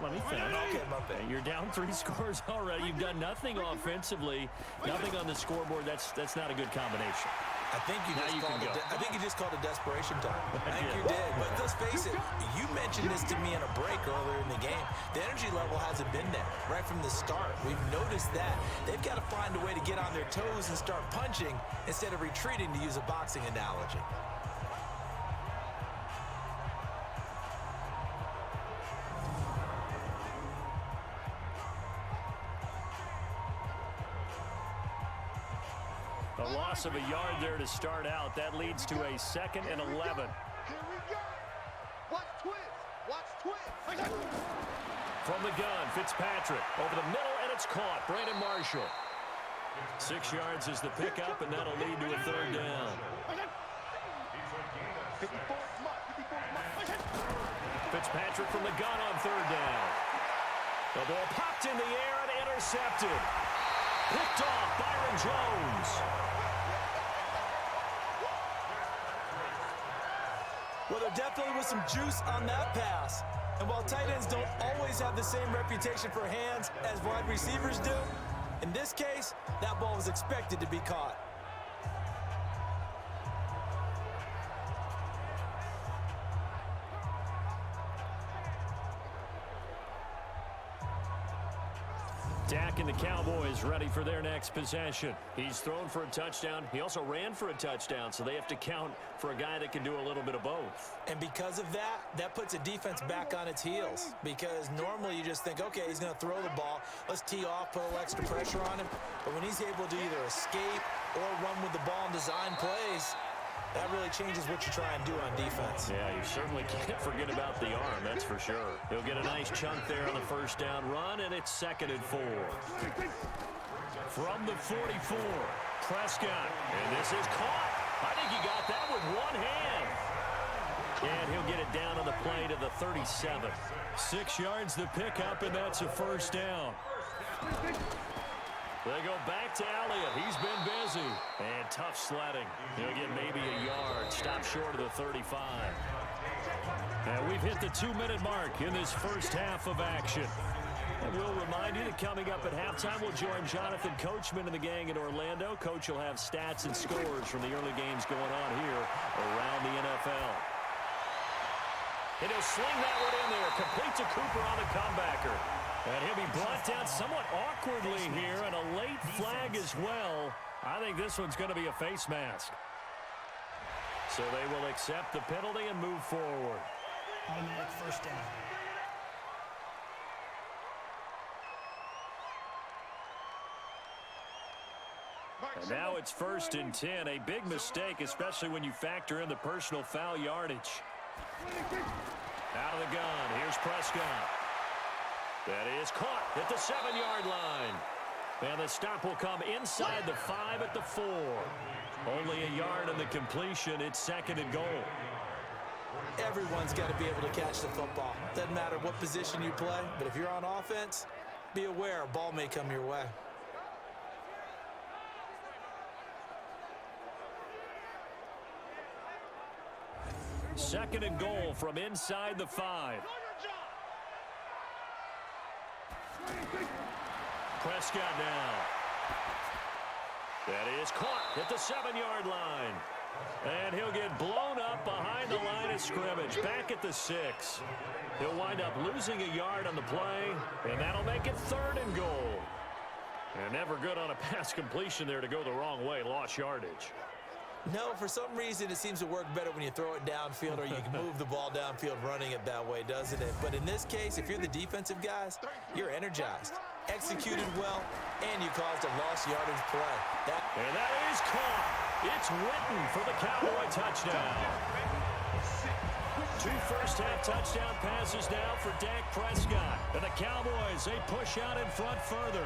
let me finish. Okay, my bad. You're down 3 scores already. You've done nothing offensively, nothing on the scoreboard. That's not a good combination. I think you just called it desperation time. I think you did. But let's face it, you mentioned this to me in a break earlier in the game. The energy level hasn't been there right from the start. We've noticed that. They've got to find a way to get on their toes and start punching instead of retreating, to use a boxing analogy. A loss of a yard there to start out. That leads to a 2nd and 11. Here we go. Watch twist. Watch twist. From the gun, Fitzpatrick over the middle, and it's caught. Brandon Marshall. 6 yards is the pickup, and that'll lead to a 3rd down. Fitzpatrick from the gun on 3rd down. The ball popped in the air and intercepted. Picked off Byron Jones. Well, there definitely was some juice on that pass. And while tight ends don't always have the same reputation for hands as wide receivers do, in this case, that ball was expected to be caught. Dak and the Cowboys ready for their next possession. He's thrown for a touchdown. He also ran for a touchdown, so they have to count for a guy that can do a little bit of both. And because of that, that puts a defense back on its heels. Because normally you just think, okay, he's going to throw the ball. Let's tee off, put a little extra pressure on him. But when he's able to either escape or run with the ball and design plays, that really changes what you try and do on defense. Yeah, you certainly can't forget about the arm, that's for sure. He'll get a nice chunk there on the first down run, and it's 2nd and 4. From the 44, Prescott. And this is caught. I think he got that with one hand. And he'll get it down on the play to the 37. 6 yards the pickup, and that's a first down. They go back to Elliott. He's been busy. And tough sledding. He'll get maybe a yard. Stop short of the 35. And we've hit the 2-minute mark in this first half of action. And we'll remind you that coming up at halftime, we'll join Jonathan Coachman and the gang in Orlando. Coach will have stats and scores from the early games going on here around the NFL. And he'll sling that one in there. Complete to Cooper on the comebacker. And he'll be brought down somewhat awkwardly here, and a late flag as well. I think this one's going to be a face mask. So they will accept the penalty and move forward. Automatic first down. And now it's 1st and 10. A big mistake, especially when you factor in the personal foul yardage. Out of the gun. Here's Prescott. That is caught at the 7-yard line. And the stop will come inside the 5 at the 4. Only a yard in the completion. It's 2nd and goal. Everyone's got to be able to catch the football. Doesn't matter what position you play, but if you're on offense, be aware a ball may come your way. 2nd and goal from inside the 5. Prescott now. That is caught at the 7-yard line. And he'll get blown up behind the line of scrimmage, back at the 6. He'll wind up losing a yard on the play, and that'll make it 3rd and goal. And never good on a pass completion there to go the wrong way, lost yardage. No, for some reason it seems to work better when you throw it downfield or you can move the ball downfield running it that way, doesn't it? But in this case, if you're the defensive guys, you're energized, executed well, and you caused a lost yardage play. And that is caught. It's Witten for the Cowboy touchdown. 2 first-half touchdown passes now for Dak Prescott. And the Cowboys, they push out in front further.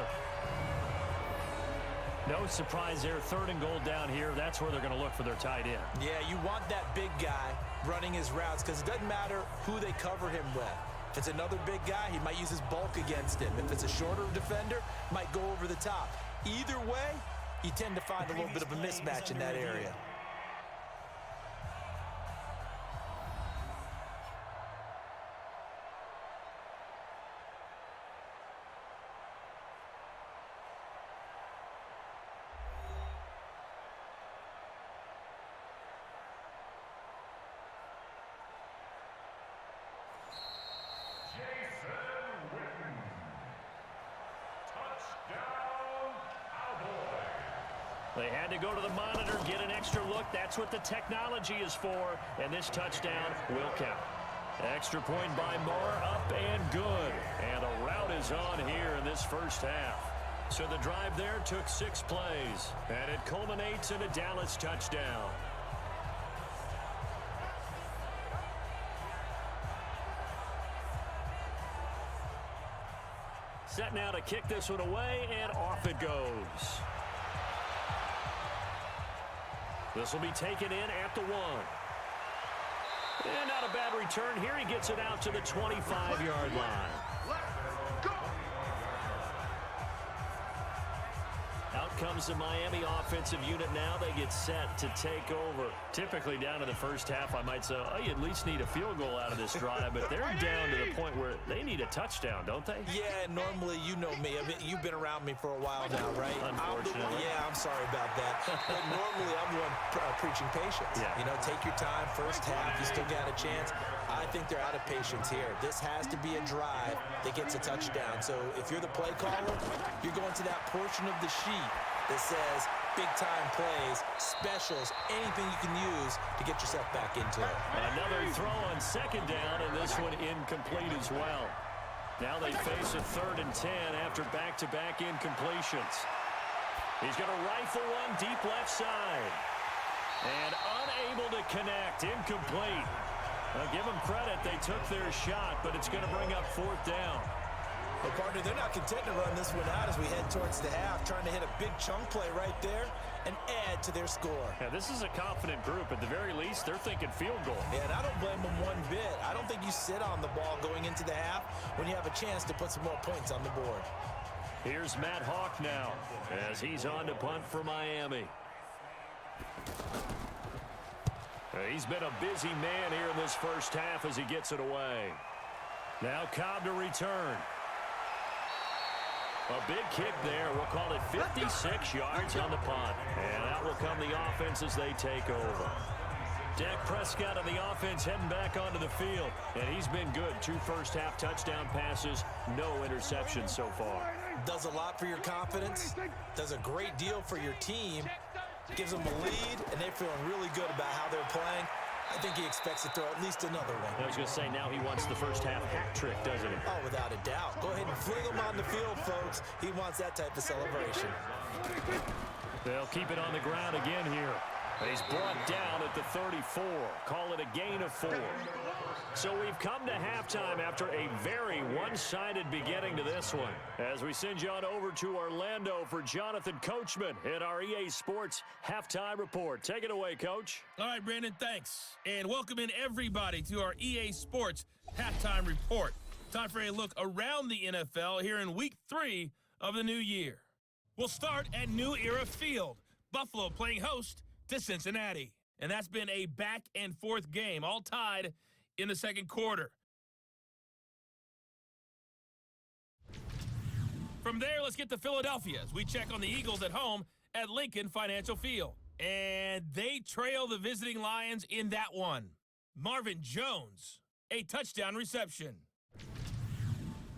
No surprise there, 3rd and goal down here. That's where they're going to look for their tight end. Yeah, you want that big guy running his routes because it doesn't matter who they cover him with. If it's another big guy, he might use his bulk against him. If it's a shorter defender, might go over the top. Either way, you tend to find a little bit of a mismatch in that area. They had to go to the monitor, get an extra look. That's what the technology is for. And this touchdown will count. Extra point by Moore, up and good. And a rout is on here in this first half. So the drive there took 6 plays. And it culminates in a Dallas touchdown. Set now to kick this one away, and off it goes. This will be taken in at the 1. And not a bad return here. He gets it out to the 25-yard line. Out comes the Miami offensive unit now. They get set to take over. Typically down in the first half, I might say, oh, you at least need a field goal out of this drive. But they're down to the point where they need a touchdown, don't they? Yeah, normally, you know me. I mean, you've been around me for a while now, right? Unfortunately. I'm sorry about that. But normally, I'm the one preaching patience. Yeah. You know, take your time. First half, you still got a chance. I think they're out of patience here. This has to be a drive that gets a touchdown. So if you're the play caller, you're going to that portion of the sheet that says big-time plays, specials, anything you can use to get yourself back into it. Another throw on 2nd down, and this one incomplete as well. Now they face a 3rd and 10 after back-to-back incompletions. He's going to rifle one deep left side. And unable to connect, incomplete. Now give them credit, they took their shot, but it's going to bring up 4th down. Well, partner, they're not content to run this one out as we head towards the half, trying to hit a big chunk play right there and add to their score. Yeah, this is a confident group. At the very least, they're thinking field goal. Yeah, and I don't blame them one bit. I don't think you sit on the ball going into the half when you have a chance to put some more points on the board. Here's Matt Hawk now as he's on to punt for Miami. He's been a busy man here in this first half as he gets it away. Now Cobb to return. A big kick there. We'll call it 56 yards on the punt. And out will come the offense as they take over. Dak Prescott on the offense heading back onto the field. And he's been good. 2 first-half touchdown passes, no interceptions so far. Does a lot for your confidence. Does a great deal for your team. Gives them a lead, and they're feeling really good about how they're playing. I think he expects to throw at least another one. I was going to say, now he wants the first-half hat trick, doesn't he? Oh, without a doubt. Go ahead and fling him on the field, folks. He wants that type of celebration. They'll keep it on the ground again here. He's brought down at the 34. Call it a gain of 4. So we've come to halftime after a very one-sided beginning to this one. As we send you on over to Orlando for Jonathan Coachman in our EA Sports Halftime Report. Take it away, Coach. All right, Brandon, thanks. And welcome in everybody to our EA Sports Halftime Report. Time for a look around the NFL here in Week 3 of the new year. We'll start at New Era Field. Buffalo playing host to Cincinnati. And that's been a back-and-forth game, all tied in the second quarter. From there, let's get to Philadelphia as we check on the Eagles at home at Lincoln Financial Field. And they trail the visiting Lions in that one. Marvin Jones, a touchdown reception.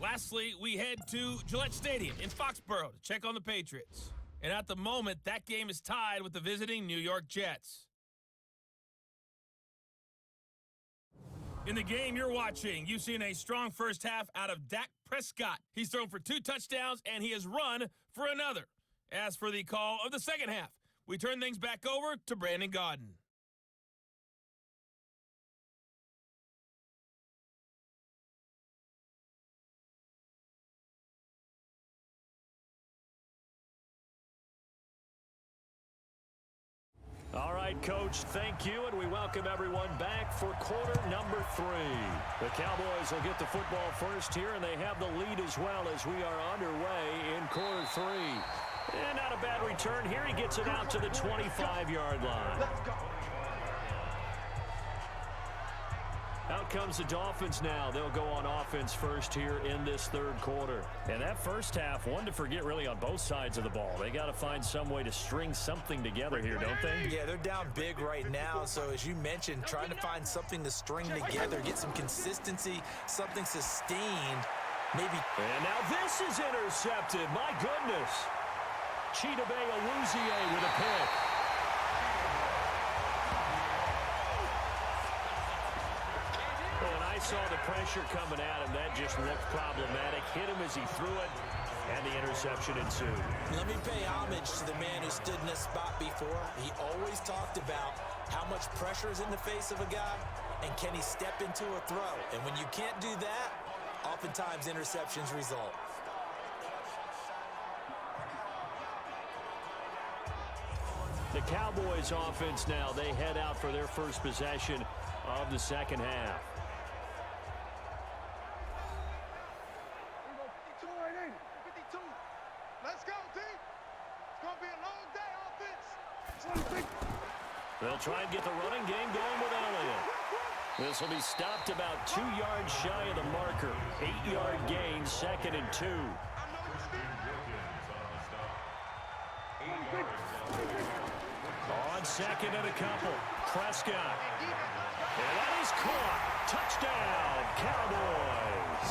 Lastly, we head to Gillette Stadium in Foxborough to check on the Patriots. And at the moment, that game is tied with the visiting New York Jets. In the game you're watching, you've seen a strong first half out of Dak Prescott. He's thrown for 2 touchdowns, and he has run for another. As for the call of the second half, we turn things back over to Brandon Gaudin. All right, Coach, thank you, and we welcome everyone back for quarter number 3. The Cowboys will get the football first here, and they have the lead as well as we are underway in quarter 3. And not a bad return here. He gets it out to the 25-yard line. Let's go. Out comes the Dolphins now. They'll go on offense first here in this third quarter. And that first half, one to forget really on both sides of the ball. They got to find some way to string something together here, don't they? Yeah, they're down big right now. So as you mentioned, trying to find something to string together, get some consistency, something sustained, maybe. And now this is intercepted. My goodness. Chidobe Awuzie with a pick. When I saw the pressure coming at him, that just looked problematic. Hit him as he threw it, and the interception ensued. Let me pay homage to the man who stood in this spot before. He always talked about how much pressure is in the face of a guy, and can he step into a throw? And when you can't do that, oftentimes interceptions result. The Cowboys offense now, they head out for their first possession of the second half. 52 right in. 52. Let's go, team. It's going to be a long day, offense. They'll try and get the running game going with Elliott. This will be stopped about 2 yards shy of the marker. 8-yard gain, 2nd and 2. On 2nd and a couple, Prescott. And that is caught. Touchdown, Cowboys.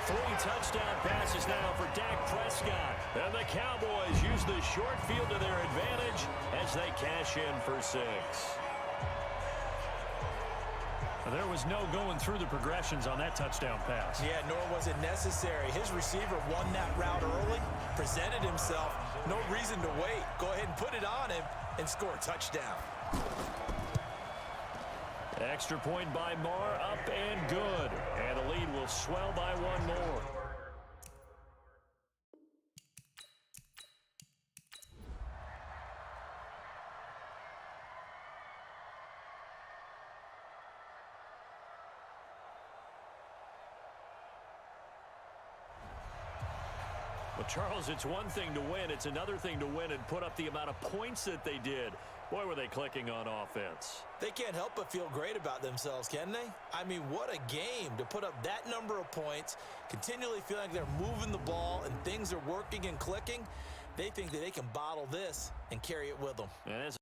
3 touchdown passes now for Dak Prescott. And the Cowboys use the short field to their advantage as they cash in for 6. There was no going through the progressions on that touchdown pass. Yeah, nor was it necessary. His receiver won that route early, presented himself. No reason to wait. Go ahead and put it on him and score a touchdown. Extra point by Marr, up and good. And the lead will swell by 1 more. Well, Charles, it's one thing to win. It's another thing to win and put up the amount of points that they did. Boy, were they clicking on offense. They can't help but feel great about themselves, can they? I mean, what a game to put up that number of points, continually feeling like they're moving the ball and things are working and clicking. They think that they can bottle this and carry it with them. And as